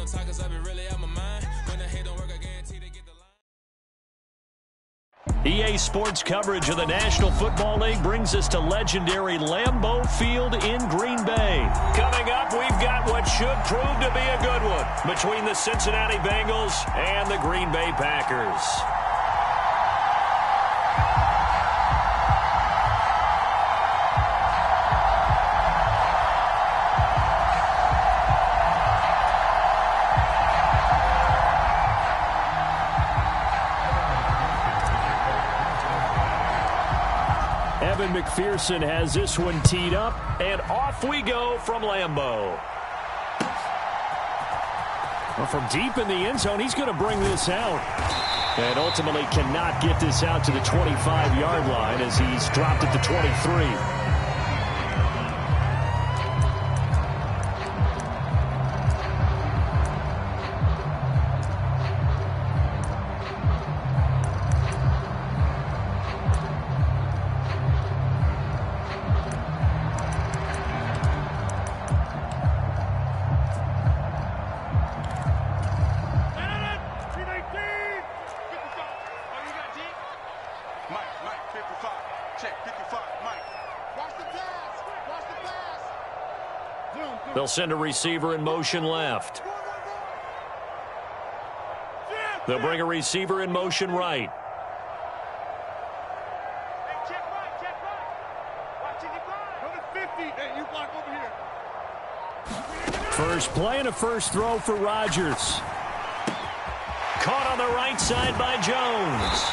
them talkers, I be really out my mind. When the hate don't work, I guarantee they get the line. EA Sports coverage of the National Football League brings us to legendary Lambeau Field in Green Bay. Coming up, we've got what should prove to be a good one between the Cincinnati Bengals and the Green Bay Packers. Evan McPherson has this one teed up, and off we go from Lambeau. Well, from deep in the end zone, he's going to bring this out. And ultimately cannot get this out to the 25-yard line as he's dropped at the 23. They'll send a receiver in motion left. They'll bring a receiver in motion right. First play and a first throw for Rodgers. Caught on the right side by Jones.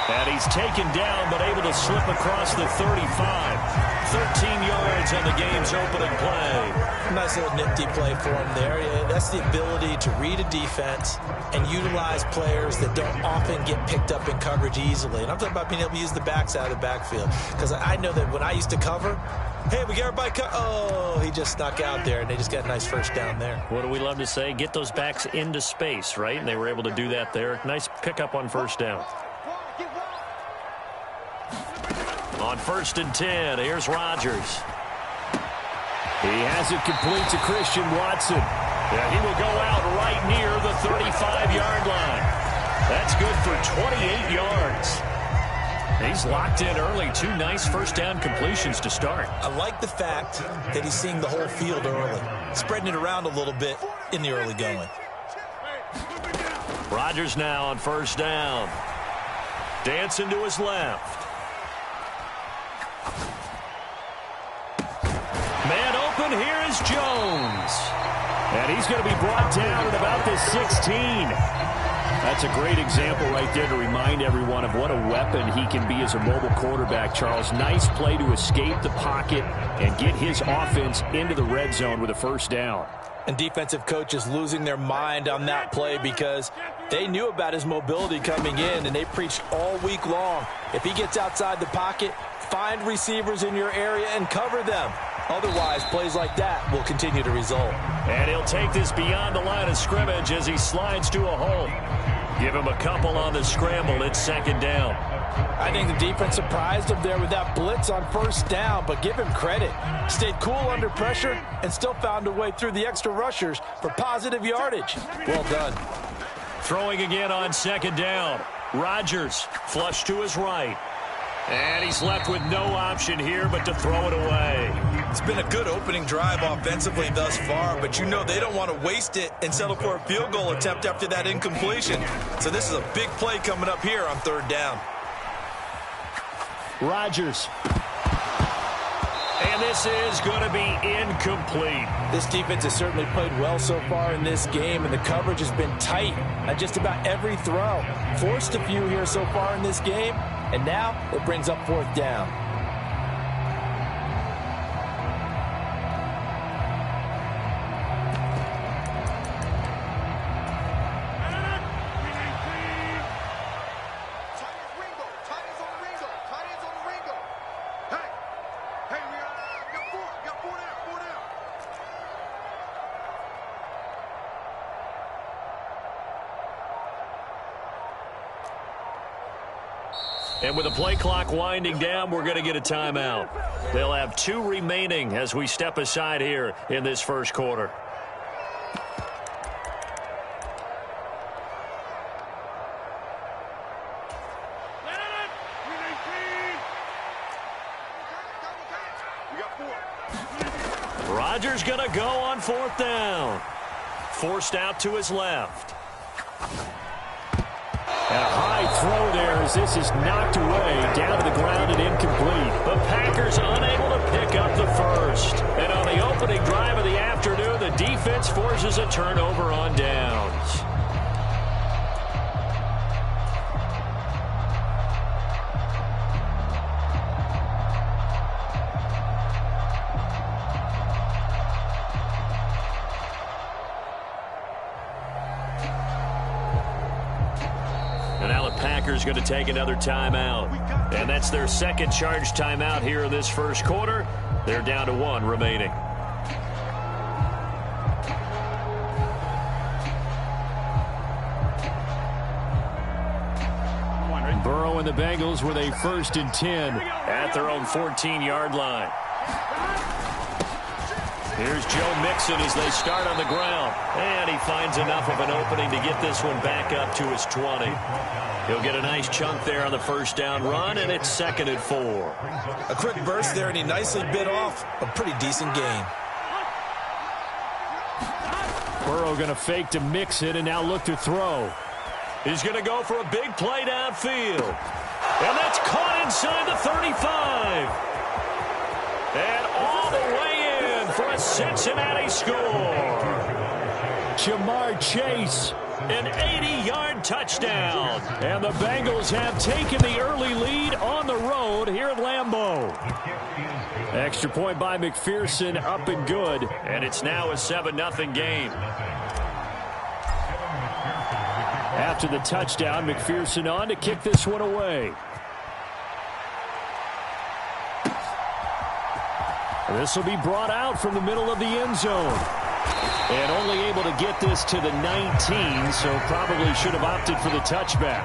And he's taken down but able to slip across the 35. 13 yards on the game's opening play. Nice little nifty play for him there. That's the ability to read a defense and utilize players that don't often get picked up in coverage easily. And I'm talking about being able to use the backs out of the backfield. Because I know that when I used to cover, hey, we got everybody oh, he just snuck out there, and they just got a nice first down there. What do we love to say? Get those backs into space, right? And they were able to do that there. Nice pickup on first down. On 1st and 10, here's Rodgers. He has it complete to Christian Watson. Yeah, he will go out right near the 35-yard line. That's good for 28 yards. He's locked in early. 2 nice first down completions to start. I like the fact that he's seeing the whole field early, spreading it around a little bit in the early going. Rodgers now on first down. Dancing to his left. Man open, here is Jones. And he's going to be brought down at about the 16. That's a great example right there to remind everyone of what a weapon he can be as a mobile quarterback, Charles. Nice play to escape the pocket and get his offense into the red zone with a first down. And defensive coaches losing their mind on that play because they knew about his mobility coming in, and they preached all week long. If he gets outside the pocket, find receivers in your area and cover them. Otherwise, plays like that will continue to result. And he'll take this beyond the line of scrimmage as he slides to a hole. Give him a couple on the scramble. It's 2nd down. I think the defense surprised him there with that blitz on first down, but give him credit. Stayed cool under pressure and still found a way through the extra rushers for positive yardage. Well done. Throwing again on 2nd down. Rodgers flush to his right. And he's left with no option here but to throw it away. It's been a good opening drive offensively thus far, but you know they don't want to waste it and settle for a field goal attempt after that incompletion. So this is a big play coming up here on 3rd down. Rodgers. And this is going to be incomplete. This defense has certainly played well so far in this game, and the coverage has been tight on just about every throw. Forced a few here so far in this game, and now it brings up 4th down. And with the play clock winding down, we're going to get a timeout. They'll have 2 remaining as we step aside here in this first quarter. Rodgers going to go on 4th down. Forced out to his left. And a high throw there as this is knocked away, down to the ground and incomplete. The Packers unable to pick up the first. And on the opening drive of the afternoon, the defense forces a turnover on downs. Packers going to take another timeout. And that's their second charged timeout here in this first quarter. They're down to 1 remaining. Burrow and the Bengals with a 1st and 10 at their own 14-yard line. Here's Joe Mixon as they start on the ground. And he finds enough of an opening to get this one back up to his 20. He'll get a nice chunk there on the first down run, and it's 2nd and 4. A quick burst there, and he nicely bit off a pretty decent gain. Burrow going to fake to Mixon and now look to throw. He's going to go for a big play downfield. And that's caught inside the 35. And all the way in for a Cincinnati score. Jamar Chase, an 80-yard touchdown. And the Bengals have taken the early lead on the road here at Lambeau. Extra point by McPherson, up and good. And it's now a 7-0 game. After the touchdown, McPherson on to kick this one away. This will be brought out from the middle of the end zone. And only able to get this to the 19, so probably should have opted for the touchback.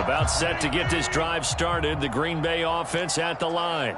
About set to get this drive started, the Green Bay offense at the line.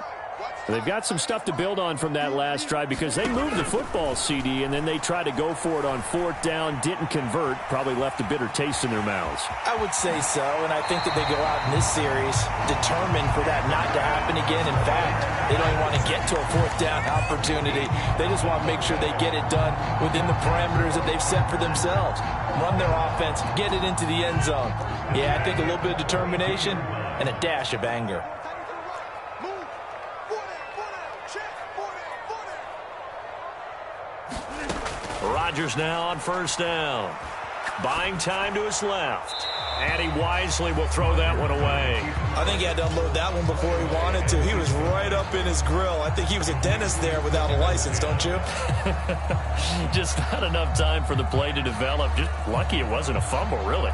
They've got some stuff to build on from that last drive because they moved the football, CD, and then they tried to go for it on 4th down, didn't convert, probably left a bitter taste in their mouths. I would say so, and I think that they go out in this series determined for that not to happen again. In fact, they don't even want to get to a 4th down opportunity. They just want to make sure they get it done within the parameters that they've set for themselves. Run their offense, get it into the end zone. Yeah, I think a little bit of determination and a dash of anger. Rodgers now on 1st down. Buying time to his left. And he wisely will throw that one away. I think he had to unload that one before he wanted to. He was right up in his grill. I think he was a dentist there without a license, don't you? Just not enough time for the play to develop. Just lucky it wasn't a fumble, really.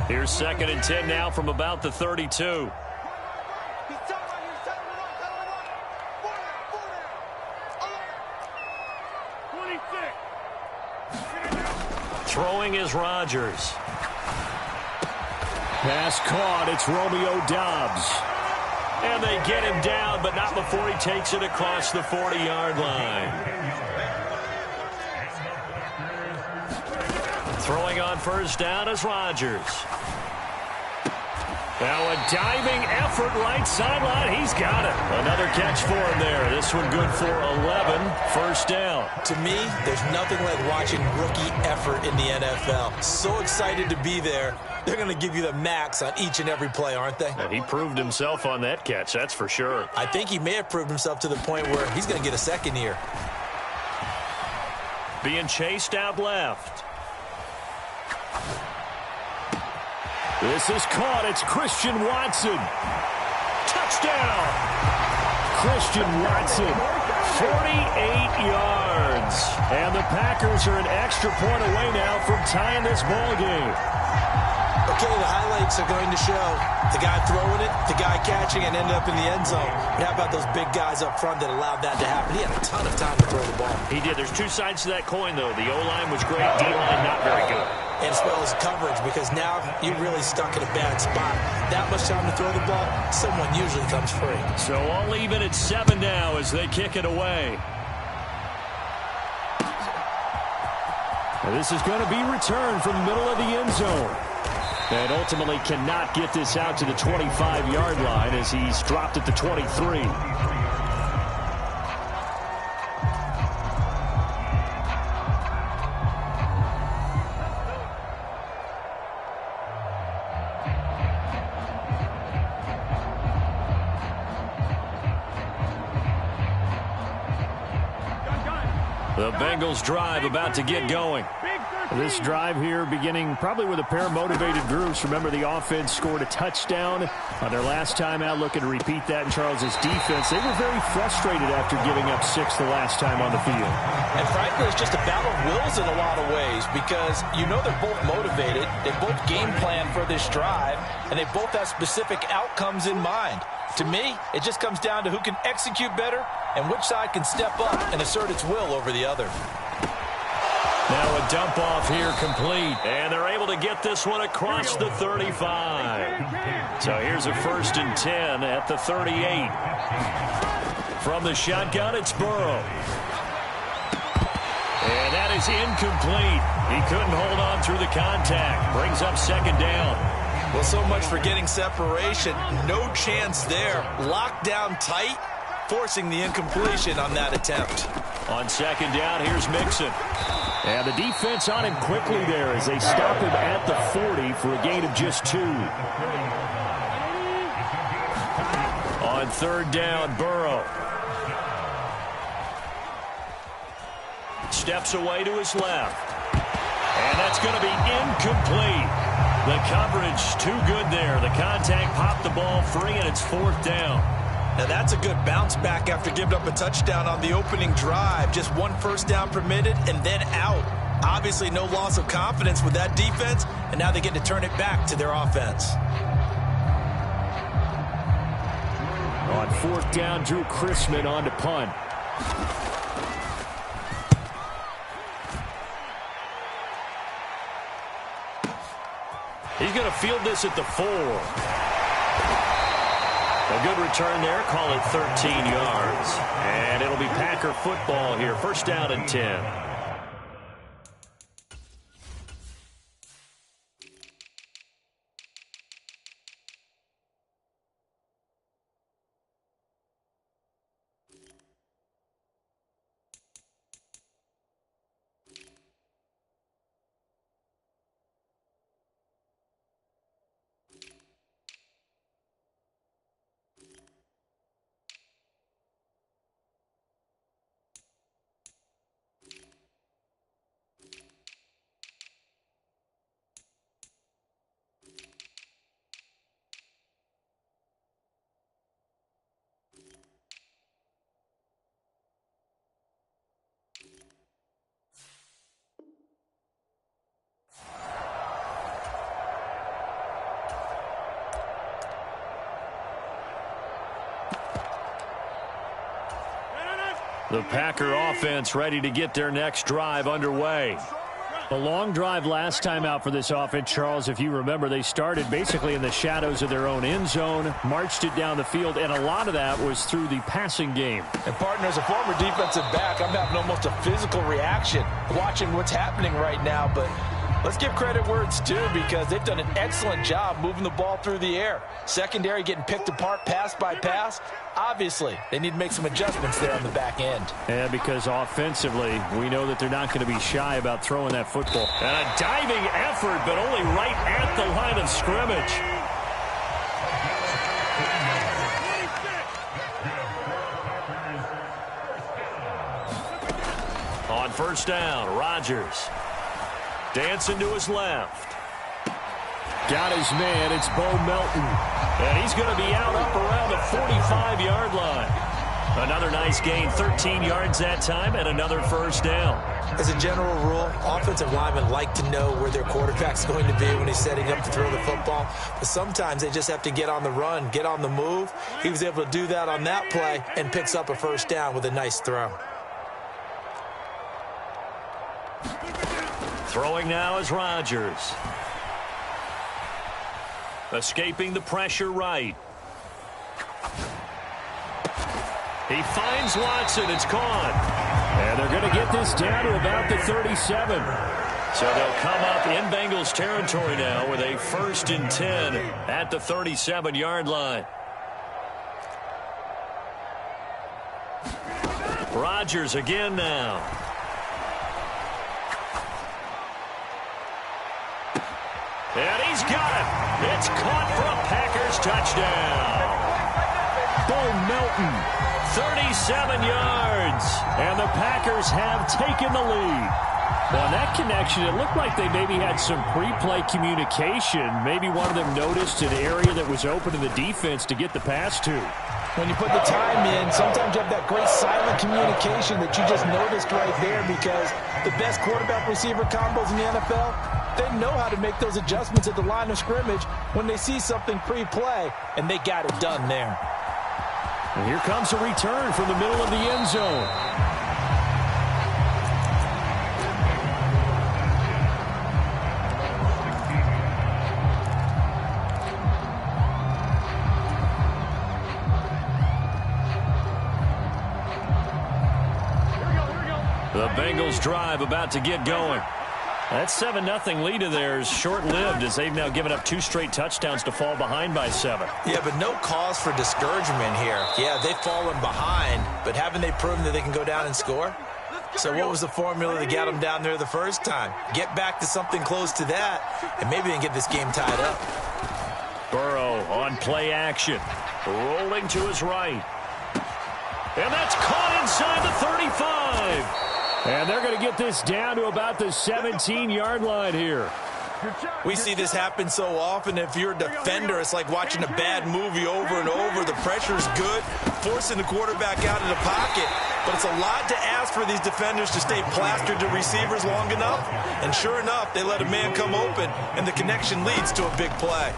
Here's 2nd and 10 now from about the 32. Throwing is Rodgers. Pass caught. It's Romeo Doubs. And they get him down, but not before he takes it across the 40-yard line. Throwing on 1st down is Rodgers. Now a diving effort right sideline. He's got it. Another catch for him there. This one good for 11. 1st down. To me, there's nothing like watching rookie effort in the NFL. So excited to be there. They're going to give you the max on each and every play, aren't they? And he proved himself on that catch, that's for sure. I think he may have proved himself to the point where he's going to get a second year. Being chased out left. This is caught. It's Christian Watson. Touchdown. Christian Watson, 48 yards. And the Packers are an extra point away now from tying this ball game. Okay, the highlights are going to show the guy throwing it, the guy catching, and ended up in the end zone. But how about those big guys up front that allowed that to happen? He had a ton of time to throw the ball. He did. There's two sides to that coin, though. The O-line was great. D-line not very good. And as well as coverage, because now you're really stuck in a bad spot. That much time to throw the ball, someone usually comes free. So all even at 7 now as they kick it away. This is going to be returned from the middle of the end zone. And ultimately cannot get this out to the 25-yard line as he's dropped at the 23. The Bengals drive about to get going. This drive here beginning probably with a pair of motivated groups. Remember, the offense scored a touchdown on their last time out, looking to repeat that in Charles's defense. They were very frustrated after giving up 6 the last time on the field. And frankly, it's just a battle of wills in a lot of ways because you know they're both motivated. They both game plan for this drive, and they both have specific outcomes in mind. To me, it just comes down to who can execute better and which side can step up and assert its will over the other. Now a dump off here complete. And they're able to get this one across the 35. So here's a 1st and 10 at the 38. From the shotgun, it's Burrow. And that is incomplete. He couldn't hold on through the contact. Brings up 2nd down. Well, so much for getting separation. No chance there. Locked down tight, forcing the incompletion on that attempt. On 2nd down, here's Mixon. And the defense on him quickly there as they stop him at the 40 for a gain of just 2. On 3rd down, Burrow. Steps away to his left. And that's going to be incomplete. The coverage too good there. The contact popped the ball free, and it's 4th down. Now that's a good bounce back after giving up a touchdown on the opening drive. Just 1 first down permitted and then out. Obviously no loss of confidence with that defense, and now they get to turn it back to their offense. On 4th down, Drew Chrisman on to punt. He's going to field this at the 4. A good return there. Call it 13 yards. And it'll be Packer football here. 1st down and 10. The Packer offense ready to get their next drive underway. A long drive last time out for this offense, Charles. If you remember, they started basically in the shadows of their own end zone, marched it down the field, and a lot of that was through the passing game. And, partner, as a former defensive back, I'm having almost a physical reaction watching what's happening right now. But let's give credit where it's due because they've done an excellent job moving the ball through the air. Secondary getting picked apart pass by pass. Obviously, they need to make some adjustments there on the back end. Yeah, because offensively, we know that they're not going to be shy about throwing that football. And a diving effort, but only right at the line of scrimmage. On 1st down, Rodgers. Dancing to his left. Got his man. It's Bo Melton. And he's going to be out up around the 45-yard line. Another nice gain, 13 yards that time, and another 1st down. As a general rule, offensive linemen like to know where their quarterback's going to be when he's setting up to throw the football. But sometimes they just have to get on the run, get on the move. He was able to do that on that play and picks up a 1st down with a nice throw. Throwing now is Rodgers. Escaping the pressure right. He finds Watson. It's caught. And they're going to get this down to about the 37. So they'll come up in Bengals territory now with a 1st and 10 at the 37-yard line. Rodgers again now. And he's got it. It's caught for a Packers touchdown. Bo Melton, 37 yards. And the Packers have taken the lead. Well, that connection, it looked like they maybe had some pre-play communication. Maybe one of them noticed an area that was open to the defense to get the pass to. When you put the time in, sometimes you have that great silent communication that you just noticed right there, because the best quarterback-receiver combos in the NFL, they know how to make those adjustments at the line of scrimmage when they see something pre-play, and they got it done there. And here comes a return from the middle of the end zone. The Bengals drive about to get going. That 7-0 lead of theirs short-lived, as they've now given up 2 straight touchdowns to fall behind by 7. Yeah, but no cause for discouragement here. Yeah, they've fallen behind, but haven't they proven that they can go down and score? So what was the formula that got them down there the first time? Get back to something close to that, and maybe they can get this game tied up. Burrow on play action, rolling to his right. And that's caught inside the 35. And they're going to get this down to about the 17-yard line here. We see this happen so often. If you're a defender, it's like watching a bad movie over and over. The pressure's good, forcing the quarterback out of the pocket. But it's a lot to ask for these defenders to stay plastered to receivers long enough. And sure enough, they let a man come open, and the connection leads to a big play.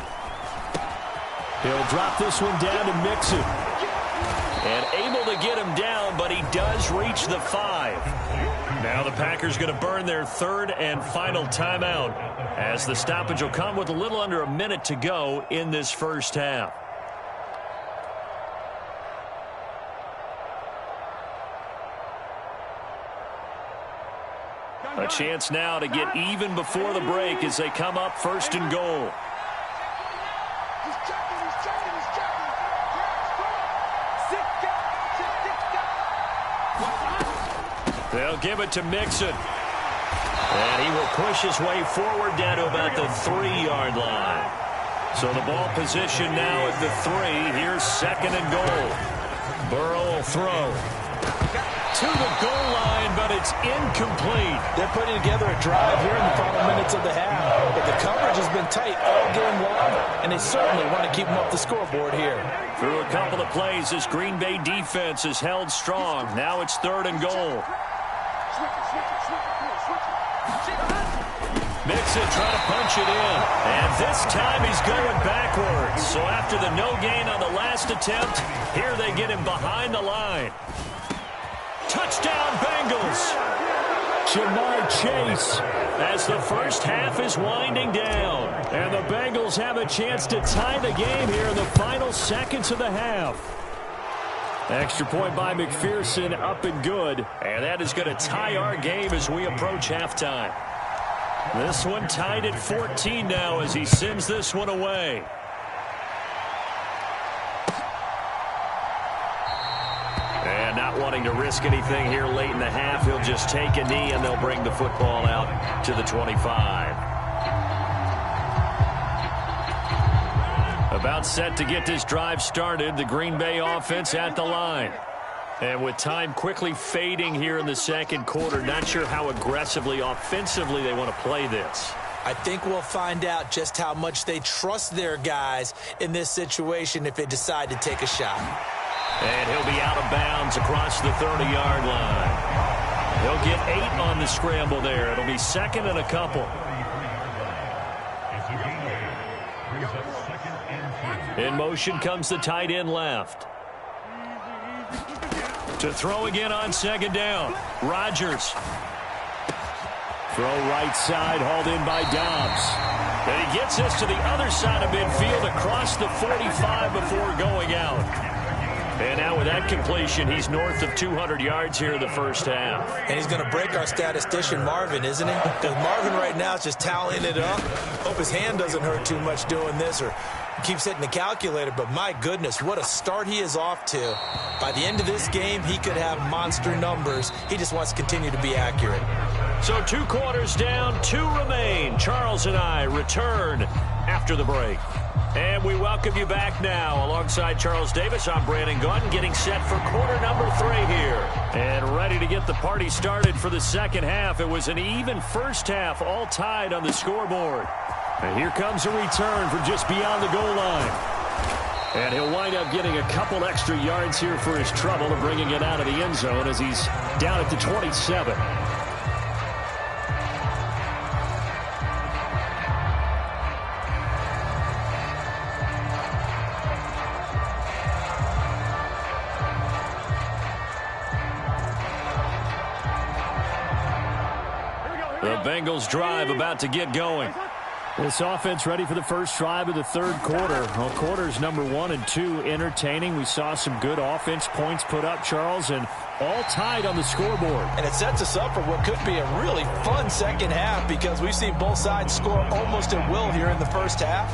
He'll drop this one down to Mixon. And able to get him down, but he does reach the 5. Now the Packers going to burn their 3rd and final timeout, as the stoppage will come with a little under a minute to go in this first half. A chance now to get even before the break as they come up 1st and goal. They'll give it to Mixon. And he will push his way forward down to about the 3-yard line. So the ball position now at the 3. Here's 2nd and goal. Burrow will throw to the goal line, but it's incomplete. They're putting together a drive here in the final minutes of the half. But the coverage has been tight all game long, and they certainly want to keep them up the scoreboard here. Through a couple of plays, this Green Bay defense is held strong. Now it's 3rd and goal. Mixon trying to punch it in. And this time he's going backwards. So after the no gain on the last attempt, here they get him behind the line. Touchdown Bengals. Jamar Chase as the first half is winding down. And the Bengals have a chance to tie the game here in the final seconds of the half. Extra point by McPherson, up and good. And that is going to tie our game as we approach halftime. This one tied at 14 now as he sends this one away. And not wanting to risk anything here late in the half, he'll just take a knee and they'll bring the football out to the 25. About set to get this drive started, the Green Bay offense at the line. And with time quickly fading here in the second quarter, not sure how aggressively, offensively they want to play this. I think we'll find out just how much they trust their guys in this situation if they decide to take a shot. And he'll be out of bounds across the 30-yard line. He'll get 8 on the scramble there. It'll be 2nd and a couple. In motion comes the tight end left. To throw again on 2nd down. Rodgers. Throw right side, hauled in by Dobbs. And he gets this to the other side of midfield across the 45 before going out. And now with that completion, he's north of 200 yards here in the first half. And he's going to break our statistician Marvin, isn't he? Because Marvin right now is just tallying it up. Hope his hand doesn't hurt too much doing this or keeps hitting the calculator. But my goodness, what a start he is off to. By the end of this game, he could have monster numbers. He just wants to continue to be accurate. So 2 quarters down, 2 remain. Charles and I return after the break. And we welcome you back now. Alongside Charles Davis, I'm Brandon Gaudin, getting set for quarter number 3 here. And ready to get the party started for the second half. It was an even first half, all tied on the scoreboard. And here comes a return from just beyond the goal line. And he'll wind up getting a couple extra yards here for his trouble and bringing it out of the end zone as he's down at the 27. The Bengals drive about to get going. This offense ready for the first drive of the third quarter. Well, quarters number 1 and 2 entertaining. We saw some good offense points put up, Charles, and all tied on the scoreboard. And it sets us up for what could be a really fun second half because we've seen both sides score almost at will here in the first half.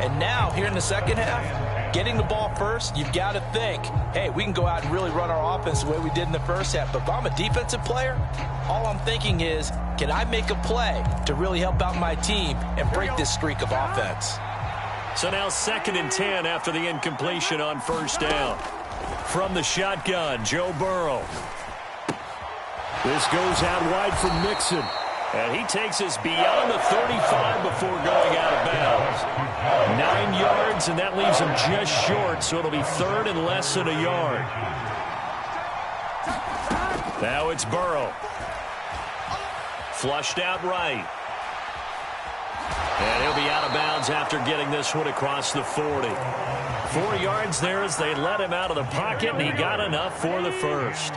And now, here in the second half, getting the ball first, you've got to think, hey, we can go out and really run our offense the way we did in the first half. But if I'm a defensive player, all I'm thinking is, can I make a play to really help out my team and break this streak of offense? So now 2nd and 10 after the incompletion on first down. From the shotgun, Joe Burrow. This goes out wide for Mixon. And he takes us beyond the 35 before going out of bounds. 9 yards, and that leaves him just short, so it'll be 3rd and less than a yard. Now it's Burrow. Flushed out right. And he'll be out of bounds after getting this one across the 40. 4 yards there as they let him out of the pocket, and he got enough for the first.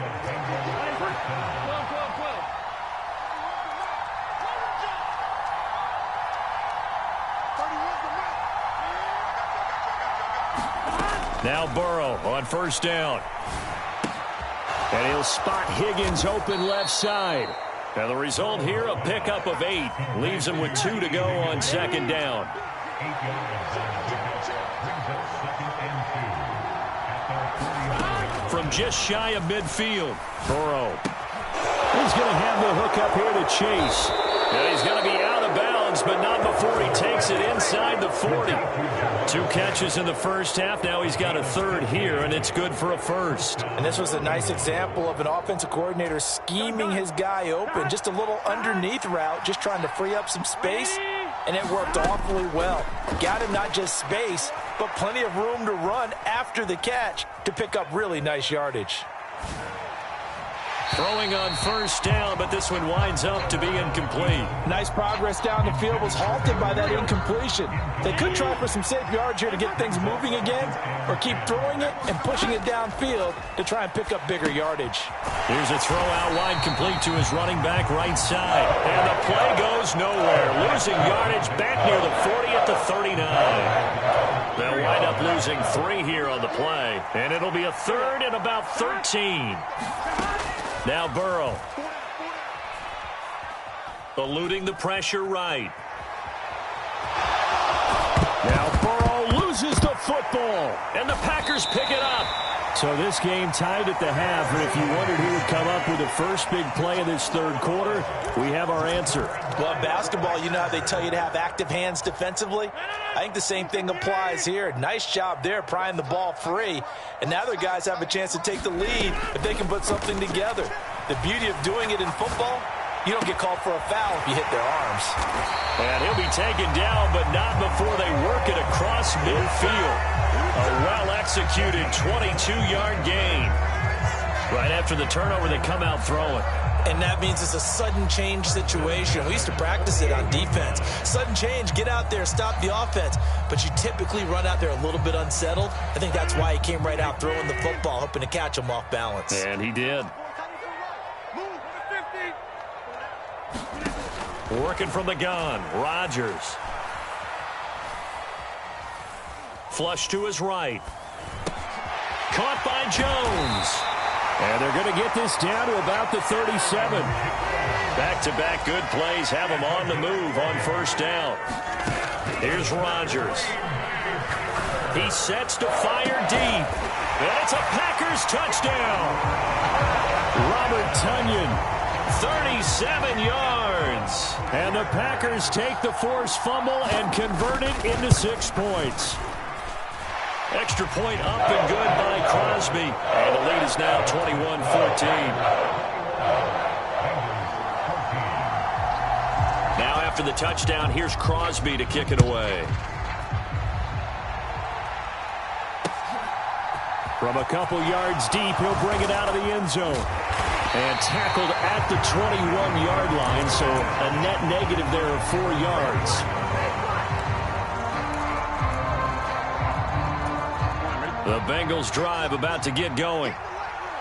Now Burrow on first down. And he'll spot Higgins open left side. And the result here, a pickup of 8. Leaves him with 2 to go on second down. From just shy of midfield, Burrow. He's going to have the hook up here to Chase. And he's going to be out of bounds, but not before he takes it inside the 40. 2 catches in the first half. Now he's got a 3rd here, and it's good for a first. And this was a nice example of an offensive coordinator scheming his guy open. Just a little underneath route, just trying to free up some space, and it worked awfully well. Got him not just space, but plenty of room to run after the catch to pick up really nice yardage. Throwing on first down, but this one winds up to be incomplete. Nice progress down the field, was halted by that incompletion. They could try for some safe yards here to get things moving again, or keep throwing it and pushing it downfield to try and pick up bigger yardage. Here's a throw out wide, complete to his running back right side. And the play goes nowhere. Losing yardage back near the 40 at the 39. They'll wind up losing 3 here on the play, and it'll be a 3rd and about 13. Now Burrow. Eluding the pressure right. Now Burrow loses the football, and the Packers pick it up. So this game tied at the half, and if you wondered who would come up with the first big play of this third quarter, we have our answer. Well, in basketball, you know how they tell you to have active hands defensively? I think the same thing applies here. Nice job there prying the ball free, and now their guys have a chance to take the lead if they can put something together. The beauty of doing it in football, you don't get called for a foul if you hit their arms. And he'll be taken down, but not before they work it across midfield. A well-executed 22-yard gain. Right after the turnover, they come out throwing. And that means it's a sudden change situation. We used to practice it on defense. Sudden change, get out there, stop the offense. But you typically run out there a little bit unsettled. I think that's why he came right out throwing the football, hoping to catch him off balance. And he did. Working from the gun, Rodgers. Flush to his right. caught by Jones. And they're going to get this down to about the 37. Back-to-back good plays have them on the move on first down. Here's Rodgers. He sets to fire deep. And it's a Packers touchdown. Robert Tonyan, 37 yards. And the Packers take the forced fumble and convert it into 6 points. Extra point up and good by Crosby. And the lead is now 21-14. Now after the touchdown, here's Crosby to kick it away. From a couple yards deep, he'll bring it out of the end zone. And tackled at the 21-yard line, so a net negative there of 4 yards. The Bengals drive about to get going.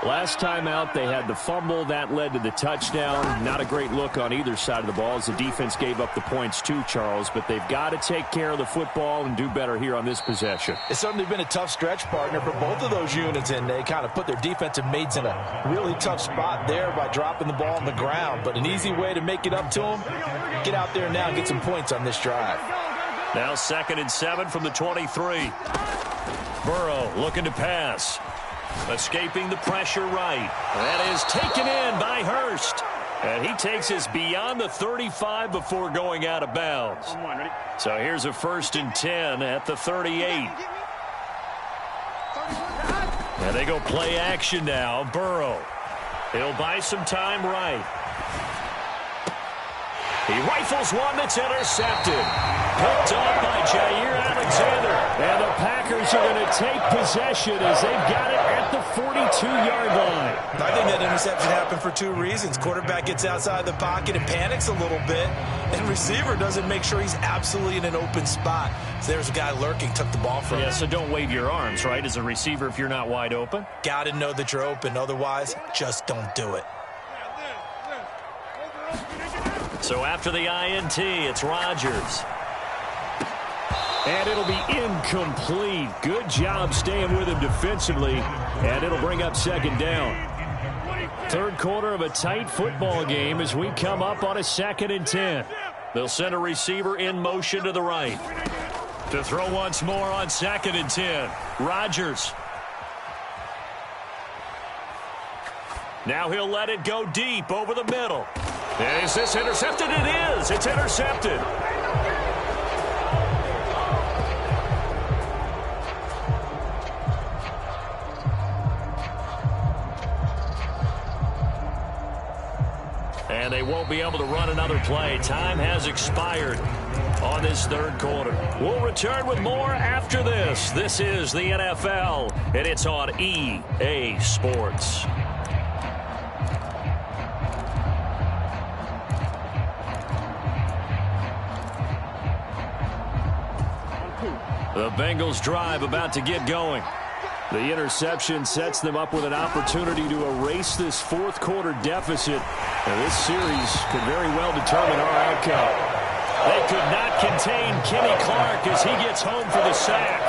Last time out, they had the fumble. That led to the touchdown. Not a great look on either side of the ball as the defense gave up the points too, Charles. But they've got to take care of the football and do better here on this possession. It's certainly been a tough stretch, partner, for both of those units, and they kind of put their defensive mates in a really tough spot there by dropping the ball on the ground. But an easy way to make it up to them, get out there now and get some points on this drive. Now 2nd and 7 from the 23. Burrow looking to pass. Escaping the pressure right. That is taken in by Hurst. And he takes us beyond the 35 before going out of bounds. So here's a 1st and 10 at the 38. And they go play action now. Burrow. He'll buy some time right. He rifles one that's intercepted. Picked off by Jair Alexander. And the Packers are going to take possession as they've got it at the 42-yard line. I think that interception happened for 2 reasons. Quarterback gets outside the pocket and panics a little bit. And receiver doesn't make sure he's absolutely in an open spot. So there's a guy lurking, took the ball from him. Yeah, so don't wave your arms, right, as a receiver if you're not wide open. Got to know that you're open. Otherwise, just don't do it. So after the INT, it's Rodgers. And it'll be incomplete. Good job staying with him defensively. And it'll bring up 2nd down. 3rd quarter of a tight football game as we come up on a 2nd and 10. They'll send a receiver in motion to the right. To throw once more on 2nd and 10. Rodgers. Now he'll let it go deep over the middle. And is this intercepted? It is. It's intercepted. And they won't be able to run another play. Time has expired on this 3rd quarter. We'll return with more after this. This is the NFL, and it's on EA Sports. The Bengals drive about to get going. The interception sets them up with an opportunity to erase this 4th quarter deficit. And this series could very well determine our outcome. They could not contain Kenny Clark as he gets home for the sack.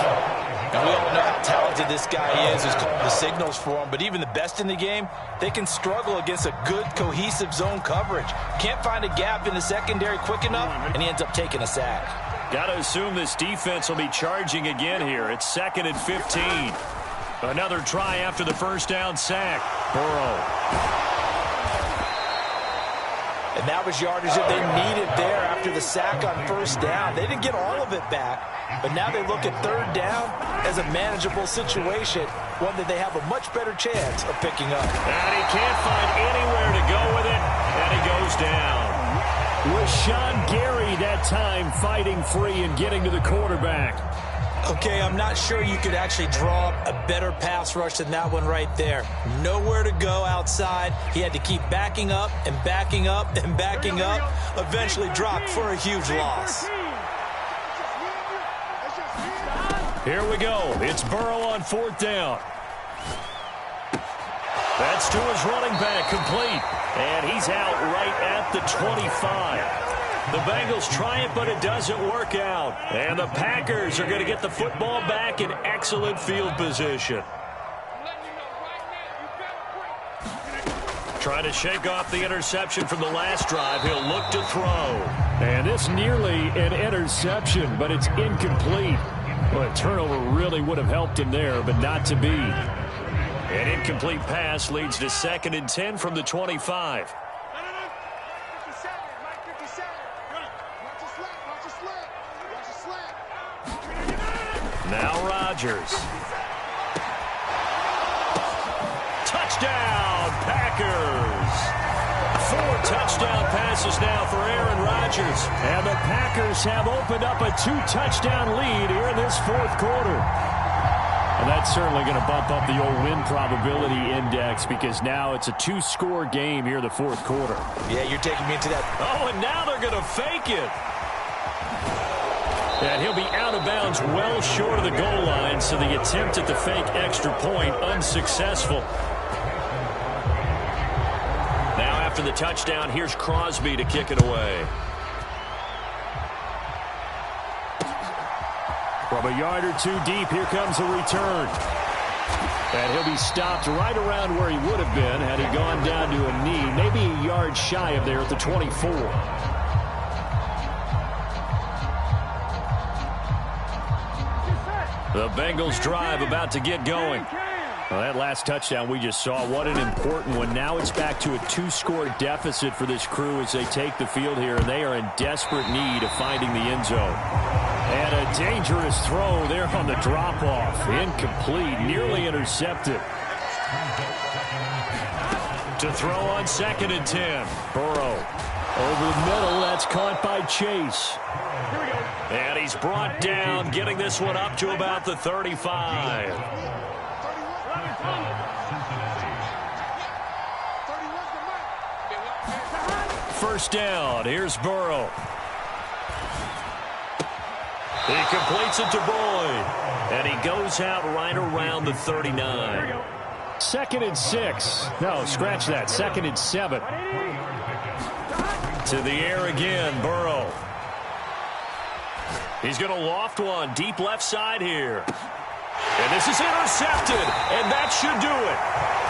And we all know how talented this guy is. He's called the signals for him. But even the best in the game, they can struggle against a good, cohesive zone coverage. Can't find a gap in the secondary quick enough, and he ends up taking a sack. Got to assume this defense will be charging again here. It's 2nd and 15. Another try after the 1st down sack. Burrow. And that was yardage that they needed there after the sack on 1st down. They didn't get all of it back, but now they look at 3rd down as a manageable situation, one that they have a much better chance of picking up. And he can't find anywhere to go with it, and he goes down. Rashawn Gary that time fighting free and getting to the quarterback. Okay, I'm not sure you could actually draw a better pass rush than that one right there. Nowhere to go outside. He had to keep backing up and backing up and backing up. Eventually dropped for a huge loss. Here we go. It's Burrow on 4th down. That's to his running back, complete. And he's out right at the 25. The Bengals try it, but it doesn't work out. And the Packers are going to get the football back in excellent field position. Trying to shake off the interception from the last drive. He'll look to throw. And this nearly an interception, but it's incomplete. Well, a turnover really would have helped him there, but not to be. An incomplete pass leads to 2nd and 10 from the 25. Now Rodgers. Touchdown, Packers. 4 touchdown passes now for Aaron Rodgers. And the Packers have opened up a 2-touchdown lead here in this 4th quarter. And that's certainly going to bump up the old win probability index because now it's a 2-score game here in the 4th quarter. Yeah, you're taking me into that. Oh, and now they're going to fake it. And he'll be out of bounds well short of the goal line, so the attempt at the fake extra point unsuccessful. Now after the touchdown, here's Crosby to kick it away. From a yard or 2 deep, here comes a return. And he'll be stopped right around where he would have been had he gone down to a knee, maybe a yard shy of there at the 24. The Bengals drive about to get going. Well, that last touchdown we just saw, what an important one. Now it's back to a 2-score deficit for this crew as they take the field here, and they are in desperate need of finding the end zone. And a dangerous throw there on the drop-off. Incomplete, nearly intercepted. To throw on 2nd and 10. Burrow over the middle, that's caught by Chase. And he's brought down, getting this one up to about the 35. First down, here's Burrow. He completes it to Boyd. And he goes out right around the 39. 2nd and 6. No, scratch that. 2nd and 7. To the air again, Burrow. He's going to loft one deep left side here. And this is intercepted, and that should do it.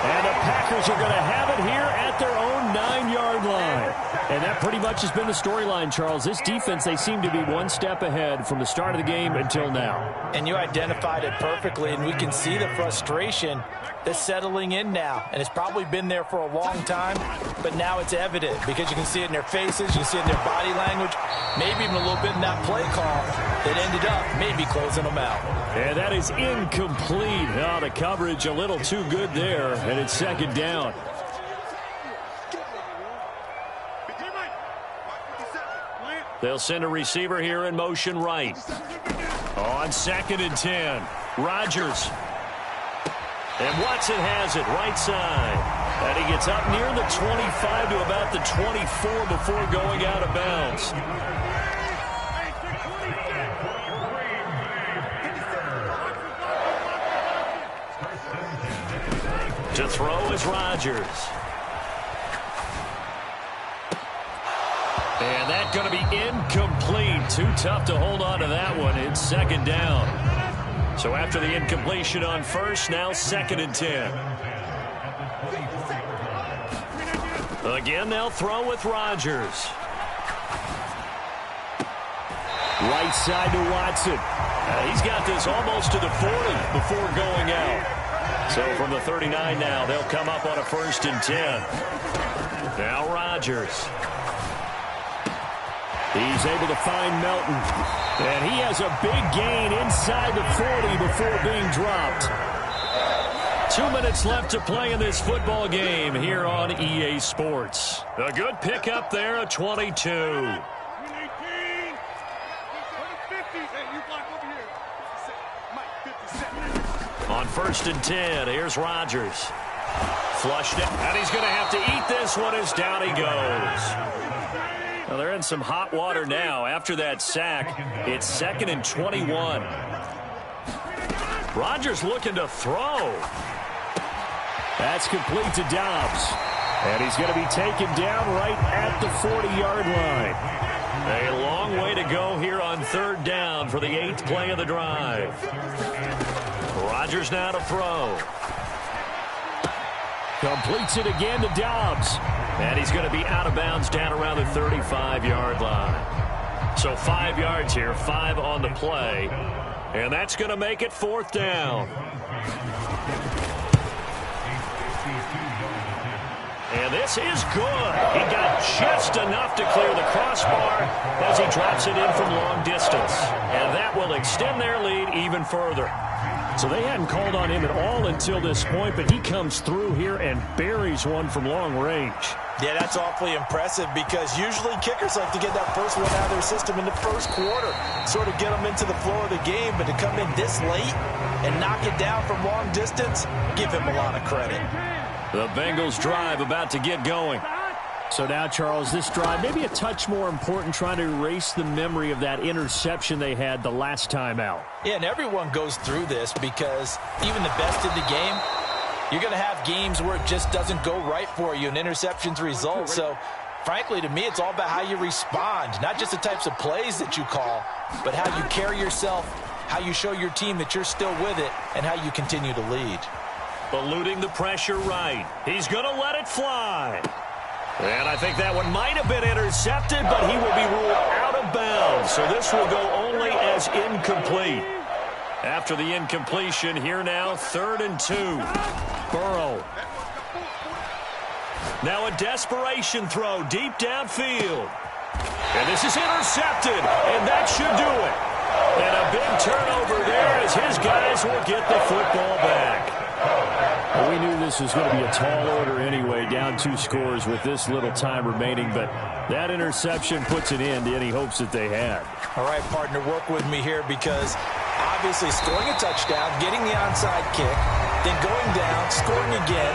And the Packers are going to have it here at their own 9-yard line. And that pretty much has been the storyline, Charles. This defense, they seem to be one step ahead from the start of the game until now. And you identified it perfectly, and we can see the frustration that's settling in now. And it's probably been there for a long time, but now it's evident because you can see it in their faces, you can see it in their body language, maybe even a little bit in that play call that ended up maybe closing them out. And that is incomplete. Oh, the coverage a little too good there, and it's 2nd down. They'll send a receiver here in motion right. On 2nd and 10, Rodgers. And Watson has it right side. And he gets up near the 25 to about the 24 before going out of bounds. To throw is Rodgers. And that's going to be incomplete. Too tough to hold on to that one. It's 2nd down. So after the incompletion on first, now 2nd and 10. Again, they'll throw with Rodgers. Right side to Watson. He's got this almost to the 40 before going out. So from the 39 now, they'll come up on a 1st and 10. Now Rodgers. He's able to find Melton. And he has a big gain inside the 40 before being dropped. 2 minutes left to play in this football game here on EA Sports. A good pickup there, a 22. On 1st and 10, here's Rodgers. Flushed it, and he's going to have to eat this one as down he goes. Well, they're in some hot water now. After that sack, it's 2nd and 21. Rodgers looking to throw. That's complete to Dobbs. And he's going to be taken down right at the 40-yard line. A long way to go here on 3rd down for the 8th play of the drive. Rodgers now to throw. Completes it again to Dobbs. And he's going to be out of bounds down around the 35-yard line. So 5 yards here, 5 on the play. And that's going to make it 4th down. And this is good. He got just enough to clear the crossbar as he drops it in from long distance. And that will extend their lead even further. So they hadn't called on him at all until this point, but he comes through here and buries one from long range. Yeah, that's awfully impressive because usually kickers like to get that first one out of their system in the first quarter, sort of get them into the flow of the game, but to come in this late and knock it down from long distance, give him a lot of credit. The Bengals drive about to get going. So now, Charles, this drive maybe a touch more important, trying to erase the memory of that interception they had the last time out. Yeah, and everyone goes through this because even the best in the game, you're going to have games where it just doesn't go right for you and interceptions result. So, frankly, to me, it's all about how you respond, not just the types of plays that you call, but how you carry yourself, how you show your team that you're still with it, and how you continue to lead. Eluding the pressure right. He's going to let it fly. And I think that one might have been intercepted, but he will be ruled out of bounds. So this will go only as incomplete. After the incompletion, here now, 3rd and 2. Burrow. Now a desperation throw deep downfield. And this is intercepted, and that should do it. And a big turnover there as his guys will get the football back. Well, we knew this was going to be a tall order anyway, down 2 scores with this little time remaining, but that interception puts an end to any hopes that they had. All right, partner, work with me here because obviously scoring a touchdown, getting the onside kick, then going down, scoring again,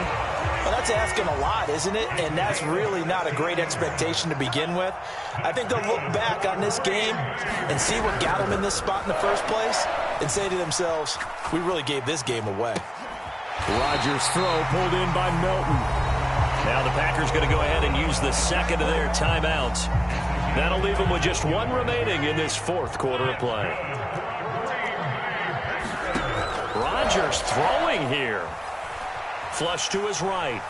well, that's asking a lot, isn't it? And that's really not a great expectation to begin with. I think they'll look back on this game and see what got them in this spot in the first place and say to themselves, we really gave this game away. Rodgers' throw pulled in by Melton. Now the Packers going to go ahead and use the second of their timeouts. That'll leave them with just 1 remaining in this 4th quarter of play. Rodgers throwing here. Flush to his right.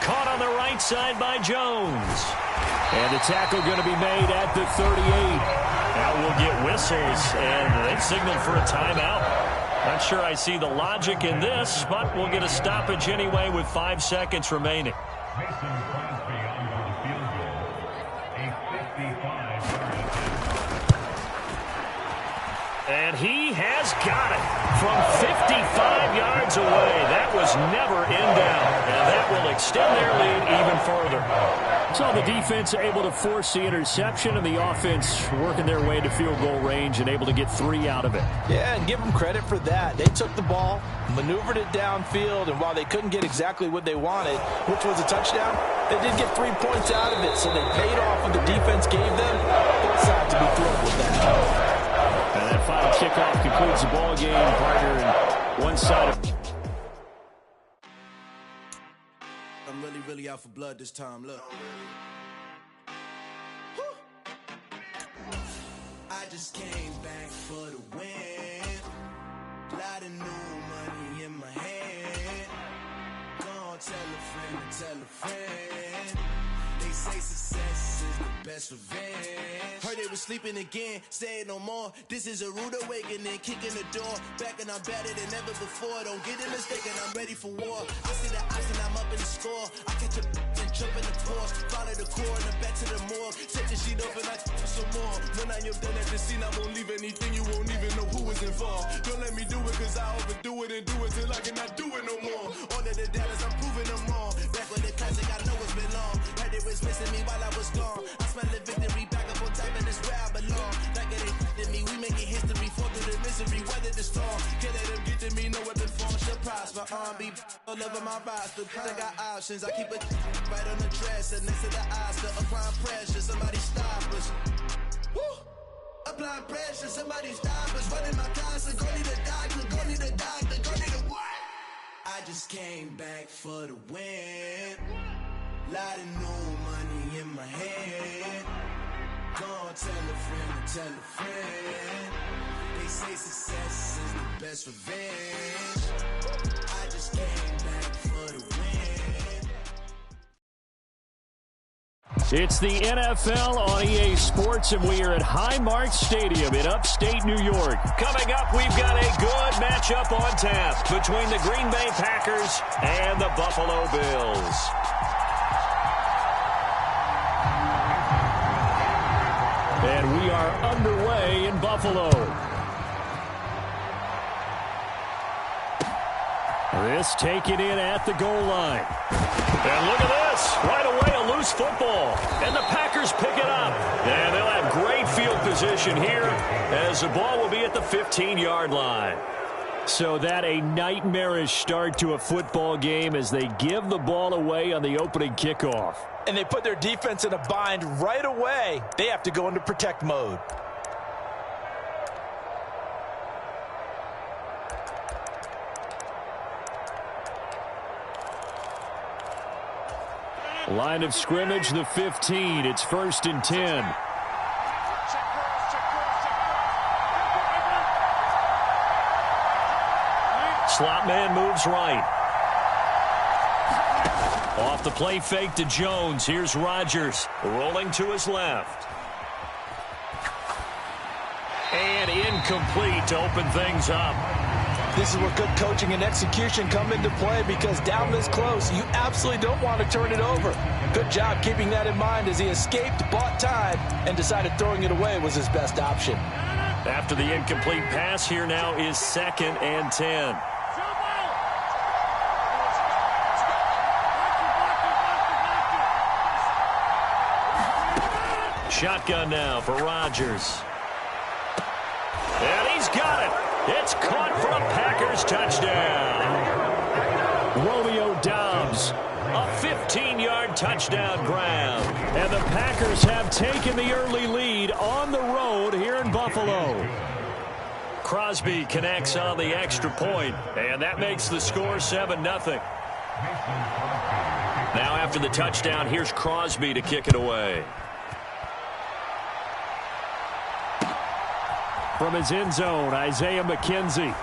Caught on the right side by Jones. And the tackle going to be made at the 38. Now we'll get whistles, and they've signaled for a timeout. Not sure I see the logic in this, but we'll get a stoppage anyway with 5 seconds remaining. And he has got it from 55 yards away. That was never in doubt, and that will extend their lead even further. So the defense able to force the interception, and the offense working their way to field goal range and able to get 3 out of it. Yeah, and give them credit for that. They took the ball, maneuvered it downfield, and while they couldn't get exactly what they wanted, which was a touchdown, they did get 3 points out of it, so they paid off what the defense gave them. Both sides to be thrilled with that. And that final kickoff concludes the ball game, partner, and one side of... I'm really out for blood this time, look. I just came back for the win. Lot of new money in my hand. Gonna tell a friend to tell a friend. They say success is the best revenge. Heard they was sleeping again, staying no more. This is a rude awakening, kicking the door. Back and I'm better than ever before. Don't get it mistaken, I'm ready for war. I see the option, I'm up in the score. I catch a and jump in the course. Follow the core and then back to the morgue. Set the sheet up and I for some more. When I am done at the scene, I won't leave anything. You won't even know who is involved. Don't let me do it, cause I overdo it and do it till I cannot do it no more. All of the doubters, I'm proving them wrong. Back with the classic, I know it's been long. Heard it was missing me while I was gone. I smell the victory back up on top, and it's where I belong. Like it ain't f***ing me, we making history. Fall through the misery, weather the storm. Can't let them get to me, no weapon form shall prosper. Be all over my roster. I got options, I keep it right on the dresser. Next to the Oscar, applying pressure, somebody stop us. Woo! Applying pressure, somebody stop us. Running my constant, go need a doctor, go need a doctor, go need a what? I just came back for the win. Lot of new money in my hand. Gonna tell a friend to tell a friend. They say success is the best revenge. I just It's the NFL on EA Sports, and we are at Highmark Stadium in upstate New York. Coming up, we've got a good matchup on tap between the Green Bay Packers and the Buffalo Bills. And we are underway in Buffalo. This taken in at the goal line. And look at this. Right away, a loose football. And the Packers pick it up. And they'll have great field position here as the ball will be at the 15-yard line. So that a nightmarish start to a football game as they give the ball away on the opening kickoff. And they put their defense in a bind right away. They have to go into protect mode. Line of scrimmage, the 15. It's 1st and 10. Slot man moves right. Off the play fake to Jones. Here's Rodgers rolling to his left. And incomplete to open things up. This is where good coaching and execution come into play, because down this close, you absolutely don't want to turn it over. Good job keeping that in mind as he escaped, bought time, and decided throwing it away was his best option. After the incomplete pass, here now is 2nd and 10. Shotgun now for Rodgers. And he's got it. It's caught for a Packers touchdown. Romeo Doubs, A 15-yard touchdown grab. and the Packers have taken the early lead on the road here in Buffalo. Crosby connects on the extra point, and that makes the score 7-0. Now after the touchdown, here's Crosby to kick it away. From his end zone, Isaiah McKenzie.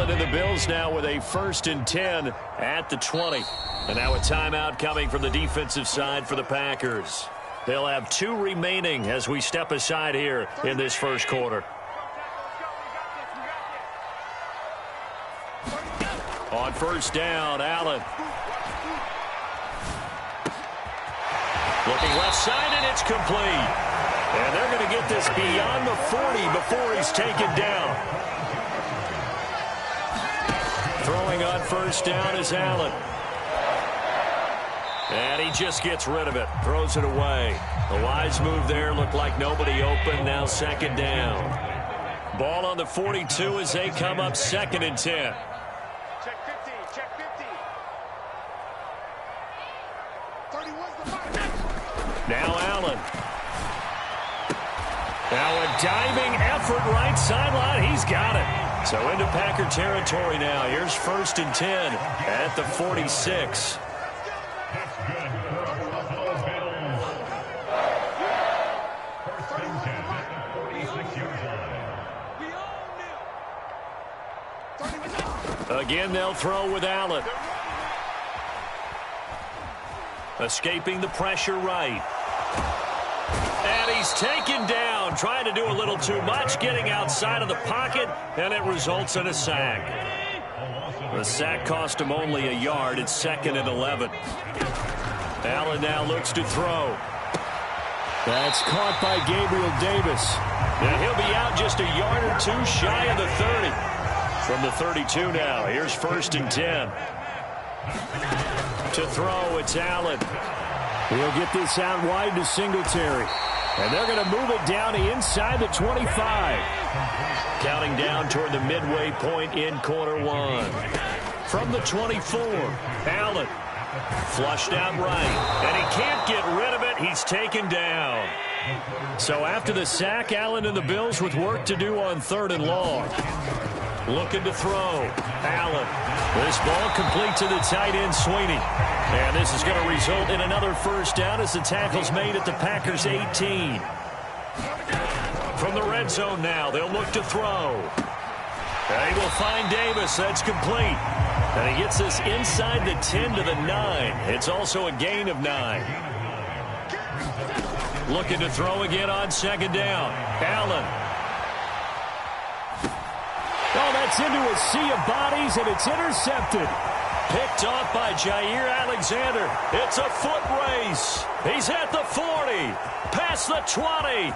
And the Bills now with a 1st and 10 at the 20. And now a timeout coming from the defensive side for the Packers. They'll have 2 remaining as we step aside here in this first quarter. On 1st down, Allen. Looking left side, and it's complete. And they're going to get this beyond the 40 before he's taken down. Throwing on 1st down is Allen. And he just gets rid of it. Throws it away. The wise move there. Looked like nobody open. Now 2nd down. Ball on the 42 as they come up 2nd and 10. Check 50. Check 50. 31's the mark. Now Allen. Now a diving effort right sideline. He's got it. So into Packer territory now. Here's 1st and 10 at the 46. Again, they'll throw with Allen. Escaping the pressure right. And he's taken down, trying to do a little too much, getting outside of the pocket, and it results in a sack. The sack cost him only a yard. It's 2nd and 11. Allen now looks to throw. That's caught by Gabriel Davis. And he'll be out just a yard or 2 shy of the 30. From the 32 now, here's 1st and 10. To throw, it's Allen. He'll get this out wide to Singletary. And they're going to move it down to inside the 25. Counting down toward the midway point in quarter 1. From the 24, Allen. Flushed out right, and he can't get rid of it. He's taken down. So after the sack, Allen and the Bills with work to do on 3rd and long. Looking to throw. Allen. This ball complete to the tight end, Sweeney. And this is going to result in another first down as the tackle's made at the Packers' 18. From the red zone now, they'll look to throw. They will find Davis. That's complete. And he gets this inside the 10 to the 9. It's also a gain of 9. Looking to throw again on 2nd down. Allen. Oh, that's into a sea of bodies, and it's intercepted. Picked off by Jair Alexander. It's a foot race. He's at the 40. Past the 20.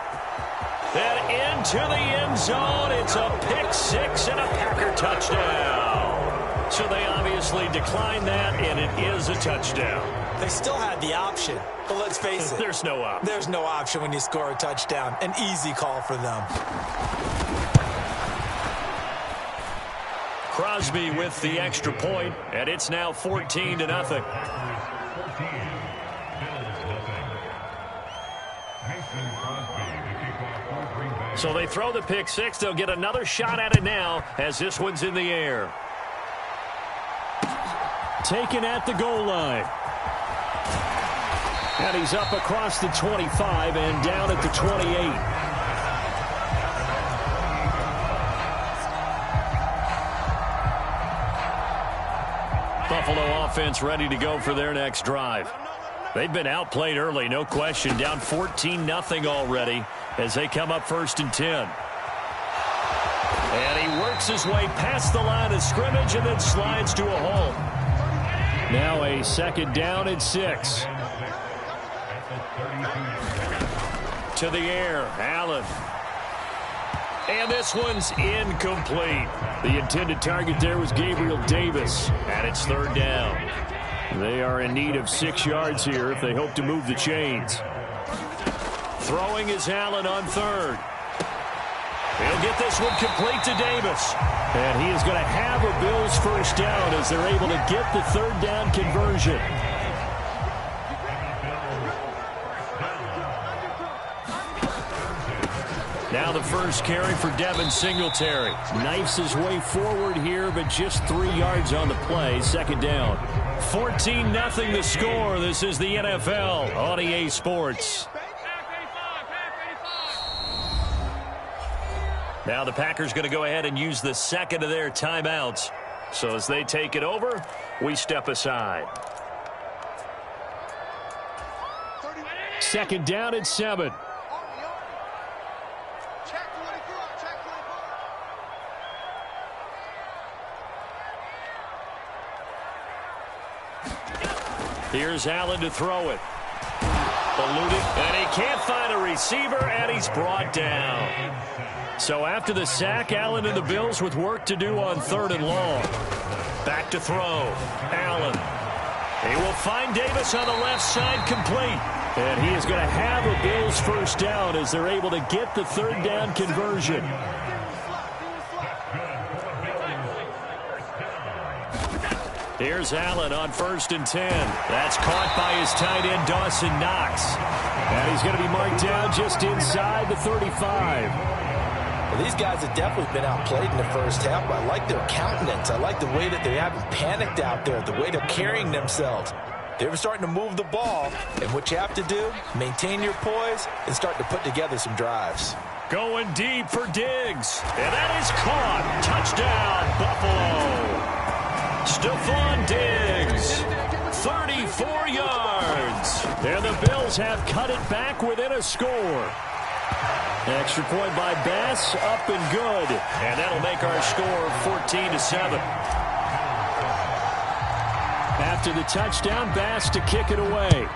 And into the end zone. It's a pick 6 and a Packer touchdown. So they obviously declined that, and it is a touchdown. They still had the option, but let's face it. There's no option. There's no option when you score a touchdown. An easy call for them. Crosby with the extra point, and it's now 14-0. So they throw the pick 6. They'll get another shot at it now as this one's in the air. Taken at the goal line. And he's up across the 25 and down at the 28. Buffalo offense ready to go for their next drive. They've been outplayed early, no question. Down 14-0 already as they come up 1st and 10. And he works his way past the line of scrimmage and then slides to a hole. Now a 2nd down and 6. To the air, Allen. And this one's incomplete. The intended target there was Gabriel Davis, and it's 3rd down. They are in need of 6 yards here if they hope to move the chains. Throwing is Allen on 3rd. He'll get this one complete to Davis. And he is going to have a Bills first down as they're able to get the 3rd down conversion. Now the first carry for Devin Singletary. Knifes his way forward here, but just 3 yards on the play. 2nd down. 14-0 the score. This is the NFL on EA Sports. Now the Packers going to go ahead and use the 2nd of their timeouts. So as they take it over, we step aside. 2nd down and 7. Here's Allen to throw it. Eluded, and he can't find a receiver, and he's brought down. So after the sack, Allen and the Bills with work to do on 3rd and long. Back to throw. Allen. He will find Davis on the left side, complete. And he is going to have a Bills first down as they're able to get the 3rd down conversion. Here's Allen on 1st and 10. That's caught by his tight end, Dawson Knox. And he's going to be marked down just inside the 35. Well, these guys have definitely been outplayed in the first half, but I like their countenance. I like the way that they haven't panicked out there, the way they're carrying themselves. They were starting to move the ball, and what you have to do, maintain your poise and start to put together some drives. Going deep for Diggs. And that is caught. Touchdown, Buffalo. Stephon Diggs, 34 yards. And the Bills have cut it back within a score. Extra point by Bass, up and good. And that'll make our score 14-7. After the touchdown, Bass to kick it away.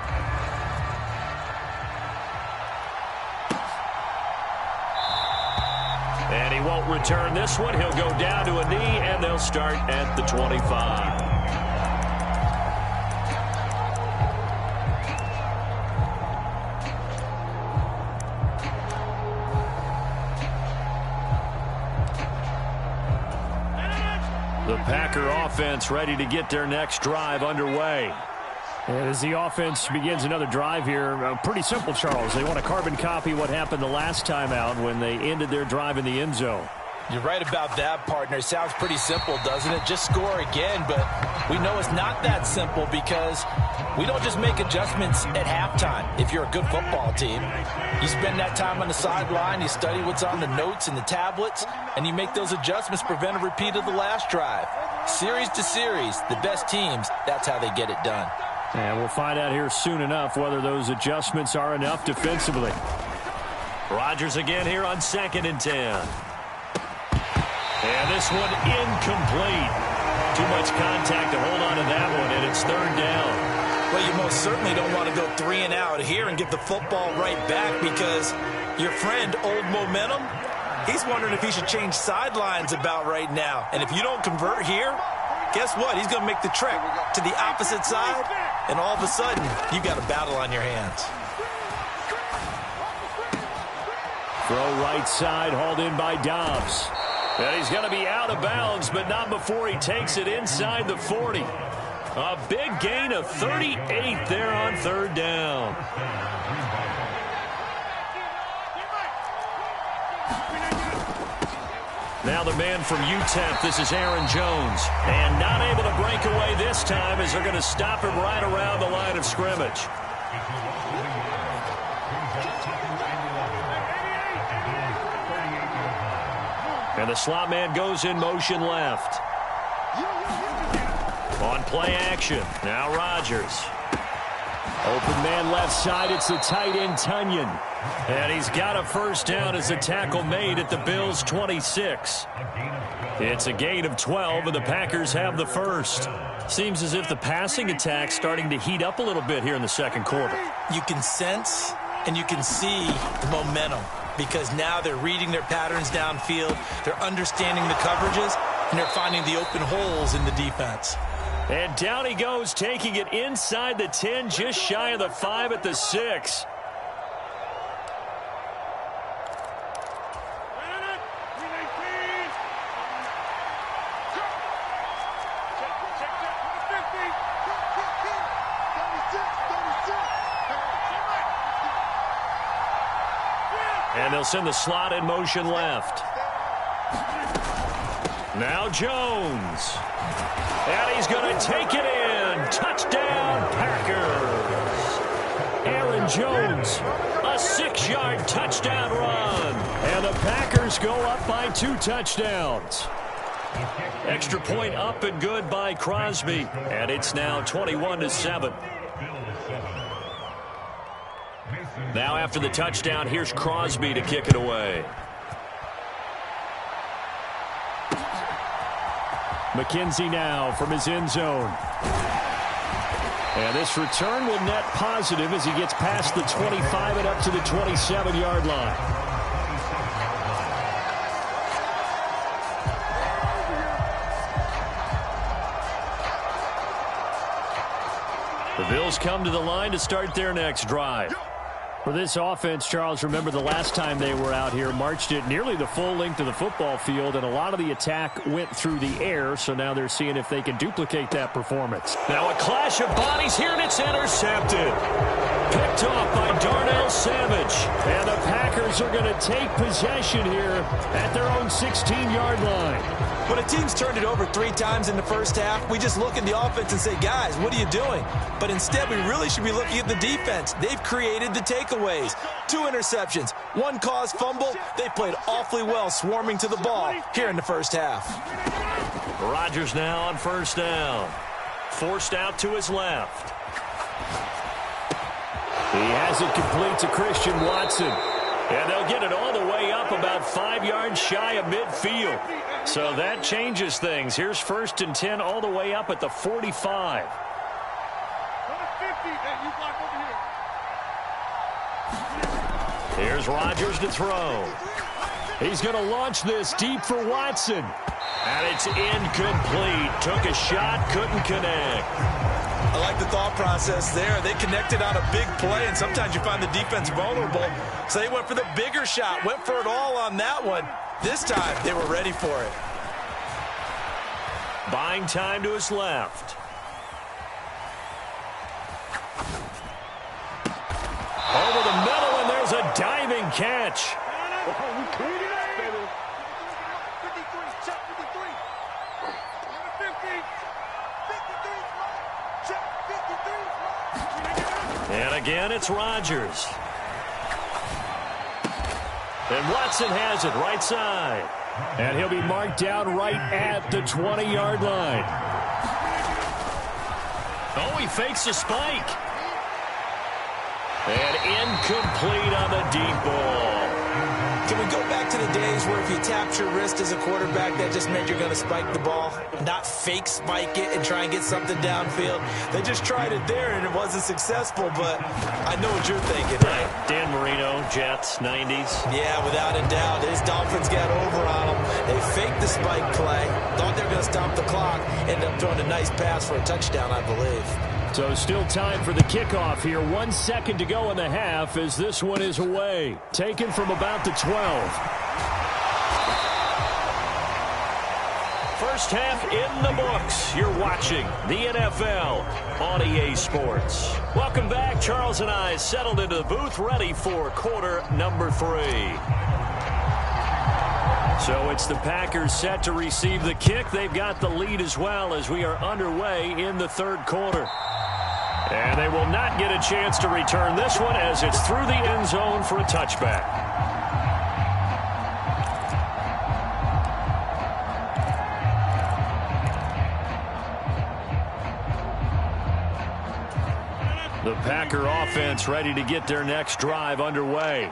And he won't return this one. He'll go down to a knee, and they'll start at the 25. The Packer offense ready to get their next drive underway. And as the offense begins another drive here, pretty simple, Charles. They want to carbon copy what happened the last time out when they ended their drive in the end zone. You're right about that, partner. Sounds pretty simple, doesn't it? Just score again, but we know it's not that simple because we don't just make adjustments at halftime if you're a good football team. You spend that time on the sideline, you study what's on the notes and the tablets, and you make those adjustments to prevent a repeat of the last drive. Series to series, the best teams, that's how they get it done. And we'll find out here soon enough whether those adjustments are enough defensively. Rodgers again here on 2nd and 10. And this one incomplete. Too much contact to hold on to that one, and it's 3rd down. Well, you most certainly don't want to go 3 and out here and get the football right back because your friend, Old Momentum, he's wondering if he should change sidelines about right now. And if you don't convert here, guess what? He's going to make the trek to the opposite side, and all of a sudden, you've got a battle on your hands. Throw right side, hauled in by Dobbs. And he's going to be out of bounds, but not before he takes it inside the 40. A big gain of 38 there on 3rd down. Now the man from UTEP, this is Aaron Jones. And not able to break away this time as they're going to stop him right around the line of scrimmage. And the slot man goes in motion left. On play action, now Rodgers. Open man left side, it's the tight end Tunyon. And he's got a 1st down as the tackle made at the Bills' 26. It's a gain of 12, and the Packers have the 1st. Seems as if the passing attack's starting to heat up a little bit here in the 2nd quarter. You can sense and you can see the momentum because now they're reading their patterns downfield, they're understanding the coverages, and they're finding the open holes in the defense. And down he goes, taking it inside the 10, just shy of the 5 at the 6. And they'll send the slot in motion left. Now Jones. And he's going to take it in. Touchdown, Packers. Aaron Jones, a 6-yard touchdown run. And the Packers go up by 2 touchdowns. Extra point up and good by Crosby. And it's now 21-7. Now after the touchdown, here's Crosby to kick it away. McKenzie now from his end zone. And this return will net positive as he gets past the 25 and up to the 27-yard line. The Bills come to the line to start their next drive. For this offense, Charles, remember the last time they were out here, marched it nearly the full length of the football field, and a lot of the attack went through the air, so now they're seeing if they can duplicate that performance. Now a clash of bodies here, and it's intercepted. Picked off by Darnell Savage. And the Packers are going to take possession here at their own 16-yard line. When a team's turned it over 3 times in the first half, we just look at the offense and say, guys, what are you doing? But instead, we really should be looking at the defense. They've created the takeaways. 2 interceptions, 1 caused fumble. They played awfully well swarming to the ball here in the first half. Rodgers now on 1st down. Forced out to his left. He has it complete to Christian Watson. And they'll get it all the way up about 5 yards shy of midfield. So that changes things. Here's 1st and 10 all the way up at the 45. Here's Rodgers to throw. He's going to launch this deep for Watson. And it's incomplete. Took a shot, couldn't connect. I like the thought process there. They connected on a big play, and sometimes you find the defense vulnerable. So they went for the bigger shot, went for it all on that one. This time, they were ready for it. Buying time to his left. good catch. We clean it up, baby. 53, check 53. 50. 53, check 53. And again, it's Rodgers. And Watson has it right side. And he'll be marked down right at the 20-yard line. Oh, he fakes a spike. And incomplete on the deep ball. Can we go back to the days where if you tapped your wrist as a quarterback, that just meant you're going to spike the ball, not fake spike it and try and get something downfield? They just tried it there, and it wasn't successful, but I know what you're thinking, right? Dan Marino, Jets, 90s. Yeah, without a doubt. His Dolphins got over on them. They faked the spike play, thought they were going to stop the clock, ended up throwing a nice pass for a touchdown, I believe. So still time for the kickoff here. 1 second to go in the half as this one is away. Taken from about the 12. First half in the books. You're watching the NFL on EA Sports. Welcome back. Charles and I settled into the booth, ready for quarter number 3. So it's the Packers set to receive the kick. They've got the lead as well as we are underway in the third quarter. And they will not get a chance to return this one as it's through the end zone for a touchback. The Packer offense ready to get their next drive underway.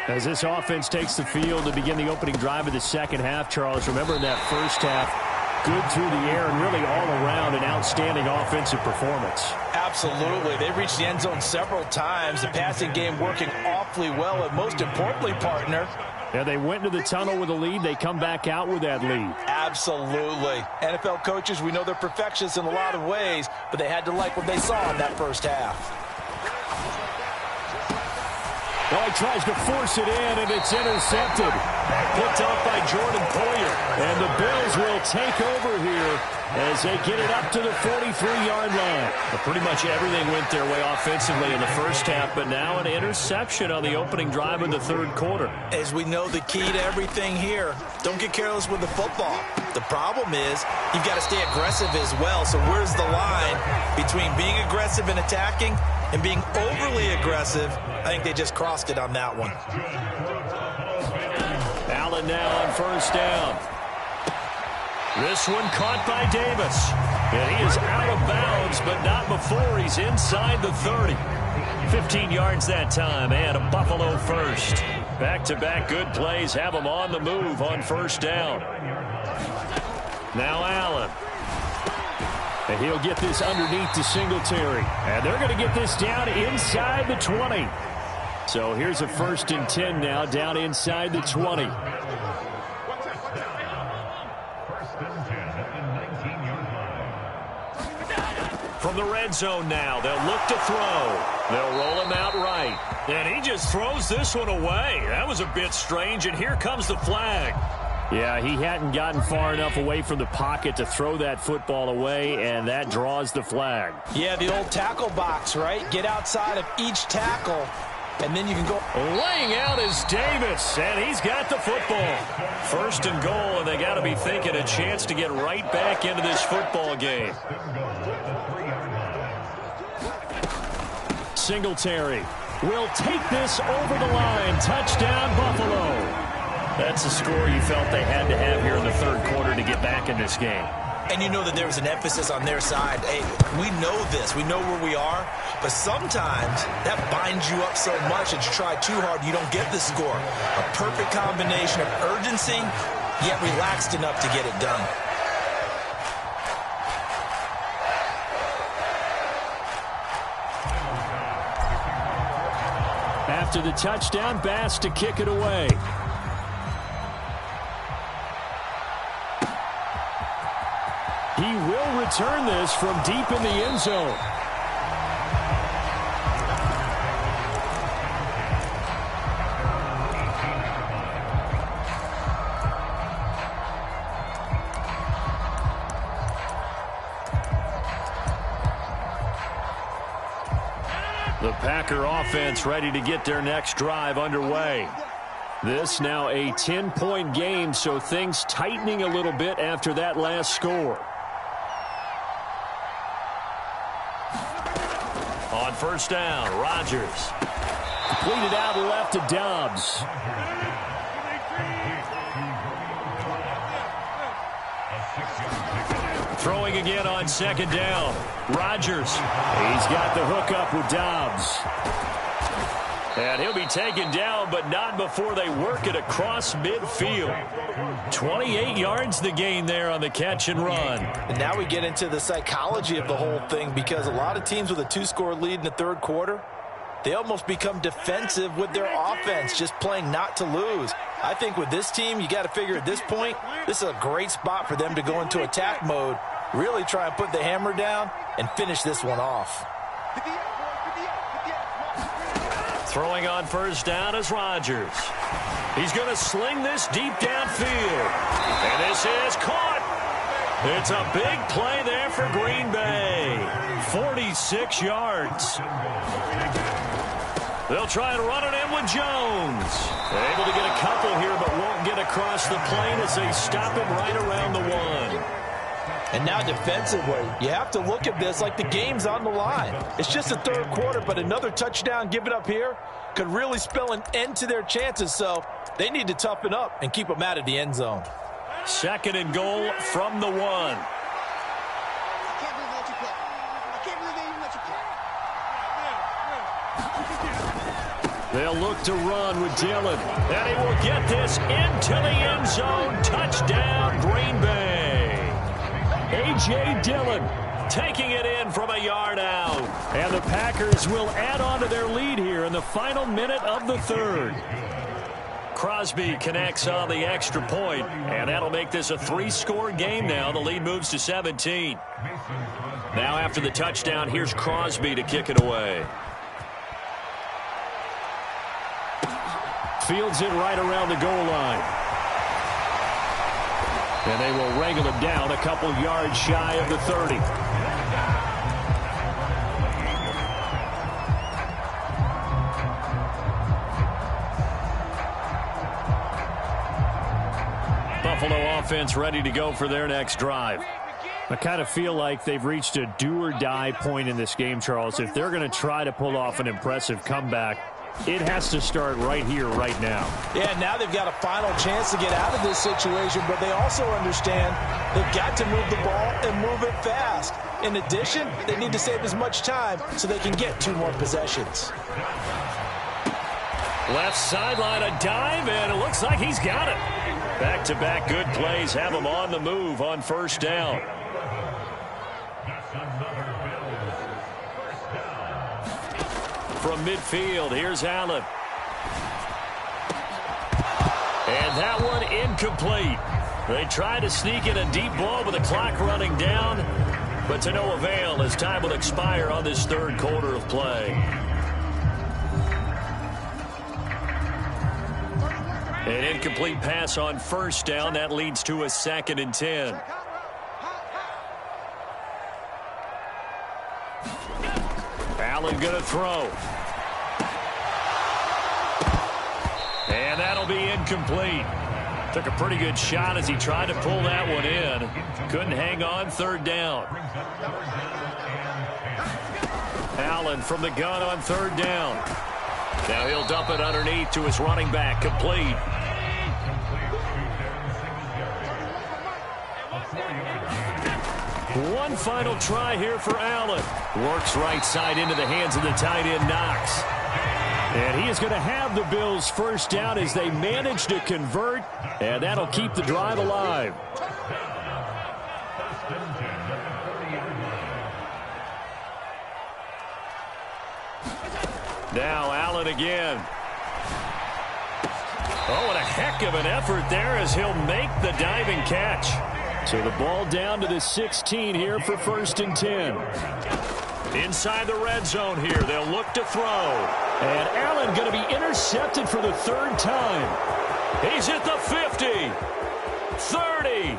As this offense takes the field to begin the opening drive of the second half, Charles, remember in that first half, good through the air and really all around an outstanding offensive performance. Absolutely. They reached the end zone several times. The passing game working awfully well, and most importantly, partner, Yeah, they went into the tunnel with a lead. They come back out with that lead. absolutely. NFL coaches, we know they're perfectionists in a lot of ways, but they had to like what they saw in that first half. Well, he tries to force it in, and it's intercepted. Picked off by Jordan Poyer. And the Bills will take over here as they get it up to the 43-yard line. Well, pretty much everything went their way offensively in the first half, but now an interception on the opening drive of the third quarter. As we know, the key to everything here, don't get careless with the football. The problem is you've got to stay aggressive as well. So where's the line between being aggressive and attacking and being overly aggressive? I think they just crossed it on that one. Allen now on first down. This one caught by Davis. And he is out of bounds, but not before he's inside the 30. 15 yards that time, and a Buffalo first. Back-to-back good plays have him on the move on first down. Now Allen. And he'll get this underneath to Singletary. And they're going to get this down inside the 20. So here's a 1st and 10 now, down inside the 20. From the red zone now, they'll look to throw. They'll roll him out right. And he just throws this one away. That was a bit strange, and here comes the flag. Yeah, he hadn't gotten far enough away from the pocket to throw that football away, and that draws the flag. Yeah, the old tackle box, right? Get outside of each tackle, and then you can go. Laying out is Davis, and he's got the football. 1st and goal, and they got to be thinking a chance to get right back into this football game. Singletary will take this over the line. Touchdown, Buffalo. That's the score you felt they had to have here in the third quarter to get back in this game. And you know that there was an emphasis on their side. Hey, we know this. We know where we are. But sometimes that binds you up so much that you try too hard, you don't get the score. A perfect combination of urgency, yet relaxed enough to get it done. After the touchdown, Bass to kick it away. He will return this from deep in the end zone. The Packer offense ready to get their next drive underway. This now a 10-point game, so things tightening a little bit after that last score. On first down, Rodgers. Completed out left to Dobbs. Throwing again on second down. Rodgers. He's got the hook up with Dobbs. And he'll be taken down, but not before they work it across midfield. 28 yards the gain there on the catch and run. And now we get into the psychology of the whole thing, because a lot of teams with a 2-score lead in the third quarter, they almost become defensive with their offense, just playing not to lose. I think with this team, you got to figure at this point, this is a great spot for them to go into attack mode, really try and put the hammer down and finish this one off. Throwing on first down is Rodgers. He's going to sling this deep downfield. And this is caught. It's a big play there for Green Bay. 46 yards. They'll try and run it in with Jones. Able to get a couple here, but won't get across the plane as they stop him right around the 1. And now defensively, you have to look at this like the game's on the line. It's just the third quarter, but another touchdown given up here could really spell an end to their chances. So they need to toughen up and keep them out of the end zone. Second and goal from the 1. They'll look to run with Dillon. And he will get this into the end zone. Touchdown, Green Bay. A.J. Dillon Taking it in from a yard out. And the Packers will add on to their lead here in the final minute of the third. Crosby connects on the extra point, and that'll make this a 3-score game now. The lead moves to 17. Now after the touchdown, here's Crosby to kick it away. Fields it right around the goal line. And they will wrangle him down a couple yards shy of the 30. Buffalo offense ready to go for their next drive. I kind of feel like they've reached a do-or-die point in this game, Charles. If they're going to try to pull off an impressive comeback, it has to start right here, right now. Yeah, now they've got a final chance to get out of this situation, but they also understand they've got to move the ball and move it fast. In addition, they need to save as much time so they can get 2 more possessions. Left sideline, a dive, and it looks like he's got it. Back-to-back good plays have him on the move on first down. From midfield, here's Allen. And that one incomplete. They try to sneak in a deep ball with the clock running down, but to no avail as time will expire on this third quarter of play. An incomplete pass on first down. That leads to a 2nd and 10. Allen going to throw. And that'll be incomplete. Took a pretty good shot as he tried to pull that one in. Couldn't hang on, third down. Allen from the gun on third down. Now he'll dump it underneath to his running back, complete. One final try here for Allen. Works right side into the hands of the tight end, Knox. And he is going to have the Bills first down as they manage to convert, and that'll keep the drive alive. Now Allen again. Oh, and a heck of an effort there as he'll make the diving catch. So the ball down to the 16 here for 1st and 10. Inside the red zone here, they'll look to throw. And Allen going to be intercepted for the 3rd time. He's at the 50, 30,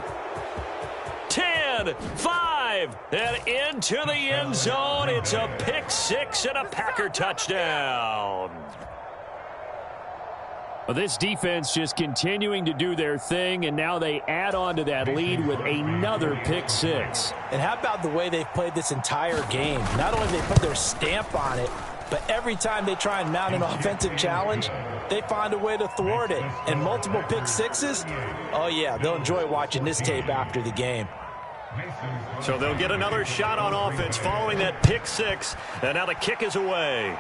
10, 5. drive. And into the end zone. It's a pick six and a Packer touchdown. Well, this defense just continuing to do their thing, and now they add on to that lead with another pick six. And how about the way they've played this entire game? Not only have they put their stamp on it, but every time they try and mount an offensive challenge, they find a way to thwart it. And multiple pick sixes, oh yeah, they'll enjoy watching this tape after the game. So they'll get another shot on offense following that pick six, and now the kick is away.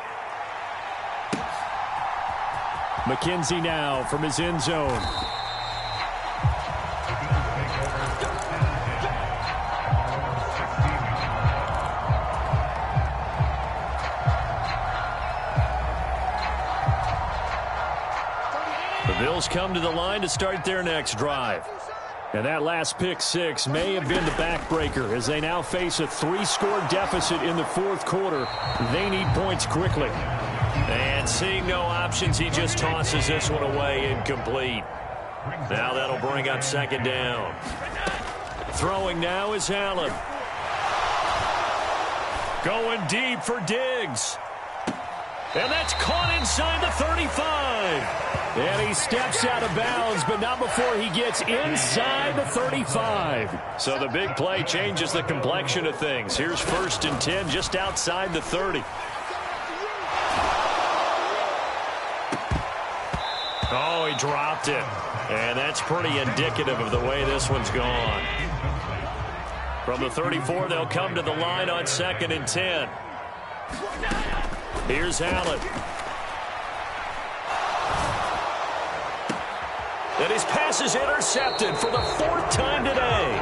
McKenzie now from his end zone. The Bills come to the line to start their next drive. And that last pick six may have been the backbreaker as they now face a 3-score deficit in the fourth quarter. They need points quickly. And seeing no options, he just tosses this one away, incomplete. Now that'll bring up second down. Throwing now is Allen. Going deep for Diggs. And that's caught inside the 35. And he steps out of bounds, but not before he gets inside the 35. So the big play changes the complexion of things. Here's 1st and 10 just outside the 30. Oh, he dropped it. And that's pretty indicative of the way this one's gone. From the 34, they'll come to the line on 2nd and 10. Here's Allen. And his pass is intercepted for the 4th time today.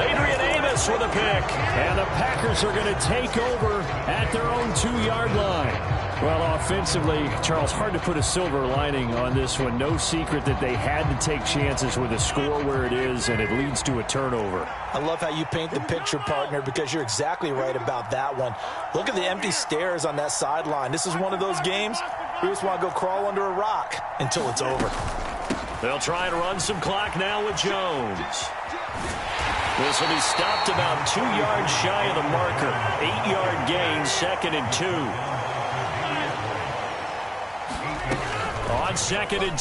Adrian Amos with a pick. And the Packers are going to take over at their own 2-yard line. Well, offensively, Charles, hard to put a silver lining on this one. No secret that they had to take chances with a score where it is, and it leads to a turnover. I love how you paint the picture, partner, because you're exactly right about that one. Look at the empty stairs on that sideline. This is one of those games you just want to go crawl under a rock until it's over. They'll try and run some clock now with Jones. This will be stopped about 2 yards shy of the marker. 8-yard gain, 2nd and 2. On 2nd and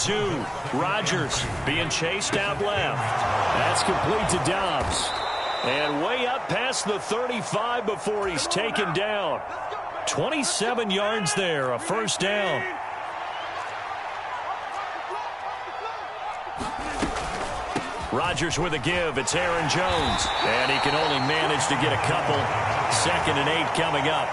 2, Rodgers being chased out left. That's complete to Dobbs. And way up past the 35 before he's taken down. 27 yards there, a 1st down. Rodgers with a give. It's Aaron Jones. And he can only manage to get a couple. 2nd and 8 coming up.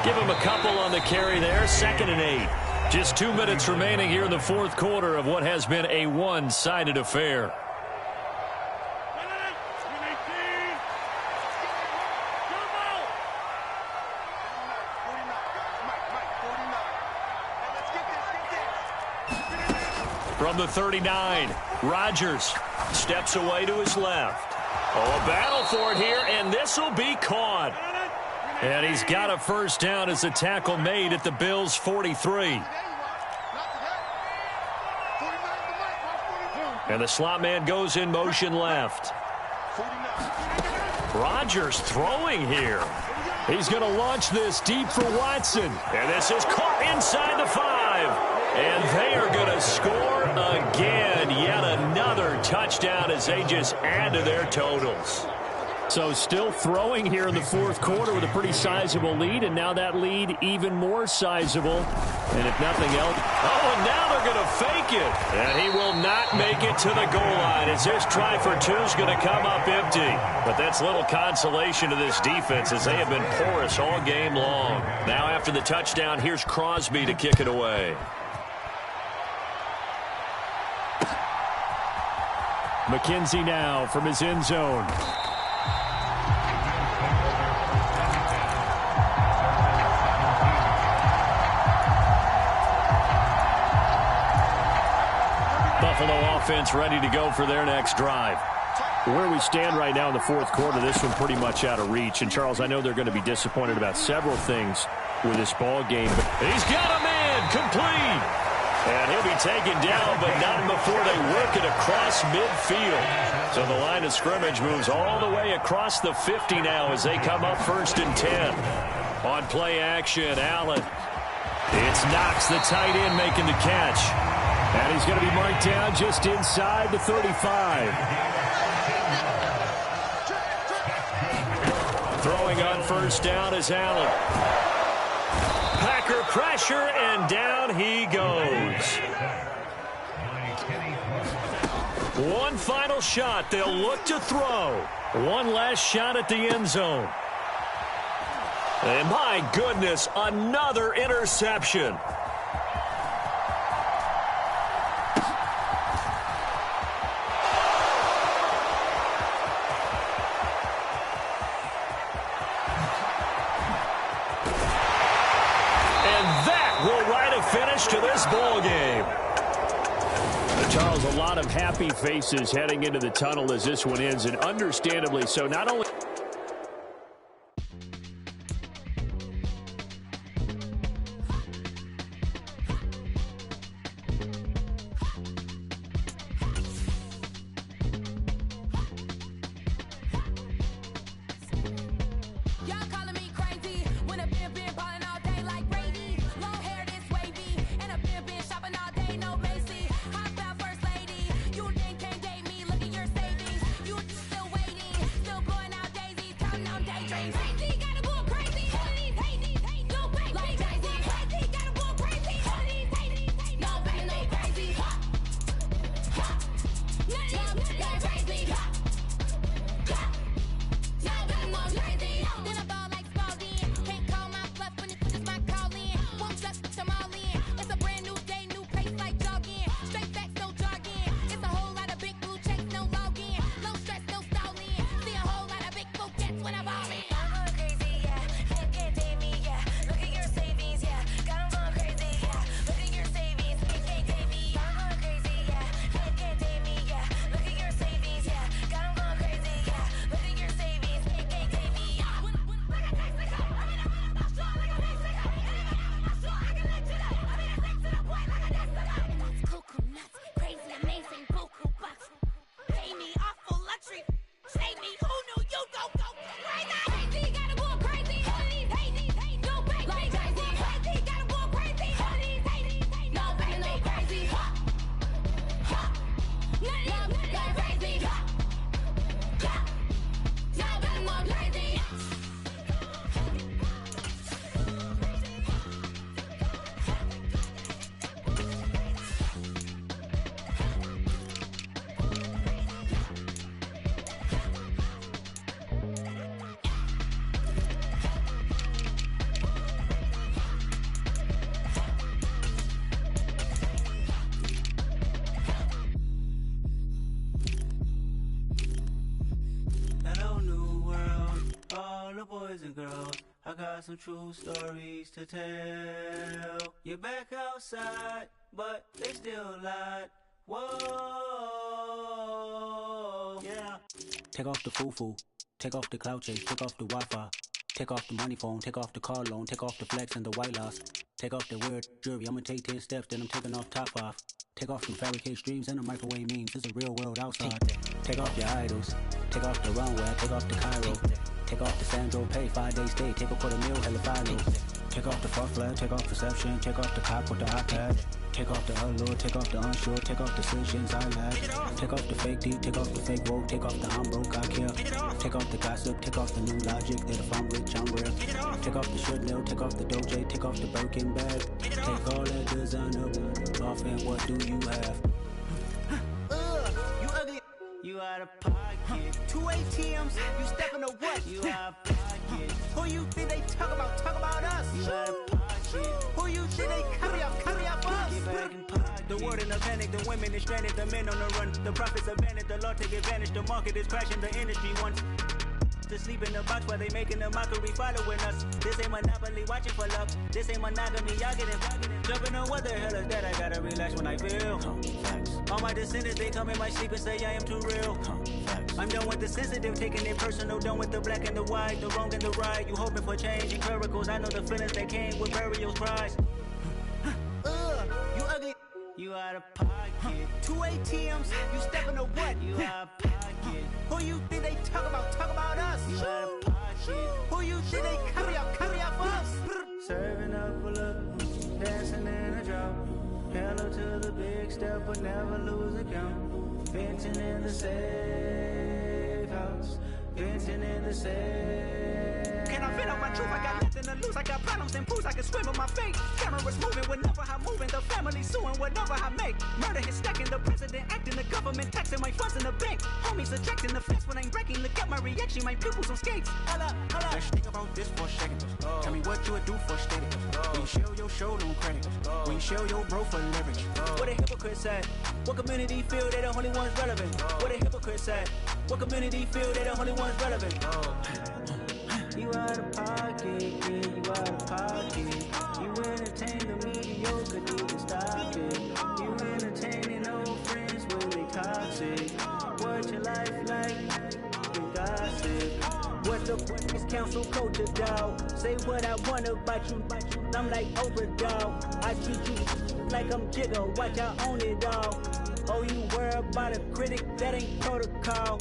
Give him a couple on the carry there. 2nd and 8. Just 2 minutes remaining here in the fourth quarter of what has been a one-sided affair. From the 39, Rodgers steps away to his left. Oh, a battle for it here, and this will be caught. And he's got a 1st down as the tackle made at the Bills' 43. And the slot man goes in motion left. Rodgers throwing here. He's going to launch this deep for Watson. And this is caught inside the 5. And they are going to score again. Yet another touchdown as they just add to their totals. So still throwing here in the fourth quarter with a pretty sizable lead, and now that lead even more sizable. And if nothing else... Oh, and now they're going to fake it. And he will not make it to the goal line as this try for 2 is going to come up empty. But that's little consolation to this defense as they have been porous all game long. Now after the touchdown, here's Crosby to kick it away. McKenzie now from his end zone. Buffalo offense ready to go for their next drive. Where we stand right now in the fourth quarter, this one pretty much out of reach. And, Charles, I know they're going to be disappointed about several things with this ball game. But he's got a man complete. And he'll be taken down, but not before they work it across midfield. So the line of scrimmage moves all the way across the 50 now as they come up 1st and 10. On play action, Allen. It's Knox, the tight end, making the catch. And he's going to be marked down just inside the 35. Throwing on 1st down is Allen. Packer pressure, and down he goes. One final shot. They'll look to throw. One last shot at the end zone. And my goodness, another interception. Finish to this ball game. Charles, a lot of happy faces heading into the tunnel as this one ends, and understandably so. Not only some true stories to tell. You're back outside, but they still lied. Whoa, yeah. Take off the foo-foo, take off the cloud chase, take off the Wi-Fi, take off the money phone, take off the car loan, take off the flex and the white loss, take off the weird jewelry. I'ma take 10 steps, then I'm taking off top 5. Take off some fabricated streams and the microwave memes. It's a real world outside. Take off your idols, take off the runway, take off the Cairo. Take off the Sandro Pay, 5-day stay, take a $250,000, hella follow. Take off the false flag, take off perception, take off the cop with the iPad. Take off the allure, take off the unsure, take off decisions I lack. Take off the fake deep, take off the fake woke, take off the I'm broke, I care. Take off the gossip, take off the new logic that if I'm rich, I'm real. Take off the shit nil, take off the Doja, take off the Birkin bag. Take all that designer off and what do you have? You ugly. You out of pocket. 2 ATMs, you stepping to what? You out of pocket. Who you think they talk about us? You out of pocket. Who you think they carry up us? Get back in pocket. The world in a panic, the women is stranded, the men on the run. The profits abandoned, the law take advantage, the market is crashing, the industry wants to sleep in the box while they making a mockery following us. This ain't Monopoly, watching for love. This ain't monogamy, y'all getting jumping on what the hell is that? I gotta relax when I feel. All my descendants, they come in my sleep and say I am too real. I'm done with the sensitive, taking it personal. Done with the black and the white, the wrong and the right. You hoping for change and miracles. I know the feelings that came with burial cries. You ugly. out of pocket. 2 ATMs, you stepping to what? You out of pocket. Who you think they talk about? Talk about us. You out of pocket. Who you think they carry out for us? Serving up a look, dancing in a drop. Hello to the big step, but never lose a count. Venting in the safe house. Venting in the safe. Can I vent out my truth? I got nothing to lose. I got problems and proofs. I can swim with my fate. Cameras moving whenever I'm moving. The family suing whatever I make. Murder is stacking. The president acting. The government taxing my funds in the bank. Homies ejecting the fence when I'm breaking. Look at my reaction. My pupils on skates. Hold up. Let's think about this for a second. Tell me what you would do for steady. When you show your show no credit. When you show your bro for leverage. What a hypocrite said. What community feel they the only ones relevant? What a hypocrite said. What community feel they the only ones relevant? You out of pocket, yeah, you out of pocket. You entertain the mediocre, need to stop it. You entertaining old friends when they toxic. What your life like? You gossip. What the fuck is council culture, dog? Say what I want about you. I'm like Oprah, dog. I treat you like I'm Jigga. Watch I own it, dog. Oh, you worry about a critic? That ain't protocol.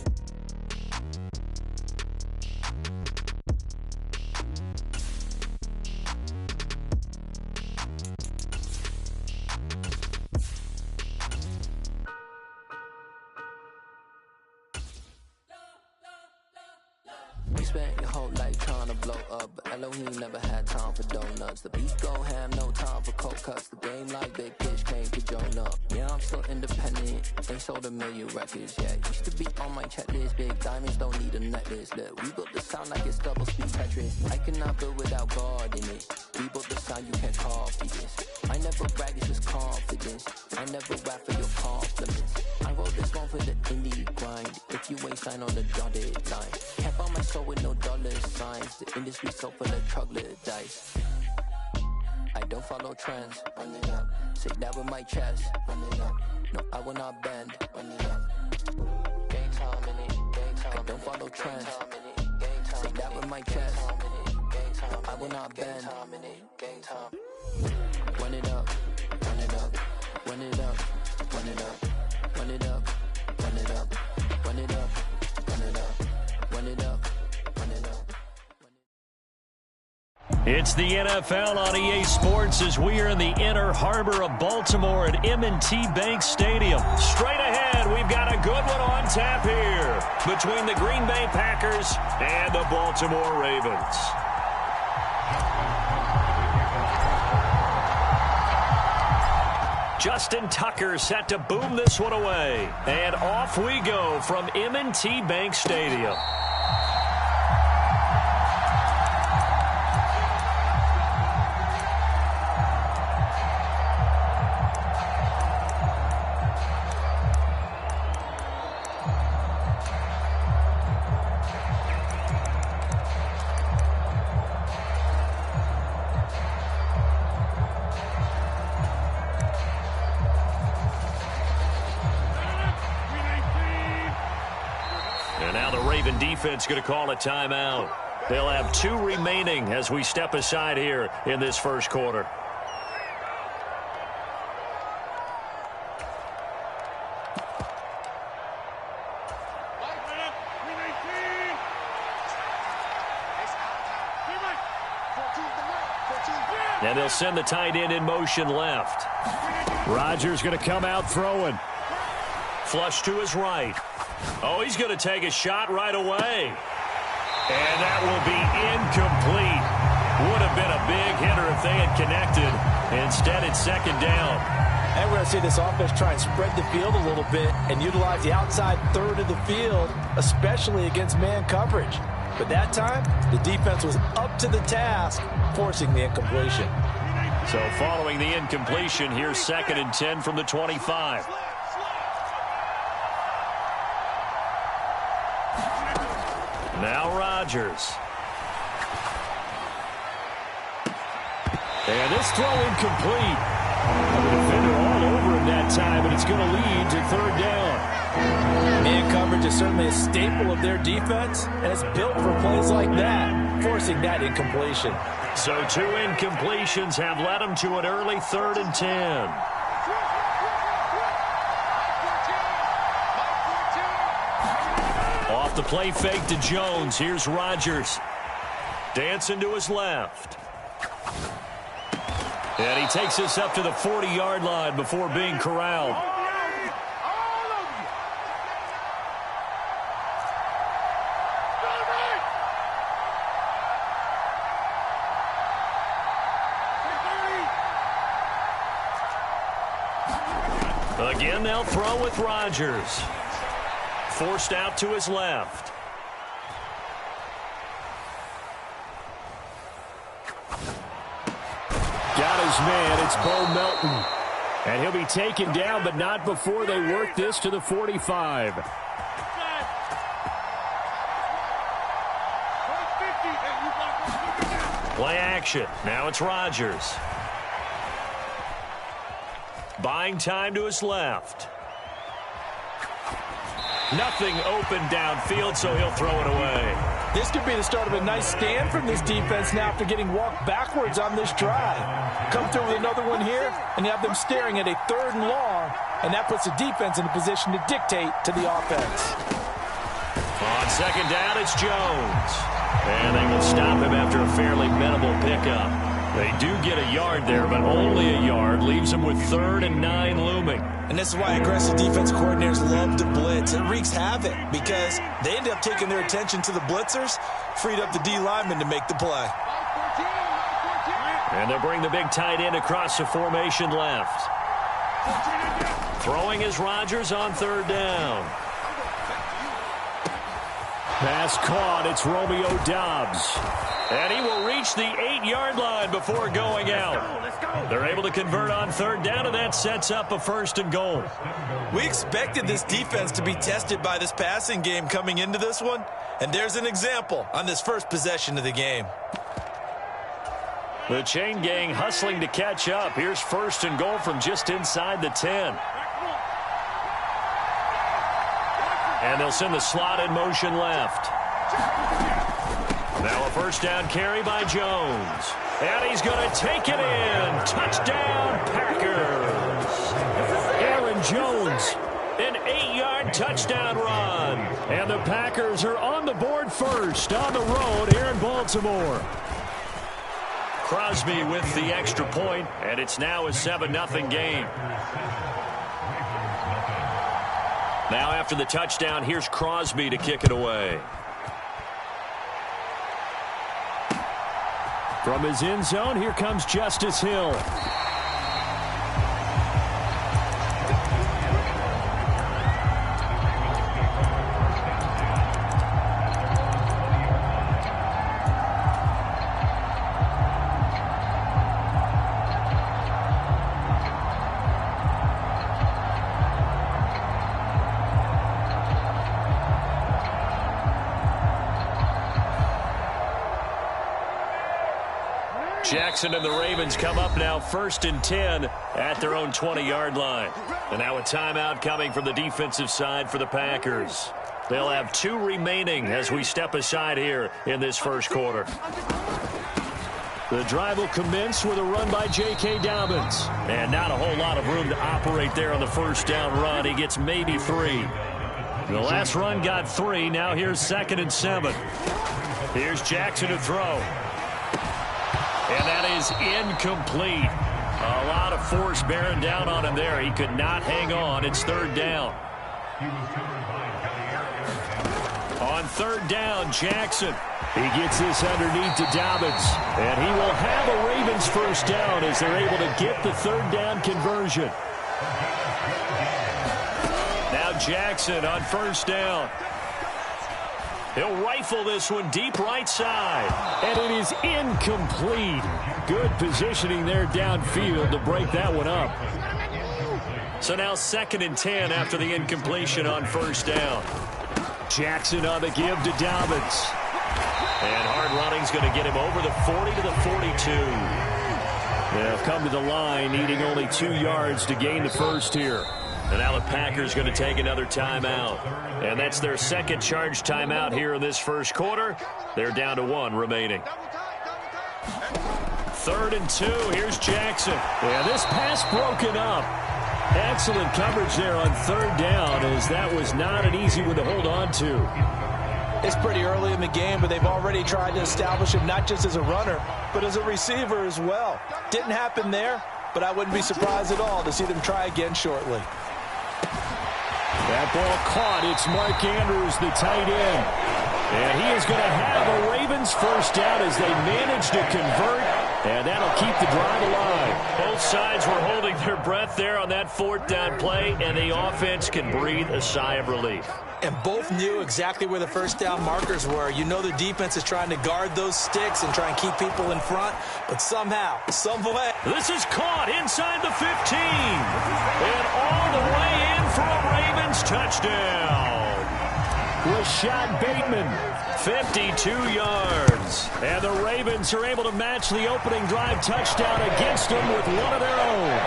You spent your whole life trying to blow up, but Elohim never had time for donuts. The beat go ham, no time for cold cuts. The game like Big Fish came to join up. Yeah, I'm still independent. They sold 1 million records. Yeah, used to be on my checklist. Big diamonds don't need a necklace. Look, we built the sound like it's double speed Tetris. I cannot build without God in it. We built the sound, you can't copy this. I never brag, it's just confidence. I never rap for your compliments. I wrote this one for the indie grind. If you ain't signed on the dotted line, can't buy my soul with no dollar signs. The industry so full of troglodytes. I don't follow trends. Run it up. Say that with my chest. Run it up. No, I will not bend. Run it up. Gang time in it. Gang time. I don't follow trends. Say that with my chest. No, I will not bend. Gang time. Run it up. Run it up. Run it up. Run it up. Run it up. Run it up. Run it up. Run it up. Run it up. Run it up. It's the NFL on EA Sports as we are in the inner harbor of Baltimore at M&T Bank Stadium. Straight ahead, we've got a good one on tap here between the Green Bay Packers and the Baltimore Ravens. Justin Tucker set to boom this one away. And off we go from M&T Bank Stadium. Defense going to call a timeout. They'll have 2 remaining as we step aside here in this first quarter. And they'll send the tight end in motion left. Rodgers going to come out throwing. Flush to his right. Oh, he's going to take a shot right away. And that will be incomplete. Would have been a big hitter if they had connected. Instead, it's second down. And we're going to see this offense try and spread the field a little bit and utilize the outside third of the field, especially against man coverage. But that time, the defense was up to the task, forcing the incompletion. So following the incompletion, here's 2nd and 10 from the 25. Now Rodgers. And this throw incomplete. The defender all over him that time, and it's going to lead to 3rd down. Man coverage is certainly a staple of their defense, and it's built for plays like that, forcing that incompletion. So 2 incompletions have led them to an early 3rd and 10. Off the play fake to Jones. Here's Rodgers. Dancing to his left. And he takes us up to the 40-yard line before being corralled. Again, they'll throw with Rodgers. Forced out to his left. Got his man. It's Bo Melton. And he'll be taken down, but not before they work this to the 45. Play action. Now it's Rodgers. Buying time to his left. Nothing open downfield, so he'll throw it away. This could be the start of a nice stand from this defense now after getting walked backwards on this drive. Come through with another one here, and you have them staring at a 3rd and long, and that puts the defense in a position to dictate to the offense. On 2nd down, it's Jones. And they will stop him after a fairly minimal pickup. They do get a yard there, but only a yard. Leaves them with 3rd and 9 looming. And this is why aggressive defense coordinators love to blitz. It wreaks havoc because they end up taking their attention to the blitzers, freed up the D lineman to make the play. And they'll bring the big tight end across the formation left. Throwing is Rodgers on 3rd down. Pass caught. It's Romeo Doubs. And he will reach the 8-yard line before going out. They're able to convert on 3rd down, and that sets up a 1st and goal. We expected this defense to be tested by this passing game coming into this one, and there's an example on this first possession of the game. The chain gang hustling to catch up. Here's 1st and goal from just inside the 10. And they'll send the slot in motion left. Now a 1st down carry by Jones. And he's going to take it in. Touchdown, Packers. Aaron Jones. An 8-yard touchdown run. And the Packers are on the board first on the road here in Baltimore. Crosby with the extra point, and it's now a 7-0 game. Now after the touchdown, here's Crosby to kick it away. From his end zone, here comes Justice Hill. Jackson and the Ravens come up now 1st and 10 at their own 20-yard line. And now a timeout coming from the defensive side for the Packers. They'll have 2 remaining as we step aside here in this first quarter. The drive will commence with a run by J.K. Dobbins. And not a whole lot of room to operate there on the 1st down run. He gets maybe 3. The last run got 3. Now here's 2nd and 7. Here's Jackson to throw. And that is incomplete. A lot of force bearing down on him there. He could not hang on. It's 3rd down. On 3rd down, Jackson. He gets this underneath to Dobbins. And he will have a Ravens 1st down as they're able to get the 3rd down conversion. Now Jackson on 1st down. He'll rifle this one deep right side. And it is incomplete. Good positioning there downfield to break that one up. So now 2nd and 10 after the incompletion on 1st down. Jackson on the give to Dobbins. And hard running's going to get him over the 40 to the 42. They'll come to the line needing only 2 yards to gain the 1st here. And now the Packers going to take another timeout. And that's their 2nd charge timeout here in this first quarter. They're down to 1 remaining. 3rd and 2. Here's Jackson. Yeah, this pass broken up. Excellent coverage there on 3rd down, as that was not an easy one to hold on to. It's pretty early in the game, but they've already tried to establish him not just as a runner, but as a receiver as well. Didn't happen there, but I wouldn't be surprised at all to see them try again shortly. That ball caught. It's Mark Andrews, the tight end. And he is going to have a Ravens first down as they manage to convert, and that'll keep the drive alive. Both sides were holding their breath there on that fourth down play, and the offense can breathe a sigh of relief. And both knew exactly where the first down markers were. You know the defense is trying to guard those sticks and try and keep people in front, but somehow, some way. This is caught inside the 15. And all the way in for a Ravens touchdown. Rashad Bateman, 52 yards. And the Ravens are able to match the opening drive touchdown against them with one of their own.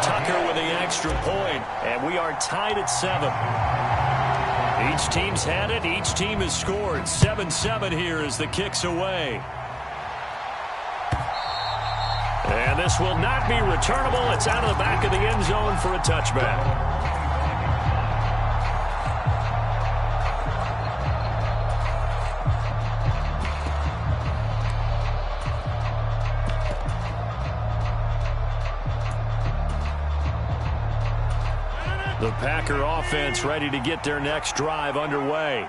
Tucker with the extra point, and we are tied at 7. Each team's had it. Each team has scored. 7-7 here as the kick's away. And this will not be returnable. It's out of the back of the end zone for a touchback. The Packer offense ready to get their next drive underway.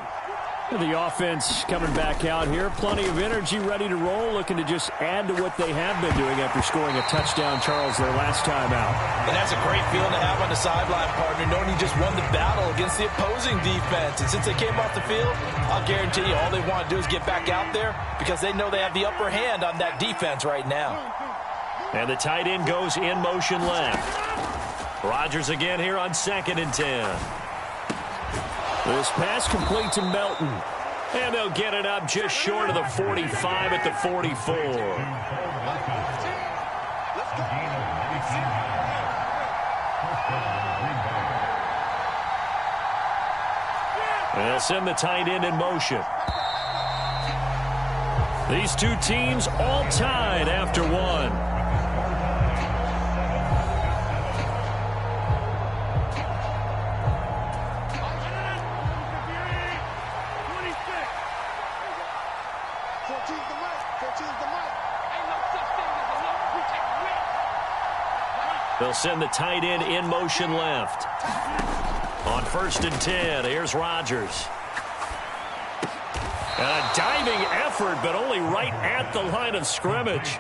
The offense coming back out here. Plenty of energy, ready to roll, looking to just add to what they have been doing after scoring a touchdown, Charles, their last time out. And that's a great feeling to have on the sideline, partner, knowing you just won the battle against the opposing defense. And since they came off the field, I'll guarantee you all they want to do is get back out there because they know they have the upper hand on that defense right now. And the tight end goes in motion left. Rodgers again here on 2nd and 10. This pass complete to Melton. And they'll get it up just short of the 45 at the 44. And they'll send the tight end in motion. These two teams all tied after one. They'll send the tight end in motion left. On 1st and 10, here's Rodgers. And a diving effort, but only right at the line of scrimmage.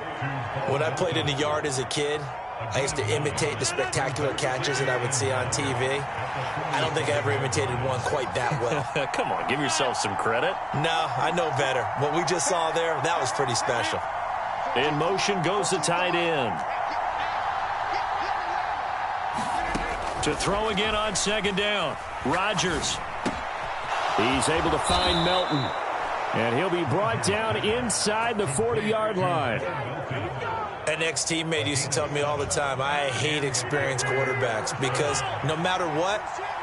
When I played in the yard as a kid, I used to imitate the spectacular catches that I would see on TV. I don't think I ever imitated one quite that well. Come on, give yourself some credit. No, I know better. What we just saw there, that was pretty special. In motion goes the tight end. To throw again on 2nd down. Rodgers. He's able to find Melton. And he'll be brought down inside the 40-yard line. An ex-teammate used to tell me all the time, I hate experienced quarterbacks because no matter what,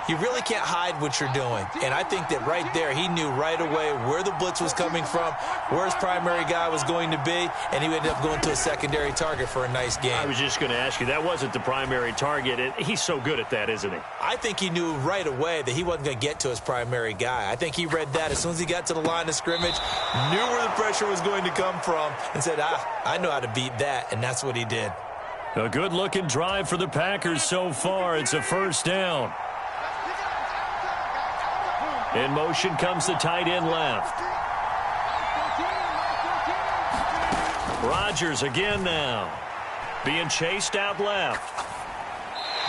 you really can't hide what you're doing. And I think that right there, he knew right away where the blitz was coming from, where his primary guy was going to be, and he ended up going to a secondary target for a nice game. I was just going to ask you, that wasn't the primary target. He's so good at that, isn't he? I think he knew right away that he wasn't going to get to his primary guy. I think he read that as soon as he got to the line of scrimmage, knew where the pressure was going to come from, and said, I know how to beat that, and that's what he did. A good-looking drive for the Packers so far. It's a 1st down. In motion comes the tight end left. Rodgers again now. Being chased out left.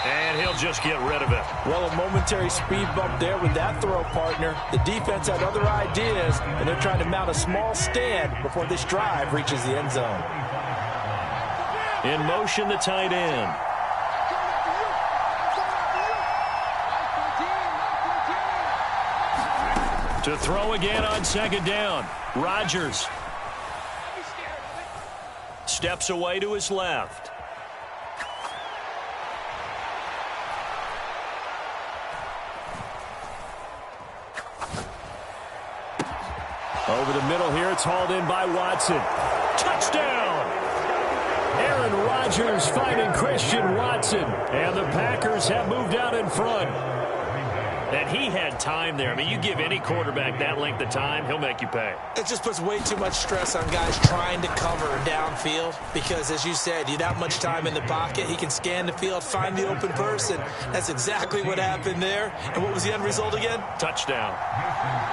And he'll just get rid of it. Well, a momentary speed bump there with that throw, partner. The defense had other ideas, and they're trying to mount a small stand before this drive reaches the end zone. In motion, the tight end. To throw again on 2nd down. Rodgers. Steps away to his left. Over the middle here, it's hauled in by Watson. Touchdown! Aaron Rodgers finding Christian Watson. And the Packers have moved out in front. And he had time there. I mean, you give any quarterback that length of time, he'll make you pay. It just puts way too much stress on guys trying to cover downfield because, as you said, you don't have much time in the pocket. He can scan the field, find the open person. That's exactly what happened there. And what was the end result again? Touchdown.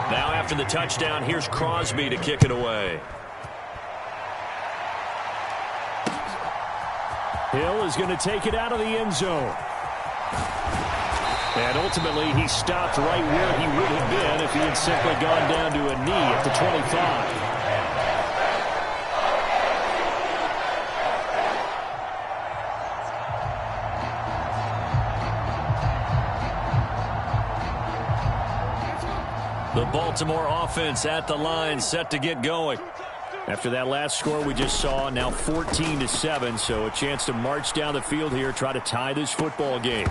Now after the touchdown, here's Crosby to kick it away. Hill is going to take it out of the end zone. And ultimately, he stopped right where he would have been if he had simply gone down to a knee at the 25. The Baltimore offense at the line, set to get going. After that last score we just saw, now 14-7, so a chance to march down the field here, try to tie this football game.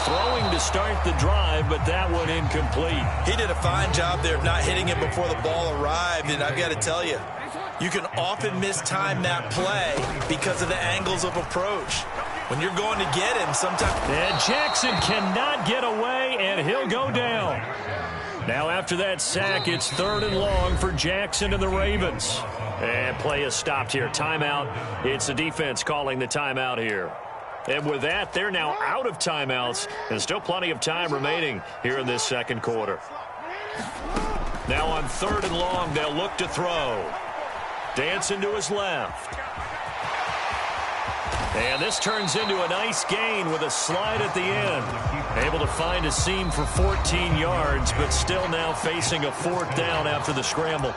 Throwing to start the drive, but that one incomplete. He did a fine job there of not hitting it before the ball arrived, and I've got to tell you, you can often mistime that play because of the angles of approach. When you're going to get him, sometimes... And Jackson cannot get away, and he'll go down. Now after that sack, it's 3rd and long for Jackson and the Ravens. And play is stopped here. Timeout. It's the defense calling the timeout here. And with that, they're now out of timeouts. And still plenty of time remaining here in this second quarter. Now on 3rd and long, they'll look to throw. Dancing to his left. And this turns into a nice gain with a slide at the end. Able to find a seam for 14 yards, but still now facing a 4th down after the scramble.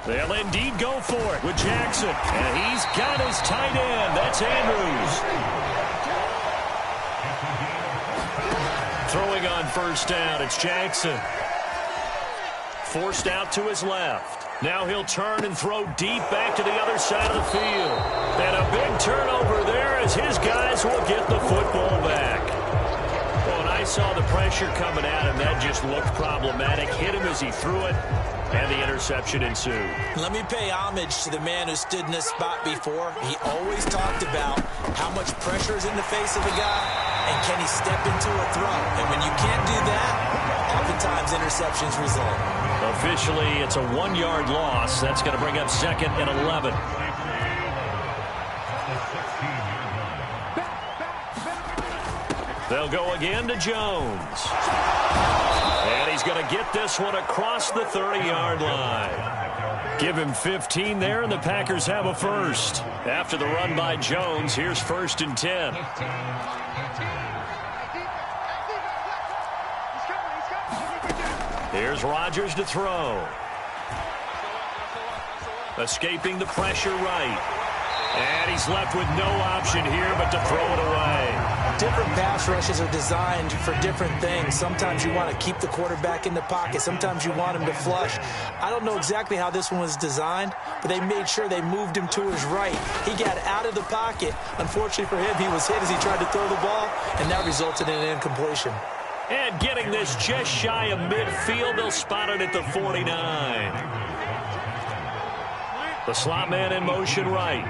They'll indeed go for it with Jackson. And he's got his tight end. That's Andrews. Throwing on 1st down, it's Jackson. Forced out to his left. Now he'll turn and throw deep back to the other side of the field. And a big turnover there as his guys will get the football back. Well, and I saw the pressure coming at him. That just looked problematic. Hit him as he threw it. And the interception ensued. Let me pay homage to the man who stood in this spot before. He always talked about how much pressure is in the face of a guy and can he step into a throw. And when you can't do that, oftentimes interceptions result. Officially, it's a 1-yard loss. That's going to bring up 2nd and 11. They'll go again to Jones. And he's going to get this one across the 30-yard line. Give him 15 there, and the Packers have a first. After the run by Jones, here's 1st and 10. Here's Rodgers to throw. Escaping the pressure right. And he's left with no option here but to throw it away. Different pass rushes are designed for different things. Sometimes you want to keep the quarterback in the pocket. Sometimes you want him to flush. I don't know exactly how this one was designed, but they made sure they moved him to his right. He got out of the pocket. Unfortunately for him, he was hit as he tried to throw the ball, and that resulted in an incompletion. And getting this just shy of midfield, they'll spot it at the 49. The slot man in motion right.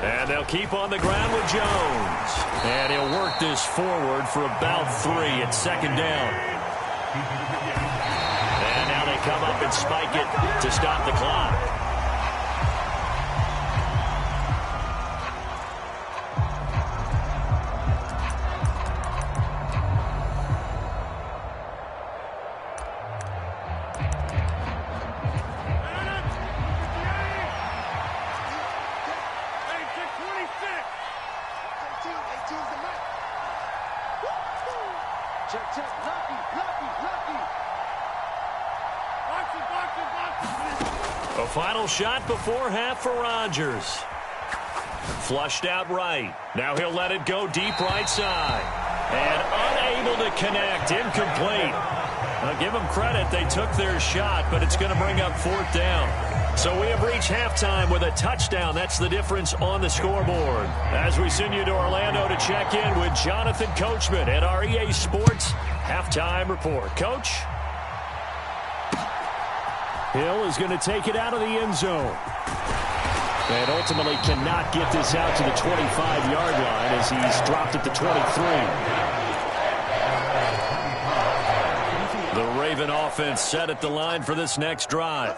And they'll keep on the ground with Jones. And he'll work this forward for about 3 at 2nd down. And now they come up and spike it to stop the clock. A final shot before half for Rodgers. Flushed out right. Now he'll let it go deep right side. And unable to connect. Incomplete. I'll give them credit. They took their shot, but it's going to bring up 4th down. So we have reached halftime with a touchdown. That's the difference on the scoreboard. As we send you to Orlando to check in with Jonathan Coachman at our EA Sports Halftime Report. Coach? Hill is going to take it out of the end zone. And ultimately cannot get this out to the 25-yard line as he's dropped at the 23. The Raven offense set at the line for this next drive.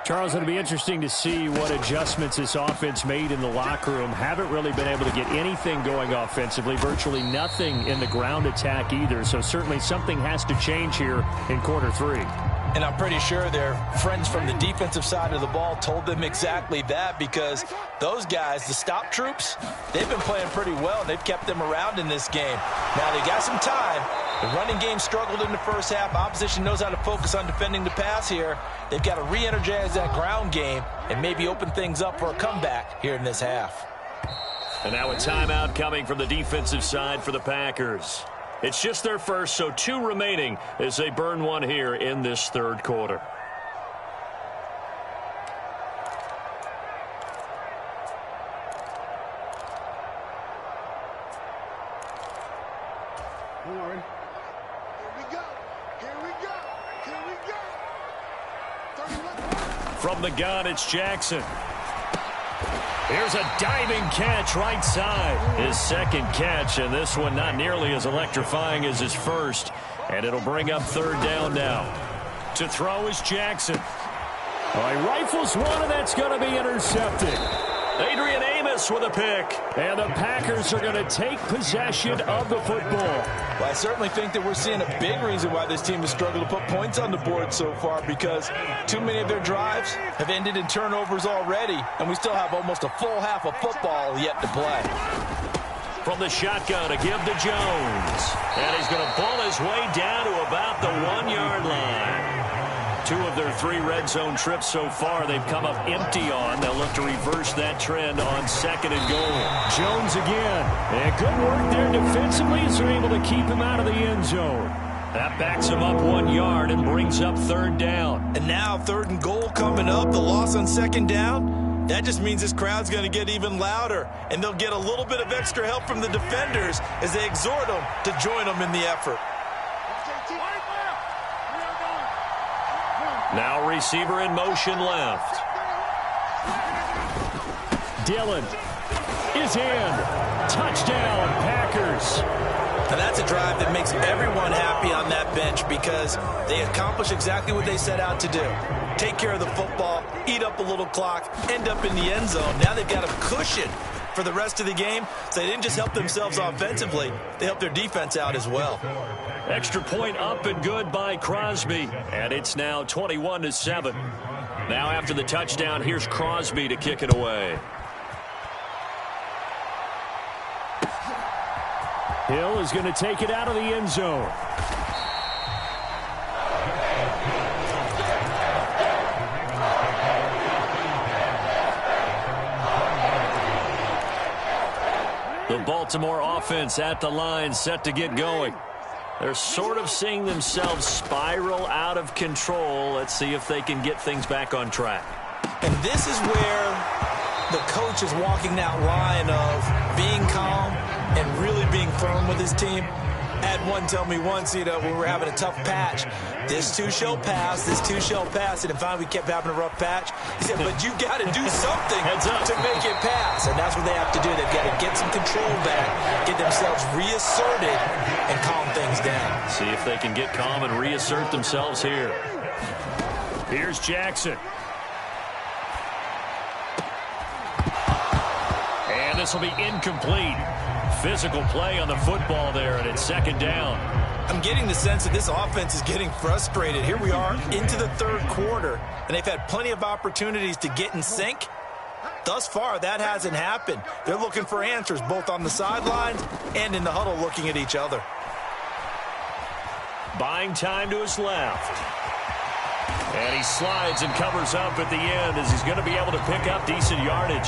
Charles, it'll be interesting to see what adjustments this offense made in the locker room. Haven't really been able to get anything going offensively, virtually nothing in the ground attack either. So certainly something has to change here in quarter 3. And I'm pretty sure their friends from the defensive side of the ball told them exactly that, because those guys, the stop troops, they've been playing pretty well. They've kept them around in this game. Now they got some time. The running game struggled in the first half. Opposition knows how to focus on defending the pass here. They've got to re-energize that ground game and maybe open things up for a comeback here in this half. And now a timeout coming from the defensive side for the Packers. It's just their first, so 2 remaining as they burn one here in this 3rd quarter. Don't worry. Here we go. Here we go. Here we go. From the gun, it's Jackson. Here's a diving catch right side. His 2nd catch, and this one not nearly as electrifying as his first. And it'll bring up 3rd down now. To throw is Jackson. All right, rifles one, and that's going to be intercepted. Adrian Amos with a pick. And the Packers are going to take possession of the football. Well, I certainly think that we're seeing a big reason why this team has struggled to put points on the board so far, because too many of their drives have ended in turnovers already, and we still have almost a full half of football yet to play. From the shotgun, a give to Jones. And he's going to ball his way down to about the 1-yard line. 2 of their 3 red zone trips so far they've come up empty on. They'll look to reverse that trend on 2nd and goal. Jones again. And good work there defensively as they're able to keep him out of the end zone. That backs him up 1 yard and brings up 3rd down. And now 3rd and goal coming up. The loss on 2nd down. That just means this crowd's going to get even louder. And they'll get a little bit of extra help from the defenders as they exhort them to join them in the effort. Now receiver in motion left. Dillon is in. Touchdown, Packers. And that's a drive that makes everyone happy on that bench, because they accomplish exactly what they set out to do. Take care of the football, eat up a little clock, end up in the end zone. Now they've got a cushion for the rest of the game. So they didn't just help themselves offensively, they helped their defense out as well. Extra point up and good by Crosby. And it's now 21-7. Now after the touchdown, here's Crosby to kick it away. Hill is going to take it out of the end zone. The Baltimore offense at the line, set to get going. They're sort of seeing themselves spiral out of control. Let's see if they can get things back on track. And this is where the coach is walking that line of being calm and really being firm with his team. I had one tell me once, when we were having a tough patch, this too shall pass, this too shall pass. And finally we kept having a rough patch. He said, but you got to do something to make it pass. And that's what they have to do. They've got to get some control back, get themselves reasserted, and calm things down. See if they can get calm and reassert themselves here. Here's Jackson. And this will be incomplete. Physical play on the football there, and it's 2nd down. I'm getting the sense that this offense is getting frustrated. Here we are into the 3rd quarter, and they've had plenty of opportunities to get in sync. Thus far, that hasn't happened. They're looking for answers both on the sidelines and in the huddle looking at each other. Buying time to his left. And he slides and covers up at the end as he's going to be able to pick up decent yardage.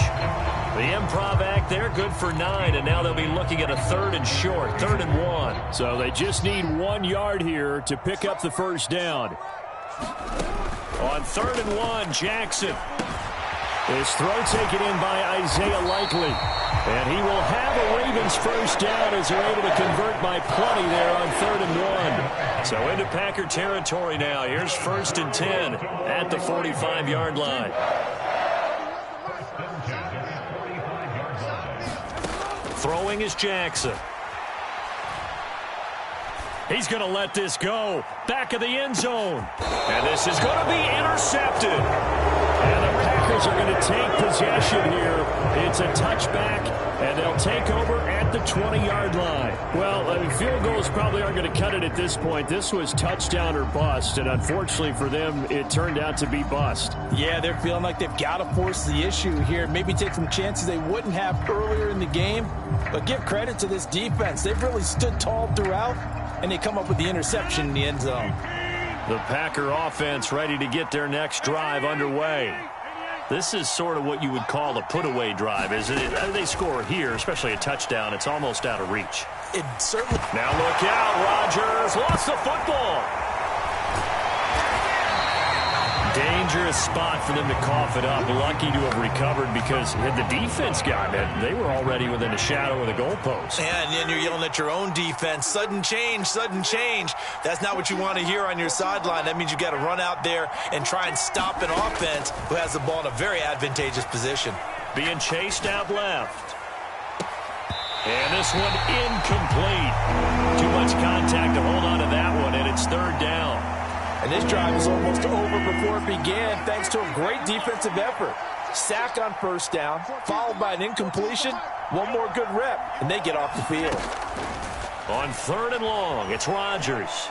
The improv act there, good for 9, and now they'll be looking at a 3rd and short, 3rd and 1. So they just need 1 yard here to pick up the first down. On 3rd and 1, Jackson. His throw taken in by Isaiah Likely. And he will have a Ravens first down as they're able to convert by plenty there on 3rd and 1. So into Packer territory now. Here's 1st and 10 at the 45-yard line. Throwing is Jackson. He's going to let this go. Back of the end zone. And this is going to be intercepted. And the Packers are going to take possession here. It's a touchback, and they'll take over at the 20-yard line. Well, field goals probably aren't going to cut it at this point. This was touchdown or bust, and unfortunately for them, it turned out to be bust. Yeah, they're feeling like they've got to force the issue here. Maybe take some chances they wouldn't have earlier in the game. But give credit to this defense. They've really stood tall throughout, and they come up with the interception in the end zone. The Packer offense ready to get their next drive underway. This is sort of what you would call a put-away drive, isn't it? They score here, especially a touchdown. It's almost out of reach. It certainly... Now look out, Rodgers lost the football. Dangerous spot for them to cough it up. Lucky to have recovered because had the defense gotten it, they were already within a shadow of the goalpost. And then you're yelling at your own defense. Sudden change, sudden change. That's not what you want to hear on your sideline. That means you got to run out there and try and stop an offense who has the ball in a very advantageous position. Being chased out left. And this one incomplete. Too much contact to hold on to that one, and it's 3rd down. And this drive is almost over before it began thanks to a great defensive effort. Sack on 1st down, followed by an incompletion. One more good rep, and they get off the field. On 3rd and long, it's Rodgers.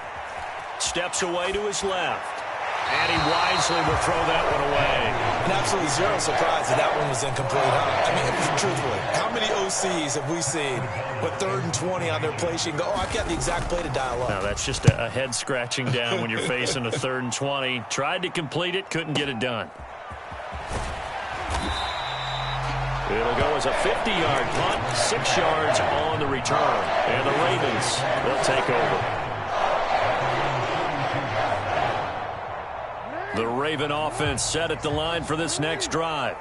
Steps away to his left. And he wisely will throw that one away. And absolutely zero surprise that that one was incomplete, huh? I mean, truthfully, how many OCs have we seen with 3rd and 20 on their play sheet and go, oh, I've got the exact play to dial up? No, that's just a head scratching down when you're facing a 3rd and 20. Tried to complete it, couldn't get it done. It'll go as a 50-yard punt, 6 yards on the return. And the Ravens will take over. The Raven offense set at the line for this next drive.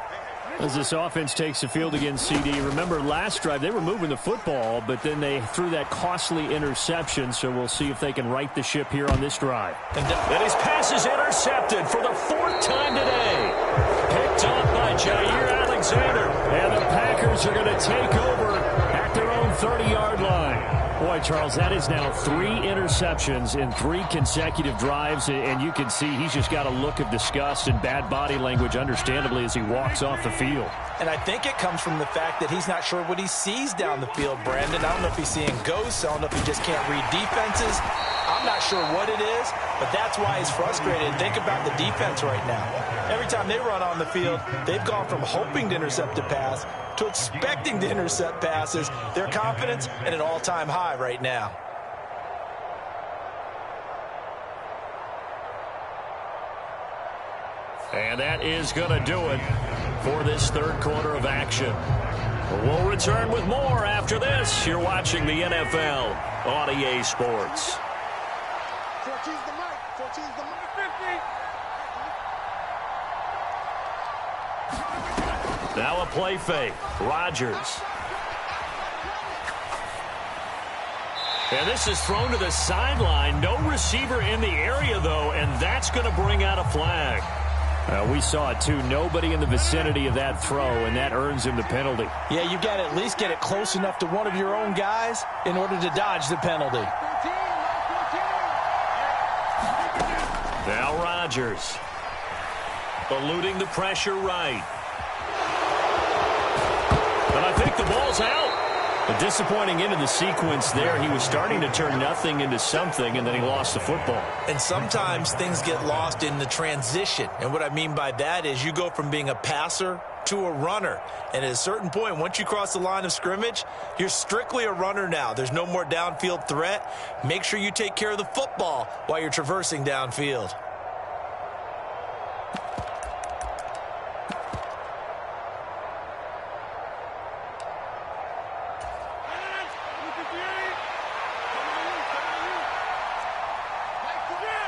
As this offense takes the field against CD, remember last drive they were moving the football, but then they threw that costly interception, so we'll see if they can right the ship here on this drive. And his pass is intercepted for the 4th time today. Picked off by Jair Alexander. And the Packers are going to take over at their own 30-yard line. Boy, Charles, that is now 3 interceptions in 3 consecutive drives, and you can see he's just got a look of disgust and bad body language, understandably, as he walks off the field. And I think it comes from the fact that he's not sure what he sees down the field, Brandon. I don't know if he's seeing ghosts. I don't know if he just can't read defenses. I'm not sure what it is, but that's why he's frustrated. Think about the defense right now. Every time they run on the field, they've gone from hoping to intercept a pass to expecting to intercept passes. Their confidence at an all-time high right now. And that is going to do it for this 3rd quarter of action. We'll return with more after this. You're watching the NFL on EA Sports. 14's the mic. 14's the mic. 50. Now a play fake. Rodgers. And this is thrown to the sideline. No receiver in the area, though, and that's going to bring out a flag. We saw it, too. Nobody in the vicinity of that throw, and that earns him the penalty. Yeah, you got to at least get it close enough to one of your own guys in order to dodge the penalty. Now Rodgers. Eluding the pressure right. And I think the ball's out. A disappointing end of the sequence there. He was starting to turn nothing into something, and then he lost the football. And sometimes things get lost in the transition. And what I mean by that is you go from being a passer to a runner. And at a certain point, once you cross the line of scrimmage, you're strictly a runner now. There's no more downfield threat. Make sure you take care of the football while you're traversing downfield.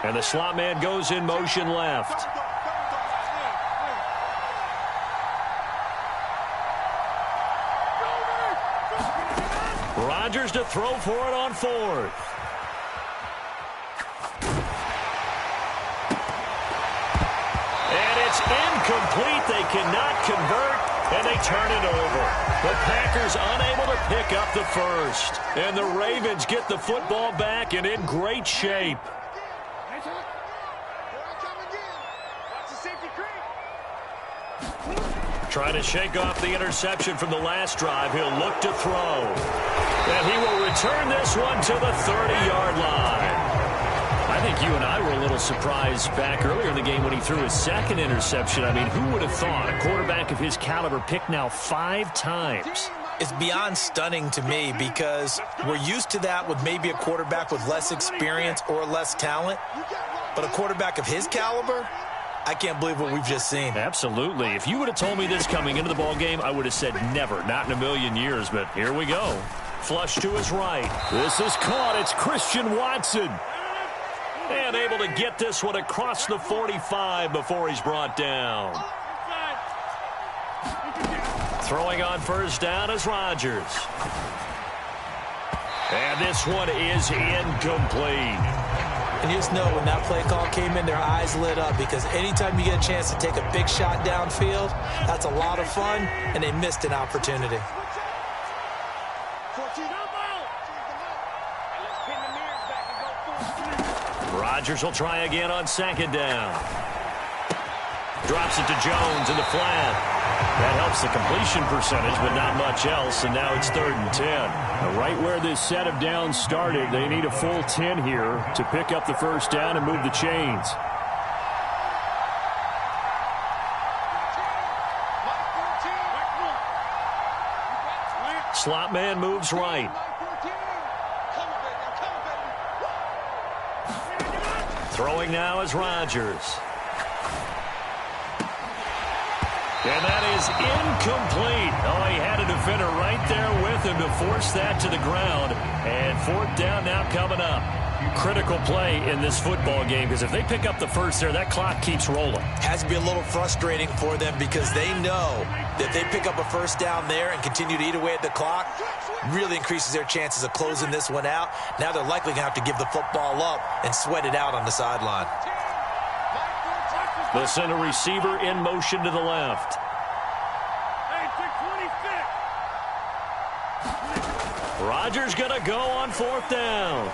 And the slot man goes in motion left. Rodgers to throw for it on fourth. And it's incomplete. They cannot convert, and they turn it over. The Packers unable to pick up the first. And the Ravens get the football back and in great shape. Trying to shake off the interception from the last drive. He'll look to throw. And he will return this one to the 30-yard line. I think you and I were a little surprised back earlier in the game when he threw his second interception. I mean, who would have thought a quarterback of his caliber picked now 5 times? It's beyond stunning to me because we're used to that with maybe a quarterback with less experience or less talent. But a quarterback of his caliber, I can't believe what we've just seen. Absolutely. If you would have told me this coming into the ball game, I would have said never, not in a million years. But here we go. Flush to his right. This is caught. It's Christian Watson. And able to get this one across the 45 before he's brought down. Throwing on first down is Rodgers. And this one is incomplete. And you just know when that play call came in, their eyes lit up because anytime you get a chance to take a big shot downfield, that's a lot of fun, and they missed an opportunity. Rodgers will try again on second down. Drops it to Jones in the flat. That helps the completion percentage, but not much else, and now it's 3rd and 10. Now, right where this set of downs started, they need a full 10 here to pick up the first down and move the chains. Slot man moves right. Throwing now is Rodgers. And that is incomplete. Oh, he had a defender right there with him to force that to the ground. And 4th down now coming up. Critical play in this football game because if they pick up the first there, that clock keeps rolling. Has to be a little frustrating for them because they know that if they pick up a first down there and continue to eat away at the clock, really increases their chances of closing this one out. Now they're likely going to have to give the football up and sweat it out on the sideline. They'll send a receiver in motion to the left. Rodgers going to go on 4th down.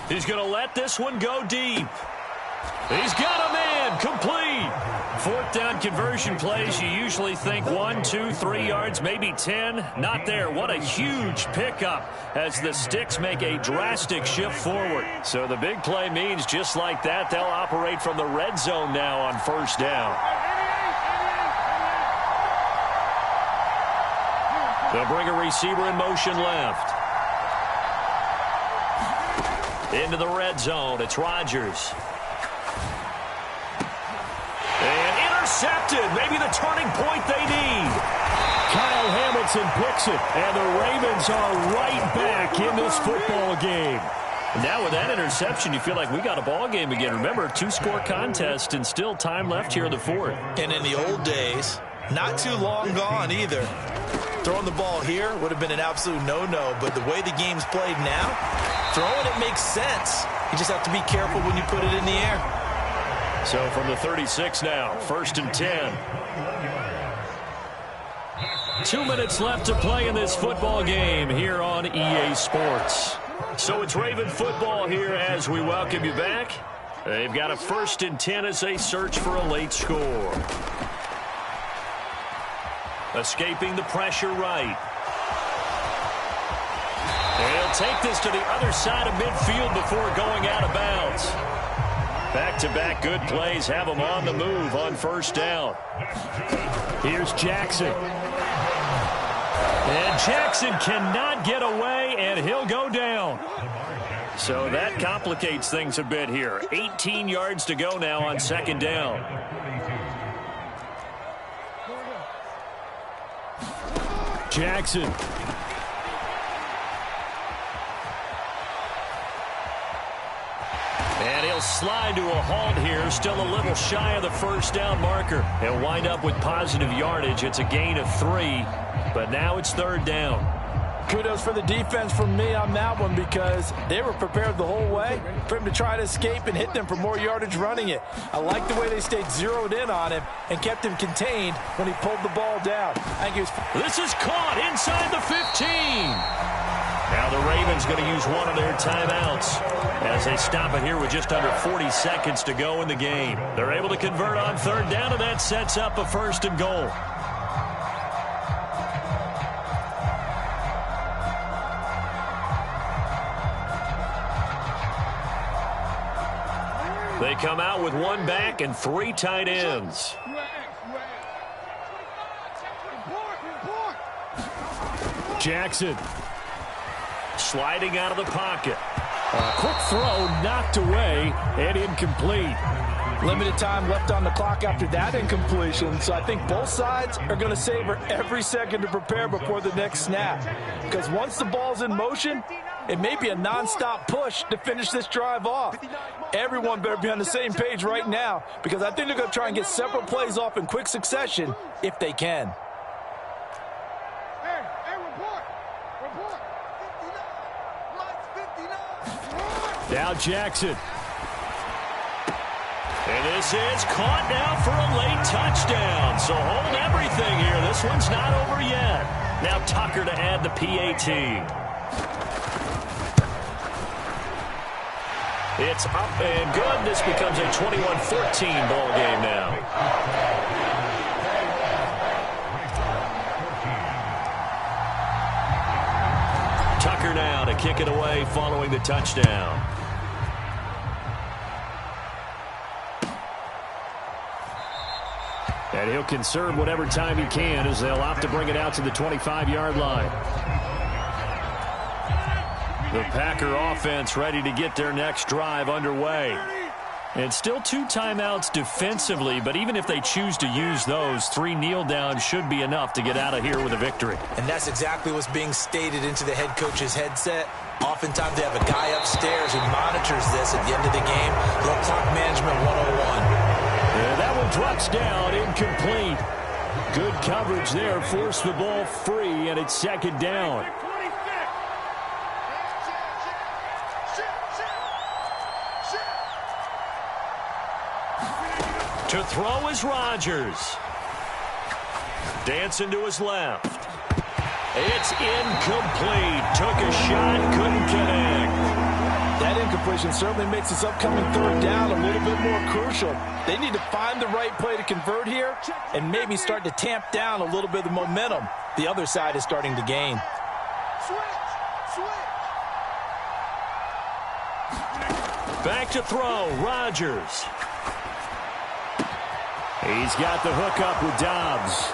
He's going to let this one go deep. He's got a man, complete. 4th down conversion plays, you usually think 1, 2, 3 yards, maybe 10. Not there. What a huge pickup as the Sticks make a drastic shift forward. So the big play means just like that, they'll operate from the red zone now on first down. They'll bring a receiver in motion left. Into the red zone, it's Rodgers. And intercepted, maybe the turning point they need. Kyle Hamilton picks it, and the Ravens are right back in this football game. Now with that interception, you feel like we got a ball game again. Remember, 2-score contest and still time left here in the 4th. And in the old days, not too long gone either. Throwing the ball here would have been an absolute no-no, but the way the game's played now, throwing it makes sense. You just have to be careful when you put it in the air. So from the 36 now, 1st and 10. 2 minutes left to play in this football game here on EA Sports. So it's Raven football here as we welcome you back. They've got a 1st and 10 as they search for a late score. Escaping the pressure right. They'll take this to the other side of midfield before going out of bounds. Back-to-back good plays have them on the move on first down. Here's Jackson. And Jackson cannot get away, and he'll go down. So that complicates things a bit here. 18 yards to go now on second down. Jackson. they'll slide to a halt here, still a little shy of the first down marker. They'll wind up with positive yardage. It's a gain of 3, but now it's 3rd down. Kudos for the defense from me on that one because they were prepared the whole way for him to try to escape and hit them for more yardage running it. I like the way they stayed zeroed in on him and kept him contained when he pulled the ball down. I think he was... This is caught inside the 15. Now the Ravens going to use one of their timeouts as they stop it here with just under 40 seconds to go in the game. They're able to convert on 3rd down, and that sets up a 1st and goal. They come out with 1 back and 3 tight ends. Jackson. Sliding out of the pocket. Quick throw knocked away and incomplete. Limited time left on the clock after that incompletion, so I think both sides are going to savor every second to prepare before the next snap. Because once the ball's in motion, it may be a nonstop push to finish this drive off. Everyone better be on the same page right now because I think they're going to try and get several plays off in quick succession if they can. Now Jackson. And this is caught now for a late touchdown. So hold everything here. This one's not over yet. Now Tucker to add the PAT. It's up and good. This becomes a 21-14 ball game now. Tucker now to kick it away following the touchdown. And he'll conserve whatever time he can as they'll opt to bring it out to the 25-yard line. The Packer offense ready to get their next drive underway. And still 2 timeouts defensively, but even if they choose to use those, 3 kneel downs should be enough to get out of here with a victory. And that's exactly what's being stated into the head coach's headset. Oftentimes they have a guy upstairs who monitors this at the end of the game. Little clock management 101. And that one drops down, incomplete. Good coverage there, forced the ball free, and it's 2nd down. To throw is Rodgers. Dancing to his left. It's incomplete. Took a shot, couldn't connect. That incompletion certainly makes this upcoming 3rd down a little bit more crucial. They need to find the right play to convert here and maybe start to tamp down a little bit of the momentum the other side is starting to gain. Back to throw, Rodgers. He's got the hook up with Dobbs.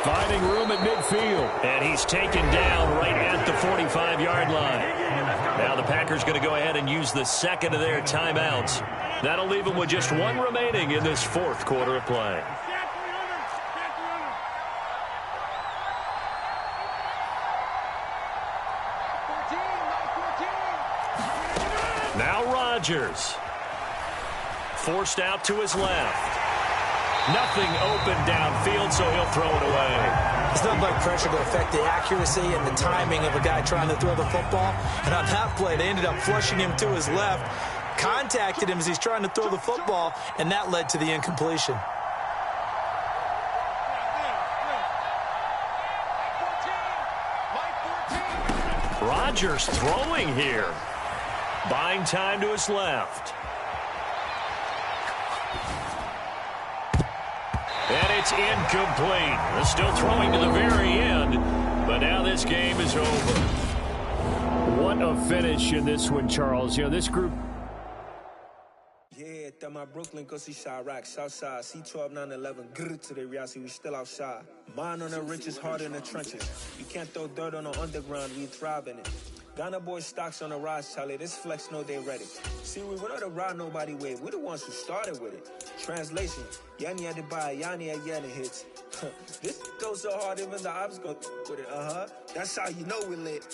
Finding room at midfield. And he's taken down right at the 45-yard line. Now the Packers going to go ahead and use the 2nd of their timeouts. That'll leave them with just 1 remaining in this 4th quarter of play. Now Rodgers. Forced out to his left. Nothing open downfield, so he'll throw it away. It's nothing like pressure to affect the accuracy and the timing of a guy trying to throw the football. And on that play, they ended up flushing him to his left, contacted him as he's trying to throw the football, and that led to the incompletion. Rodgers throwing here. Buying time to his left. And it's incomplete. They're still throwing to the very end, but now this game is over. What a finish in this one, Charles. You know, this group... Yeah, that my Brooklyn, go see Chirac, Southside, C12, 911, grrr to the reality, we still outside. Mine on the riches, hard in the trenches. You can't throw dirt on the underground, we thrive in it. Ghana boys stocks on the rise, Charlie. This flex know they ready. See, we not the ride nobody wave. We the ones who started with it. Translation: Yanni had to buy, Yanni had Yanni hits. This goes so hard, even the ops go with it. That's how you know we lit.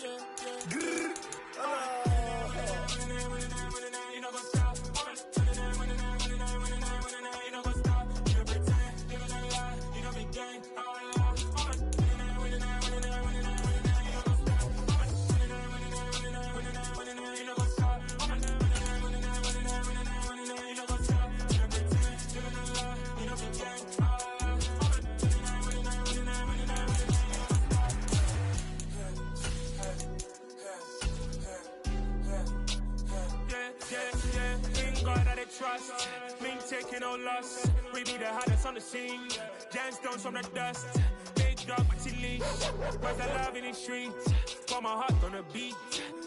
Link taking no loss. We be the hottest on the scene. Gemstones from the dust. Big dog, but she leash. Where's the love in the streets? Put my heart on the beat.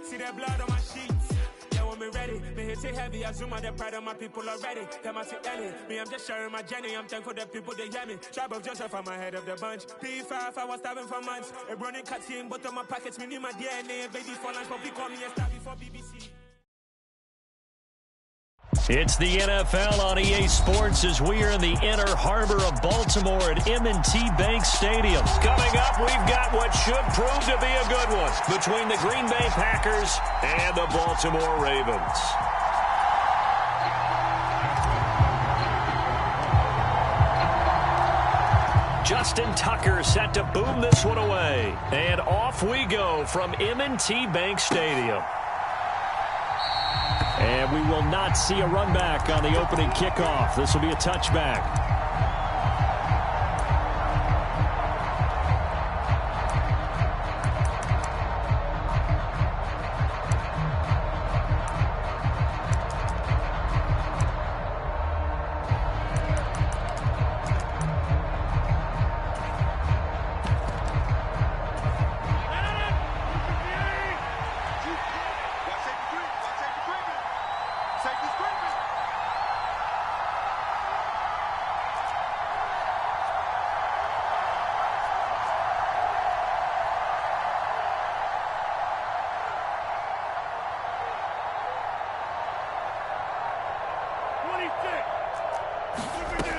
See that blood on my sheets. Yeah, when me ready, me hit it heavy. I zoom out the pride of my people already. Them I see Ellie. Me, I'm just sharing my journey. I'm thankful that people they hear me. Tribe of Joseph, I'm ahead of the bunch. P5, I was starving for months. A running cut in, but on my pockets, me need my DNA. Baby for lunch, but call me a star before BBC. It's the NFL on EA Sports as we are in the inner harbor of Baltimore at M&T Bank Stadium. Coming up, we've got what should prove to be a good one between the Green Bay Packers and the Baltimore Ravens. Justin Tucker set to boom this one away. And off we go from M&T Bank Stadium. And we will not see a run back on the opening kickoff. This will be a touchback.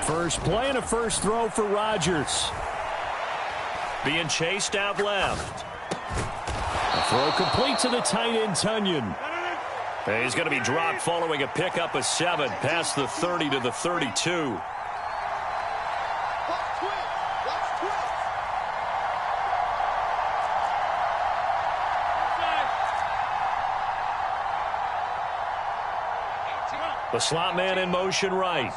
First play and a first throw for Rodgers. Being chased out left. A throw complete to the tight end, Tunyon. And he's going to be dropped following a pickup of 7 past the 30 to the 32. The slot man in motion right.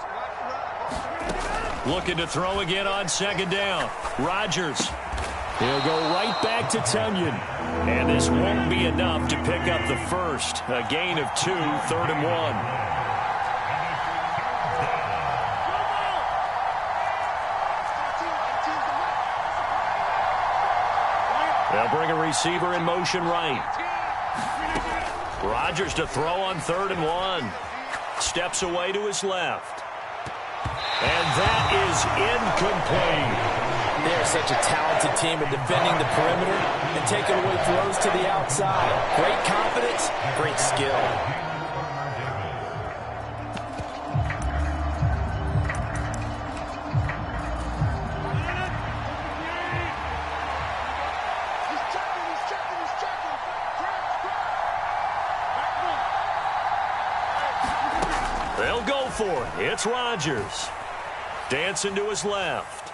Looking to throw again on second down. Rodgers. He'll go right back to Tunyon. And this won't be enough to pick up the first. A gain of 2, 3rd and 1. They'll bring a receiver in motion right. Rodgers to throw on 3rd and 1. Steps away to his left. And that is incomplete. They're such a talented team at defending the perimeter and taking away throws to the outside. Great confidence, great skill. They'll go for it. It's Rodgers. Dancing to his left.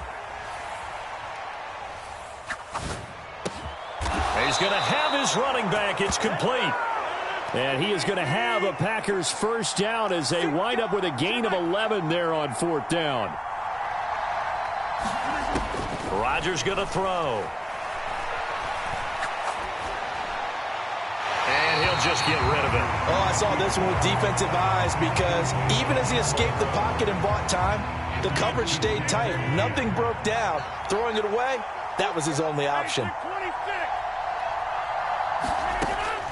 He's going to have his running back. It's complete. And he is going to have a Packers first down as they wind up with a gain of 11 there on 4th down. Rodgers going to throw. And he'll just get rid of it. Oh, I saw this one with defensive eyes because even as he escaped the pocket and bought time, the coverage stayed tight. Nothing broke down. Throwing it away, that was his only option.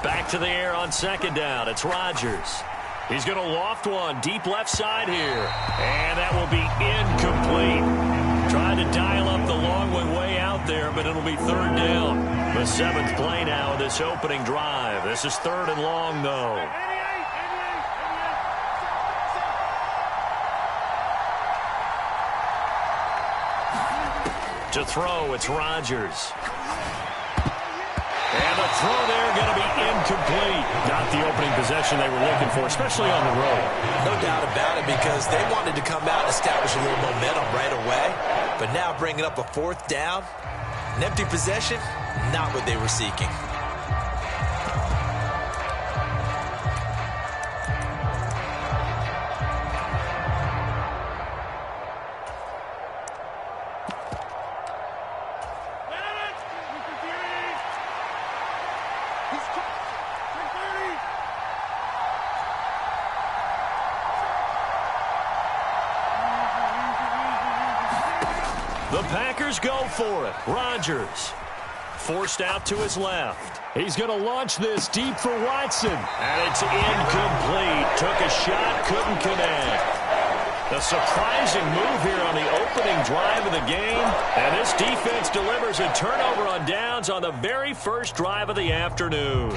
Back to the air on second down. It's Rodgers. He's going to loft one deep left side here. And that will be incomplete. Trying to dial up the long one way out there, but it'll be 3rd down. The 7th play now of this opening drive. This is 3rd and long, though. To throw, it's Rodgers. And the throw there going to be incomplete. Not the opening possession they were looking for, especially on the road. No doubt about it, because they wanted to come out and establish a little momentum right away. But now bringing up a 4th down, an empty possession, not what they were seeking. The Packers go for it. Rodgers forced out to his left. He's going to launch this deep for Watson. And it's incomplete. Took a shot, couldn't connect. A surprising move here on the opening drive of the game. And this defense delivers a turnover on downs on the very first drive of the afternoon.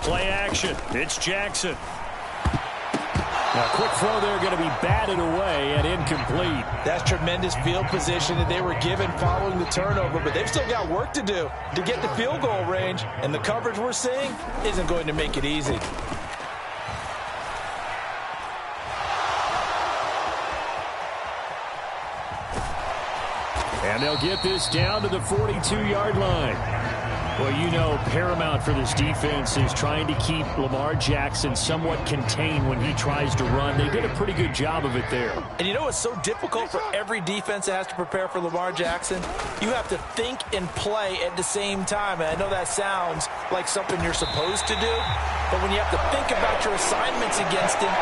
Play action. It's Jackson. Now, quick throw there, going to be batted away and incomplete. That's tremendous field position that they were given following the turnover, but they've still got work to do to get to field goal range, and the coverage we're seeing isn't going to make it easy. And they'll get this down to the 42-yard line. Well, you know, paramount for this defense is trying to keep Lamar Jackson somewhat contained when he tries to run. They did a pretty good job of it there. And you know it's so difficult for every defense that has to prepare for Lamar Jackson? You have to think and play at the same time. And I know that sounds like something you're supposed to do, but when you have to think about your assignments against him,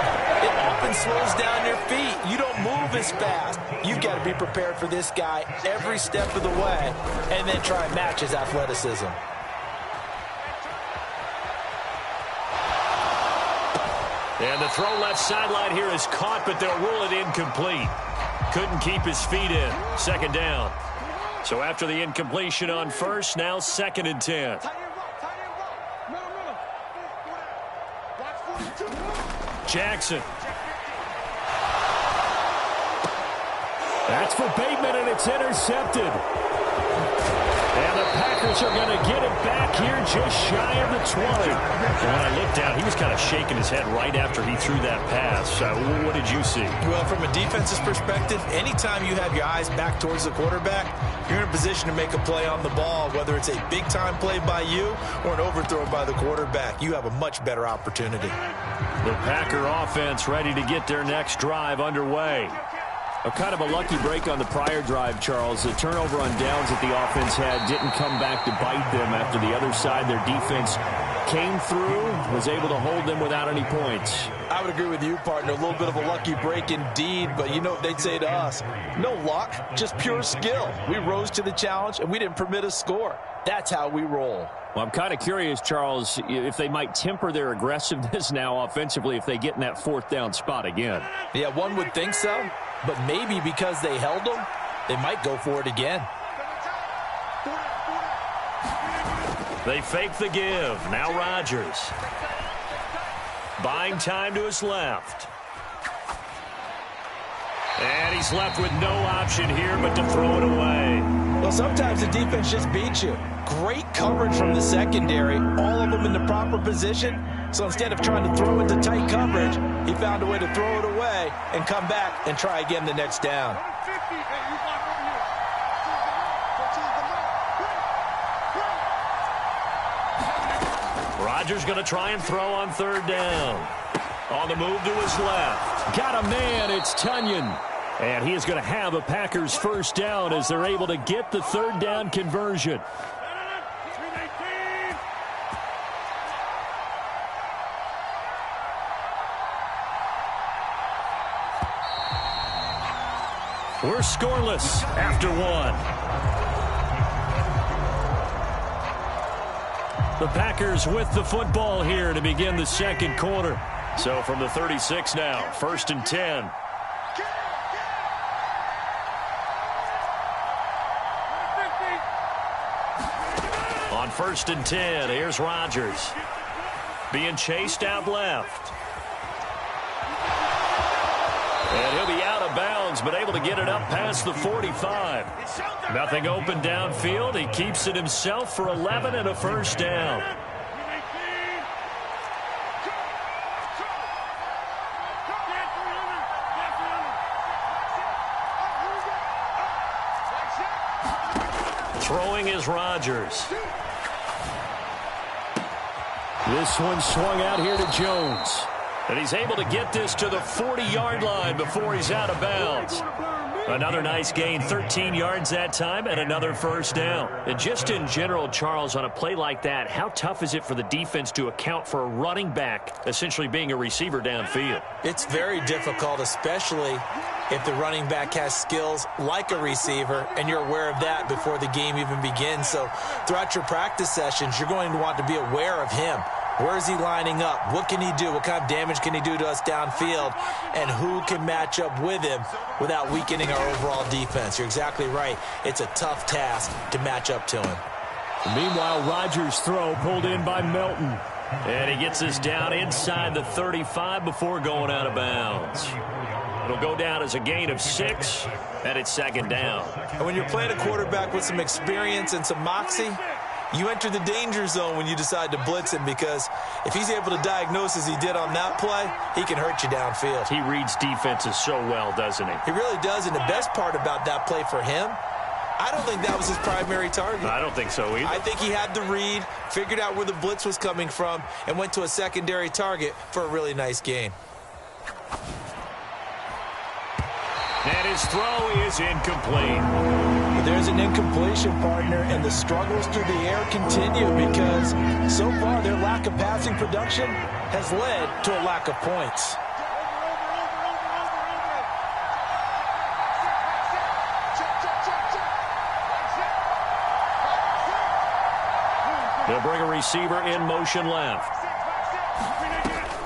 it often slows down your feet. You don't move as fast. You've got to be prepared for this guy every step of the way and then try and match his athleticism. And the throw left sideline here is caught, but they'll rule it incomplete. Couldn't keep his feet in. Second down. So after the incompletion on first, now 2nd and 10. Jackson. That's for Bateman, and it's intercepted. And the Packers are going to get it back here just shy of the 20. And when I looked down, he was kind of shaking his head right after he threw that pass. What did you see? Well, from a defense's perspective, anytime you have your eyes back towards the quarterback, you're in a position to make a play on the ball, whether it's a big-time play by you or an overthrow by the quarterback. You have a much better opportunity. The Packer offense ready to get their next drive underway. A kind of a lucky break on the prior drive, Charles. The turnover on downs that the offense had didn't come back to bite them after the other side. Their defense came through, was able to hold them without any points. I would agree with you, partner. A little bit of a lucky break indeed, but you know what they'd say to us? No luck, just pure skill. We rose to the challenge, and we didn't permit a score. That's how we roll. Well, I'm kind of curious, Charles, if they might temper their aggressiveness now offensively if they get in that 4th down spot again. Yeah, one would think so, but maybe because they held them, they might go for it again. They fake the give. Now Rodgers. Buying time to his left. And he's left with no option here but to throw it away. Well, sometimes the defense just beats you. Great coverage from the secondary, all of them in the proper position. So instead of trying to throw into tight coverage, he found a way to throw it away and come back and try again the next down. Rodgers going to try and throw on 3rd down. On the move to his left. Got a man, it's Tunyon. And he is going to have a Packers 1st down as they're able to get the 3rd down conversion. We're scoreless after 1. The Packers with the football here to begin the 2nd quarter. So from the 36 now, 1st and 10. On 1st and 10, here's Rodgers. Being chased out left. And he'll be out of bounds, but able to get it up past the 45. Nothing open downfield. He keeps it himself for 11 and a 1st down. Throwing is Rodgers. This one swung out here to Jones. And he's able to get this to the 40-yard line before he's out of bounds. Another nice gain, 13 yards that time, and another first down. And just in general, Charles, on a play like that, how tough is it for the defense to account for a running back essentially being a receiver downfield? It's very difficult, especially if the running back has skills like a receiver, and you're aware of that before the game even begins. So throughout your practice sessions, you're going to want to be aware of him. Where is he lining up? What can he do? What kind of damage can he do to us downfield? And who can match up with him without weakening our overall defense? You're exactly right. It's a tough task to match up to him. Meanwhile, Rodgers' throw pulled in by Melton. And he gets us down inside the 35 before going out of bounds. It'll go down as a gain of 6, and it's second down. And when you're playing a quarterback with some experience and some moxie, you enter the danger zone when you decide to blitz him, because if he's able to diagnose as he did on that play, he can hurt you downfield. He reads defenses so well, doesn't he? He really does, and the best part about that play for him, I don't think that was his primary target. I don't think so either. I think he had the read, figured out where the blitz was coming from, and went to a secondary target for a really nice gain. And his throw is incomplete. There's an incompletion, partner, and the struggles through the air continue because so far their lack of passing production has led to a lack of points. They'll bring a receiver in motion left.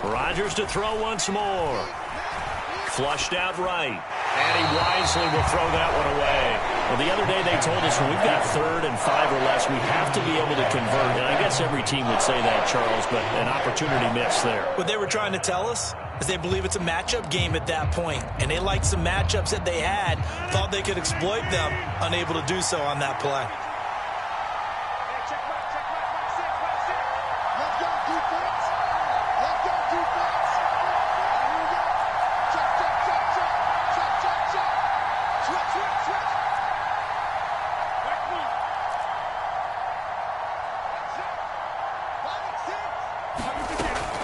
Rodgers to throw once more. Flushed out right. And he wisely will throw that one away. Well, the other day they told us when we've got 3rd and 5 or less, we have to be able to convert. And I guess every team would say that, Charles, but an opportunity missed there. What they were trying to tell us is they believe it's a matchup game at that point. And they liked some matchups that they had, thought they could exploit them, unable to do so on that play.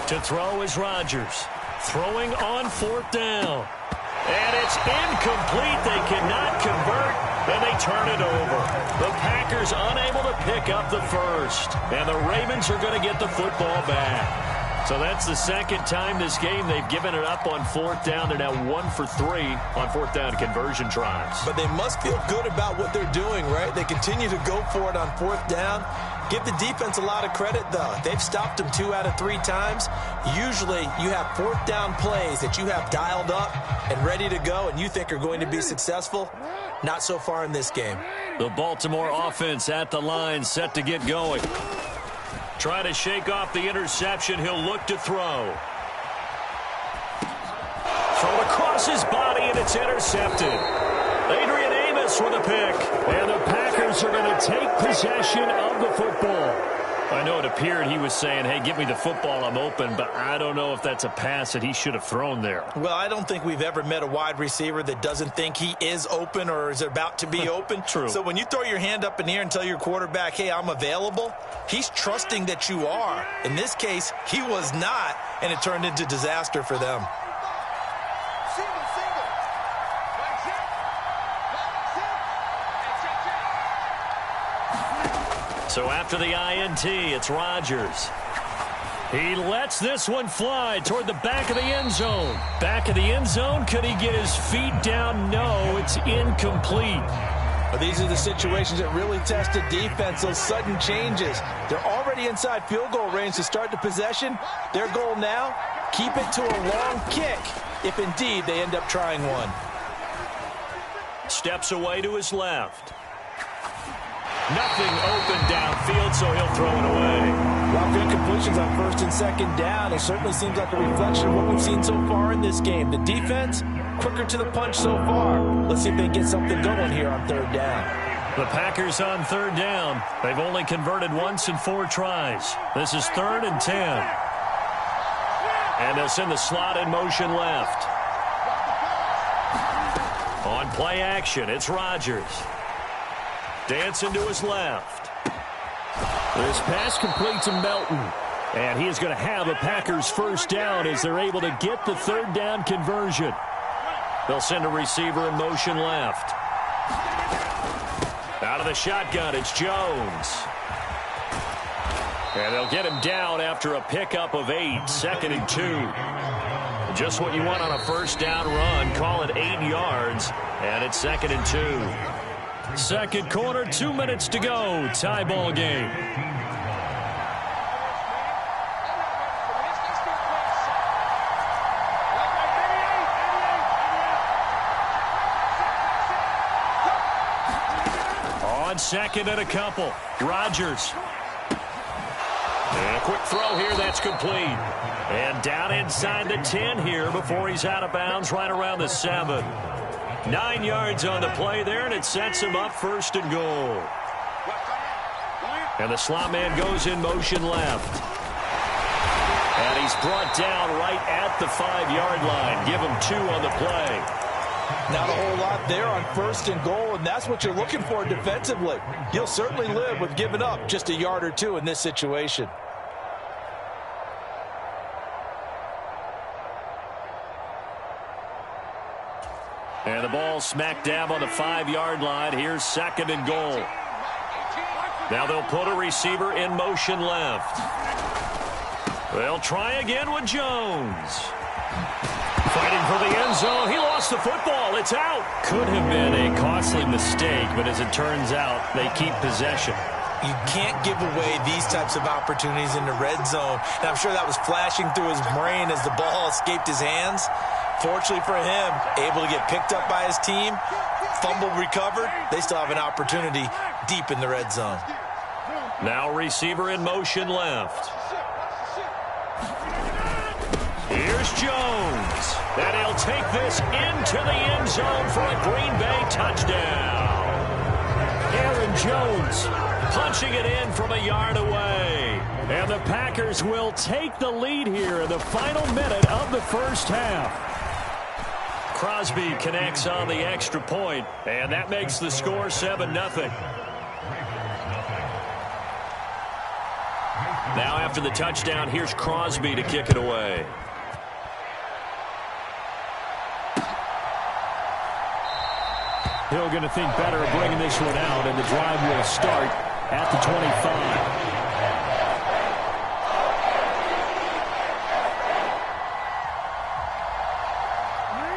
To throw is Rodgers. Throwing on 4th down. And it's incomplete. They cannot convert, and they turn it over. The Packers unable to pick up the first. And the Ravens are going to get the football back. So that's the second time this game they've given it up on 4th down. They're now 1 for 3 on 4th down conversion tries. But they must feel good about what they're doing, right? They continue to go for it on 4th down. Give the defense a lot of credit, though. They've stopped them 2 out of 3 times. Usually, you have 4th down plays that you have dialed up and ready to go and you think are going to be successful. Not so far in this game. The Baltimore offense at the line, set to get going. Try to shake off the interception. He'll look to throw. Throw across his body, and it's intercepted. Adrian Amos with a pick. And the Packers are going to take possession of the football. I know it appeared he was saying, hey, give me the football, I'm open, but I don't know if that's a pass that he should have thrown there. Well, I don't think we've ever met a wide receiver that doesn't think he is open or is about to be open. True. So when you throw your hand up in the air and tell your quarterback, hey, I'm available, he's trusting that you are. In this case, he was not, and it turned into disaster for them. So after the INT, it's Rodgers. He lets this one fly toward the back of the end zone. Back of the end zone, could he get his feet down? No, it's incomplete. Well, these are the situations that really test a defense, those sudden changes. They're already inside field goal range to start the possession. Their goal now, keep it to a long kick, if indeed they end up trying one. Steps away to his left. Nothing open downfield, so he'll throw it away. Well, good completions on 1st and 2nd down. It certainly seems like a reflection of what we've seen so far in this game. The defense, quicker to the punch so far. Let's see if they can get something going here on 3rd down. The Packers on 3rd down. They've only converted once in 4 tries. This is 3rd and 10. And they'll send the slot in motion left. On play action, it's Rodgers. Dancing to his left. This pass complete to Melton. And he is going to have a Packers first down as they're able to get the third down conversion. They'll send a receiver in motion left. Out of the shotgun, it's Jones. And they'll get him down after a pickup of 8, 2nd and 2. Just what you want on a first down run. Call it 8 yards, and it's 2nd and 2. Second quarter, 2 minutes to go. Tie ball game. On second and a couple, Rodgers. And a quick throw here, that's complete. And down inside the 10 here before he's out of bounds right around the 7. 9 yards on the play there, and it sets him up 1st and goal. And the slot man goes in motion left. And he's brought down right at the 5-yard line. Give him 2 on the play. Not a whole lot there on 1st and goal, and that's what you're looking for defensively. You'll certainly live with giving up just a yard or 2 in this situation. And the ball smack dab on the 5-yard line. Here's 2nd and goal. Now they'll put a receiver in motion left. They'll try again with Jones. Fighting for the end zone. He lost the football. It's out. Could have been a costly mistake, but as it turns out, they keep possession. You can't give away these types of opportunities in the red zone. And I'm sure that was flashing through his brain as the ball escaped his hands. Fortunately for him, able to get picked up by his team, fumble recovered. They still have an opportunity deep in the red zone. Now receiver in motion left. Here's Jones. And he'll take this into the end zone for a Green Bay touchdown. Aaron Jones punching it in from a yard away. And the Packers will take the lead here in the final minute of the first half. Crosby connects on the extra point, and that makes the score 7-0. Now after the touchdown, here's Crosby to kick it away. Hill going to think better of bringing this one out, and the drive will start at the 25.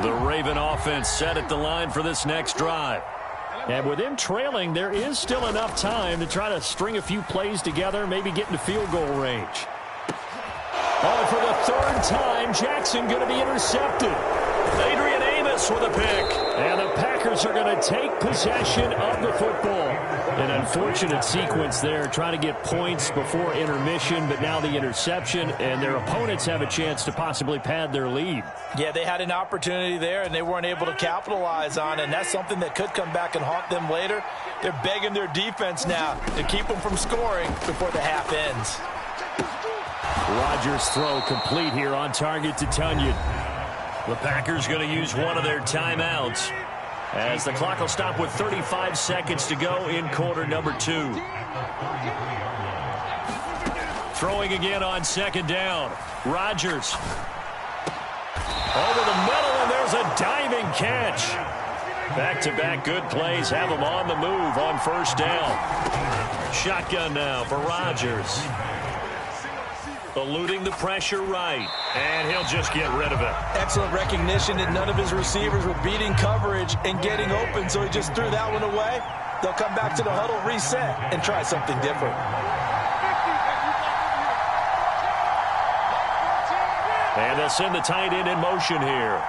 The Raven offense set at the line for this next drive. And with them trailing, there is still enough time to try to string a few plays together, maybe get into field goal range. Oh, for the 3rd time, Jackson going to be intercepted. Adrian Amos with a pick. And the Packers are going to take possession of the football. An unfortunate sequence there, trying to get points before intermission, but now the interception, and their opponents have a chance to possibly pad their lead. Yeah, they had an opportunity there, and they weren't able to capitalize on it, and that's something that could come back and haunt them later. They're begging their defense now to keep them from scoring before the half ends. Rodgers' throw complete here on target to Tunyon. The Packers going to use one of their timeouts as the clock will stop with 35 seconds to go in quarter number 2. Throwing again on 2nd down. Rodgers. Over the middle, and there's a diving catch. Back-to-back good plays have him on the move on 1st down. Shotgun now for Rodgers. Eluding the pressure right, and he'll just get rid of it. Excellent recognition that none of his receivers were beating coverage and getting open, so he just threw that one away. They'll come back to the huddle, reset, and try something different. And they'll send the tight end in motion here.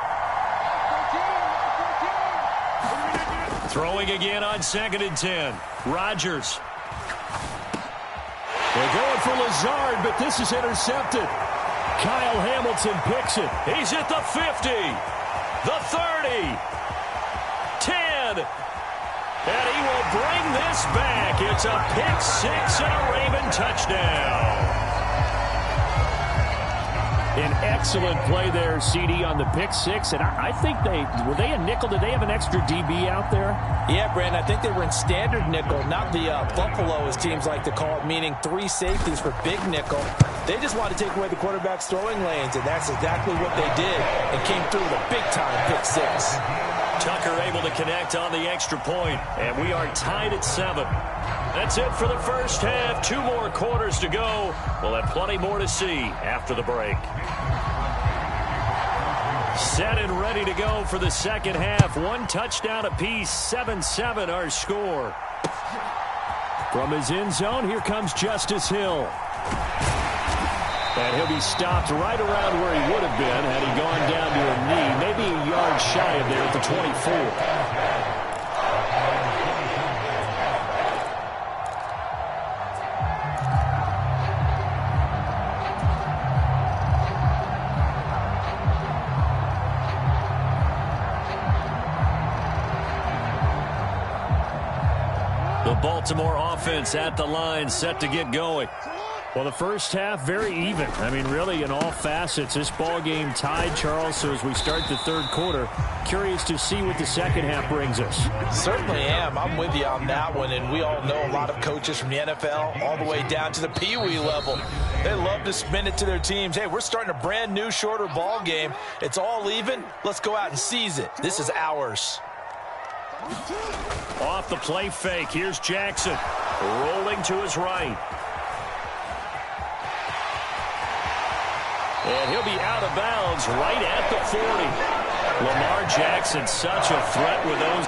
Throwing again on 2nd and 10. Rodgers. They're going for Lazard, but this is intercepted. Kyle Hamilton picks it. He's at the 50, the 30, 10, and he will bring this back. It's a pick 6 and a Raven touchdown. An excellent play there, CD, on the pick 6. And I think were they a nickel? Did they have an extra DB out there? Yeah, Brandon, I think they were in standard nickel, not the Buffalo, as teams like to call it, meaning 3 safeties for big nickel. They just wanted to take away the quarterback's throwing lanes, and that's exactly what they did, and came through with a big-time pick six. Tucker able to connect on the extra point, and we are tied at 7. That's it for the first half. 2 more quarters to go. We'll have plenty more to see after the break. Set and ready to go for the second half. 1 touchdown apiece, 7-7 our score. From his end zone, here comes Justice Hill. And he'll be stopped right around where he would have been had he gone down to a knee, maybe a yard shy of there at the 24. The Baltimore offense at the line, set to get going. Well, the first half, very even. I mean, really, in all facets, this ball game tied, Charles. So as we start the third quarter, curious to see what the second half brings us. Certainly am. I'm with you on that one. And we all know a lot of coaches from the NFL all the way down to the Pee-wee level. They love to spin it to their teams. Hey, we're starting a brand new, shorter ball game. It's all even. Let's go out and seize it. This is ours. Off the play fake, here's Jackson. Rolling to his right. And he'll be out of bounds right at the 40. Lamar Jackson, such a threat with those.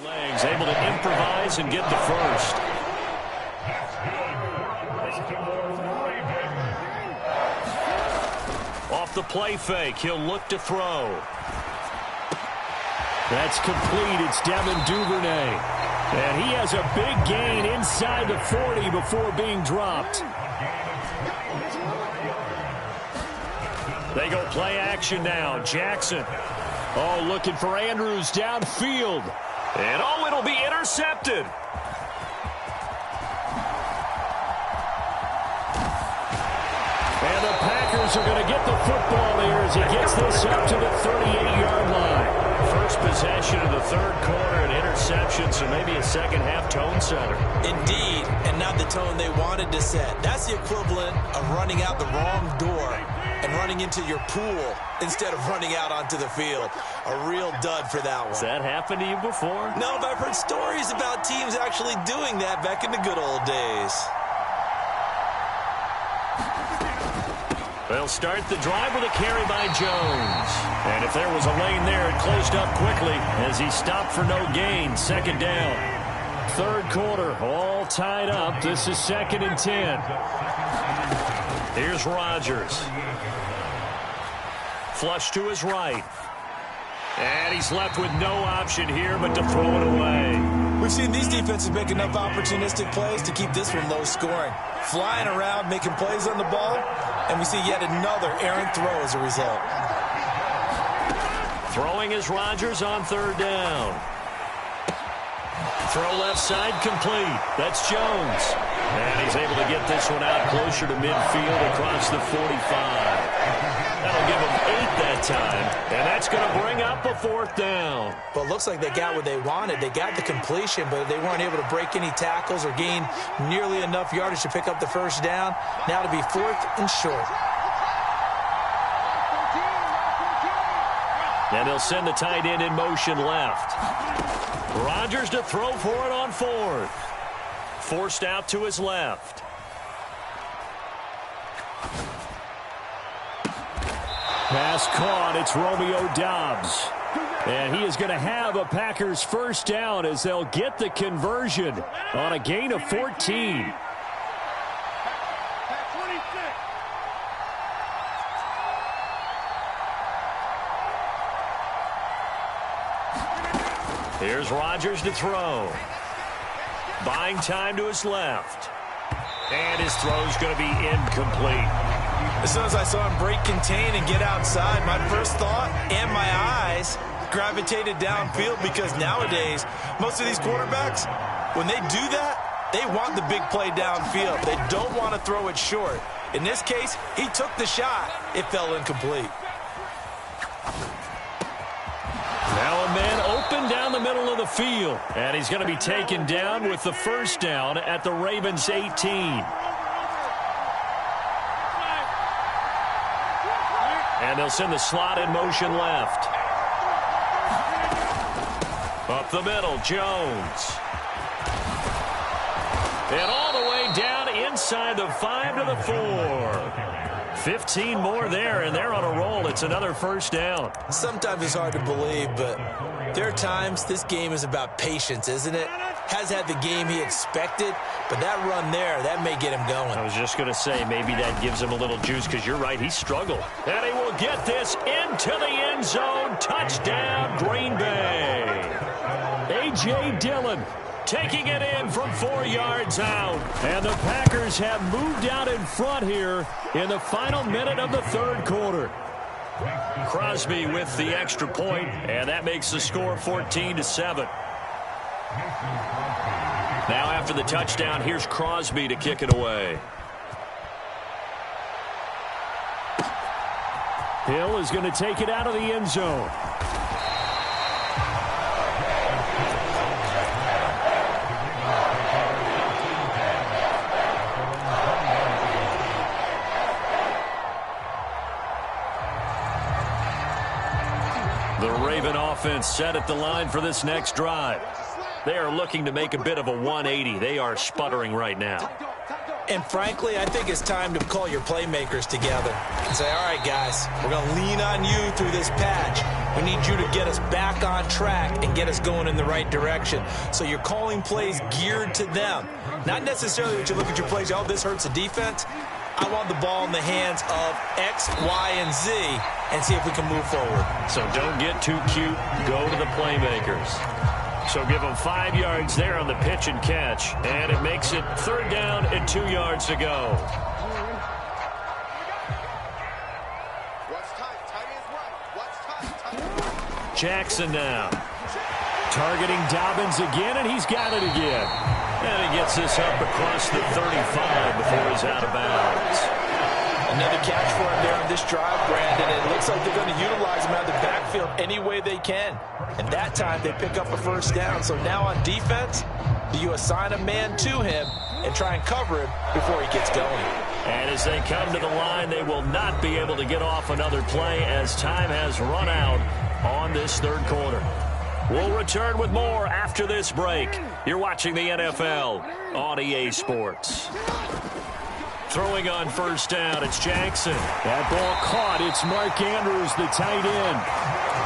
Legs able to improvise and get the first. Off the play fake, he'll look to throw. That's complete. It's Devin Duvernay. And he has a big gain inside the 40 before being dropped. They go play action now. Jackson. Oh, looking for Andrews downfield. And oh, it'll be intercepted. And the Packers are going to get the football here as he gets this up to the 38-yard line. First possession of the third quarter, an interception, so maybe a second-half tone setter. Indeed, and not the tone they wanted to set. That's the equivalent of running out the wrong door and running into your pool instead of running out onto the field. A real dud for that one. Has that happened to you before? No, but I've heard stories about teams actually doing that back in the good old days. They'll start the drive with a carry by Jones. And if there was a lane there, it closed up quickly as he stopped for no gain. Second down. Third quarter, all tied up. This is 2nd and 10. Here's Rodgers. Flush to his right. And he's left with no option here but to throw it away. We've seen these defenses make enough opportunistic plays to keep this one low scoring. Flying around, making plays on the ball, and we see yet another errant throw as a result. Throwing is Rodgers on third down. Throw left side complete. That's Jones. And he's able to get this one out closer to midfield across the 45. That'll give them 8 that time. And that's going to bring up a 4th down. Well, it looks like they got what they wanted. They got the completion, but they weren't able to break any tackles or gain nearly enough yardage to pick up the first down. Now to be 4th and short. And they'll send the tight end in motion left. Rodgers to throw for it on 4th. Forced out to his left. Pass caught. It's Romeo Doubs. And he is going to have a Packers first down as they'll get the conversion on a gain of 14. Here's Rodgers to throw. Buying time to his left. And his throw's going to be incomplete. As soon as I saw him break contain and get outside, my first thought and my eyes gravitated downfield, because nowadays, most of these quarterbacks, when they do that, they want the big play downfield. They don't want to throw it short. In this case, he took the shot. It fell incomplete. Now a man open down the middle of the field. And he's going to be taken down with the first down at the Ravens 18. And they'll send the slot in motion left. Up the middle, Jones. And all the way down inside the 5 to the 4. 15 more there, and they're on a roll. It's another first down. Sometimes it's hard to believe, but there are times this game is about patience, isn't it? Has had the game he expected, but that run there, that may get him going. I was just going to say, maybe that gives him a little juice, because you're right, he struggled. And he will get this into the end zone. Touchdown, Green Bay. A.J. Dillon taking it in from 4 yards out. And the Packers have moved out in front here in the final minute of the third quarter. Crosby with the extra point, and that makes the score 14-7. Now after the touchdown, here's Crosby to kick it away. Hill is going to take it out of the end zone. The Raven offense set at the line for this next drive. They are looking to make a bit of a 180. They are sputtering right now. And frankly, I think it's time to call your playmakers together and say, all right, guys, we're going to lean on you through this patch. We need you to get us back on track and get us going in the right direction. So you're calling plays geared to them. Not necessarily that you look at your plays, oh, this hurts the defense. I want the ball in the hands of X, Y, and Z and see if we can move forward. So don't get too cute. Go to the playmakers. So give them 5 yards there on the pitch and catch. And it makes it third down and 2 yards to go. Jackson now. Targeting Dobbins again, and he's got it again. And he gets this up across the 35 before he's out of bounds. Another catch for him there on this drive, Brandon. It looks like they're going to utilize him out of the backfield any way they can. And that time they pick up a first down. So now on defense, you assign a man to him and try and cover him before he gets going. And as they come to the line, they will not be able to get off another play as time has run out on this third quarter. We'll return with more after this break. You're watching the NFL on EA Sports. Throwing on first down, it's Jackson. That ball caught. It's Mark Andrews, the tight end.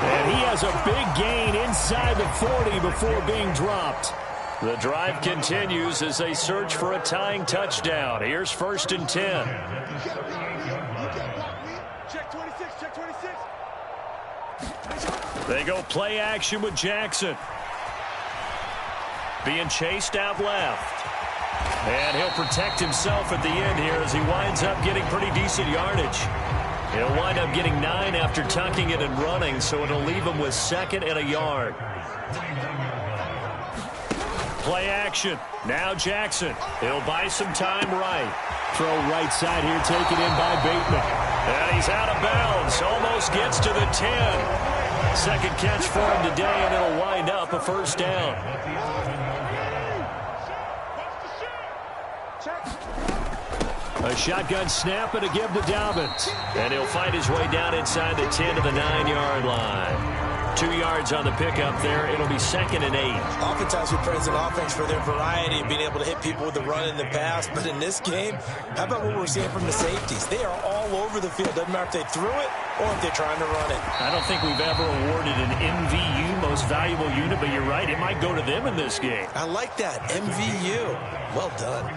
And he has a big gain inside the 40 before being dropped. The drive continues as they search for a tying touchdown. Here's first and 10. Check 26, check 26. They go play action with Jackson. Being chased out left. And he'll protect himself at the end here as he winds up getting pretty decent yardage. He'll wind up getting 9 after tucking it and running, so it'll leave him with 2nd and a yard. Play action. Now Jackson. He'll buy some time right. Throw right side here, taken in by Bateman. And he's out of bounds. Almost gets to the 10. Second catch for him today, and it'll wind up a first down. A shotgun snap and a give to Dobbins. And he'll fight his way down inside the 10 to the 9-yard line. 2 yards on the pickup there. It'll be 2nd and 8. Oftentimes we praise an offense for their variety of being able to hit people with the run in the pass. But in this game, how about what we're seeing from the safeties? They are all over the field. Doesn't matter if they threw it or if they're trying to run it. I don't think we've ever awarded an MVU, most valuable unit, but you're right. It might go to them in this game. I like that. MVU. Well done.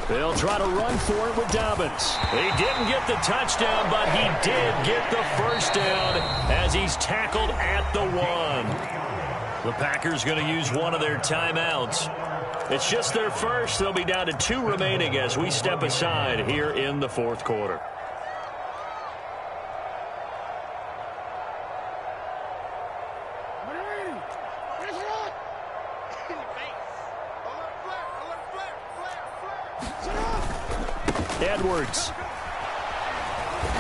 They'll try to run for it with Dobbins. He didn't get the touchdown, but he did get the first down as he's tackled at the 1. The Packers going to use one of their timeouts. It's just their first. They'll be down to 2 remaining as we step aside here in the fourth quarter. Edwards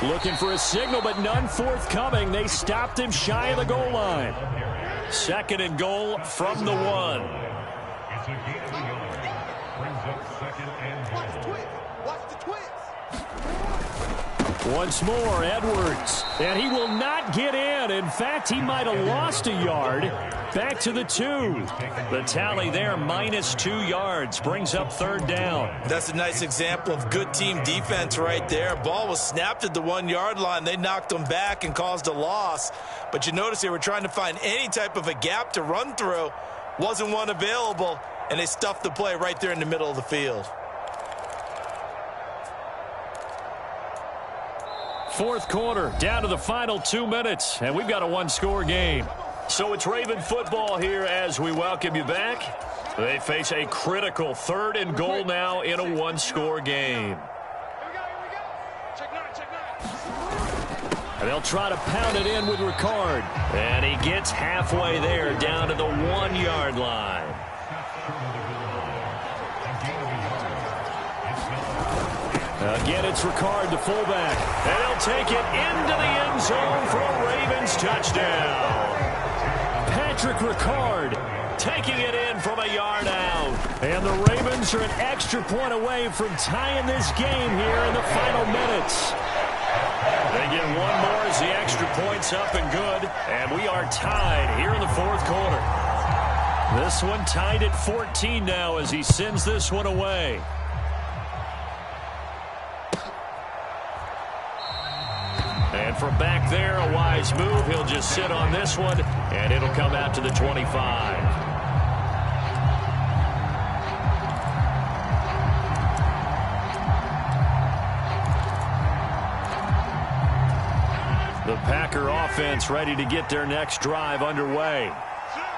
looking for a signal, but none forthcoming. They stopped him shy of the goal line. 2nd and goal from the 1. Once more, Edwards. And he will not get in. In fact, he might have lost a yard. Back to the 2. The tally there, -2 yards. Brings up 3rd down. That's a nice example of good team defense right there. Ball was snapped at the 1-yard line. They knocked them back and caused a loss. But you notice they were trying to find any type of a gap to run through. Wasn't one available, and they stuffed the play right there in the middle of the field. 4th quarter, down to the final 2 minutes, and we've got a 1-score game. So it's Raven football here as we welcome you back. They face a critical 3rd and goal now in a 1-score game. And they'll try to pound it in with Ricard. And he gets halfway there, down to the 1-yard line. Again, it's Ricard, the fullback. And he'll take it into the end zone for a Ravens touchdown. Patrick Ricard taking it in from a yard out. And the Ravens are an extra point away from tying this game here in the final minutes. They get one more as the extra point's up and good. And we are tied here in the 4th quarter. This one tied at 14 now as he sends this one away. And from back there, a wise move. He'll just sit on this one, and it'll come out to the 25. The Packer offense ready to get their next drive underway.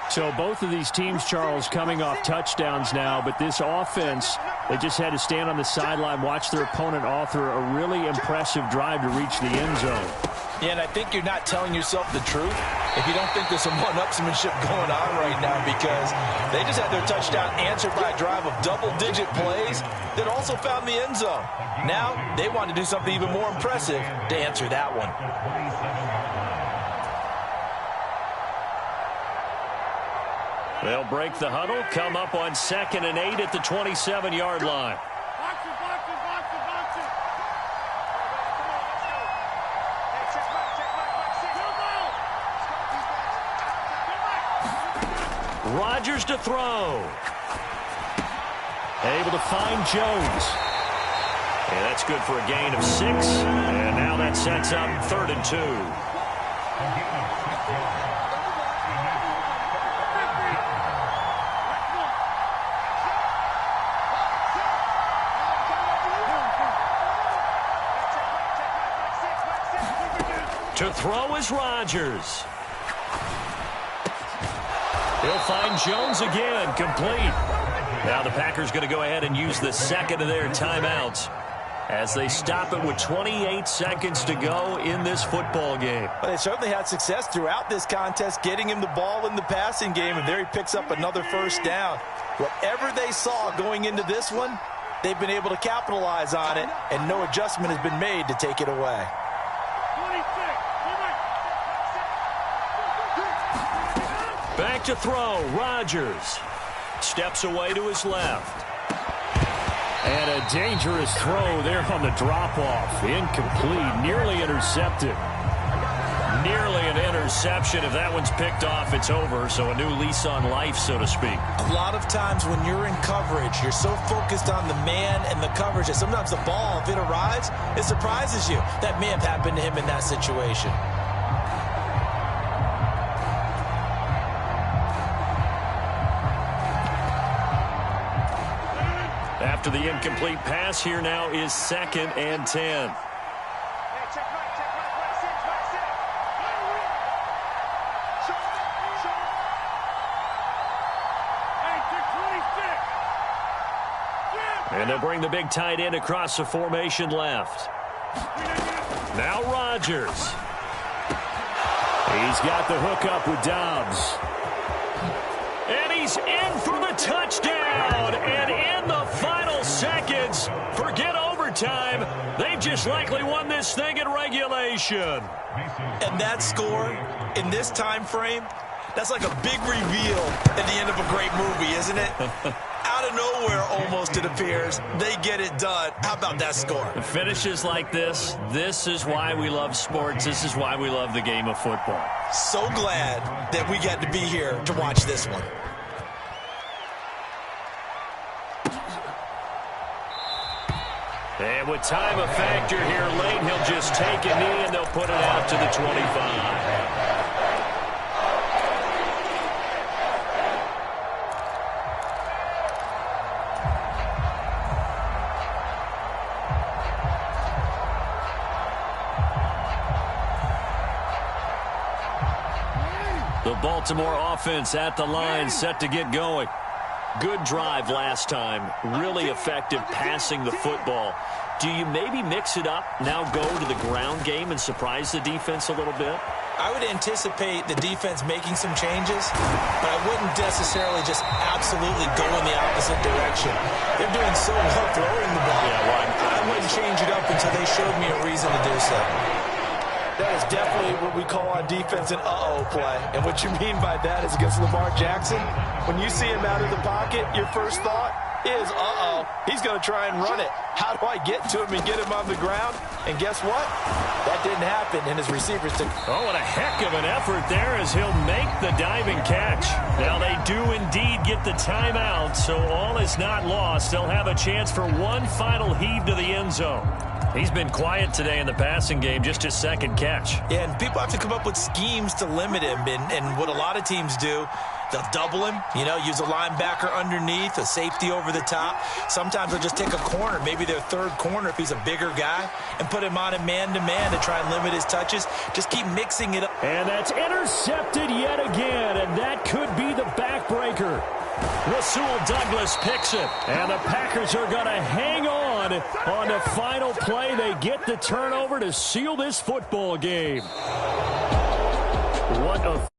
So both of these teams, Charles, coming off touchdowns now, but this offense, they just had to stand on the sideline, watch their opponent author a really impressive drive to reach the end zone. Yeah, and I think you're not telling yourself the truth if you don't think there's some one-upsmanship going on right now, because they just had their touchdown answered by a drive of double-digit plays that also found the end zone. Now they want to do something even more impressive to answer that one. They'll break the huddle, come up on 2nd and 8 at the 27-yard line. Rodgers to throw. Able to find Jones. And that's good for a gain of 6. And now that sets up 3rd and 2. To throw is Rodgers. He'll find Jones again, complete. Now the Packers going to go ahead and use the 2nd of their timeouts as they stop it with 28 seconds to go in this football game. Well, they certainly had success throughout this contest, getting him the ball in the passing game, and there he picks up another 1st down. Whatever they saw going into this one, they've been able to capitalize on it, and no adjustment has been made to take it away. Back to throw, Rodgers. Steps away to his left. And a dangerous throw there on the drop-off. Incomplete, nearly intercepted. Nearly an interception. If that one's picked off, it's over. So a new lease on life, so to speak. A lot of times when you're in coverage, you're so focused on the man and the coverage that sometimes the ball, if it arrives, it surprises you. That may have happened to him in that situation. After the incomplete pass, here now is 2nd and 10. And they'll bring the big tight end across the formation left. Now Rodgers. He's got the hookup with Dobbs. And he's in for the touchdown. And in the final seconds, forget overtime, they've just likely won this thing in regulation. And that score in this time frame, that's like a big reveal at the end of a great movie, isn't it? Out of nowhere, almost, it appears, they get it done. How about that score? Finishes like this is why we love sports. This is why we love the game of football. So glad that we got to be here to watch this one. And with time a factor here late, he'll just take a knee and they'll put it out to the 25. The Baltimore offense at the line, set to get going. Good drive last time. Really effective passing the football. Do you maybe mix it up, now go to the ground game and surprise the defense a little bit? I would anticipate the defense making some changes, but I wouldn't necessarily just absolutely go in the opposite direction. They're doing so well throwing the ball. Yeah, right. I wouldn't change it up until they showed me a reason to do so. That is definitely what we call on defense an uh-oh play. And what you mean by that is against Lamar Jackson, when you see him out of the pocket, your first thought is, uh-oh, he's going to try and run it. How do I get to him and get him on the ground? And guess what? That didn't happen, and his receivers took... Oh, what a heck of an effort there as he'll make the diving catch. Now, they do indeed get the timeout, so all is not lost. They'll have a chance for one final heave to the end zone. He's been quiet today in the passing game, just his second catch. Yeah, and people have to come up with schemes to limit him, and what a lot of teams do, they'll double him, use a linebacker underneath, a safety over the top. Sometimes they'll just take a corner, maybe their third corner if he's a bigger guy, and put him on a man-to-man to try and limit his touches. Just keep mixing it up. And that's intercepted yet again, and that could be the backbreaker. Rasul Douglas picks it, and the Packers are going to hang on the final play. They get the turnover to seal this football game. What a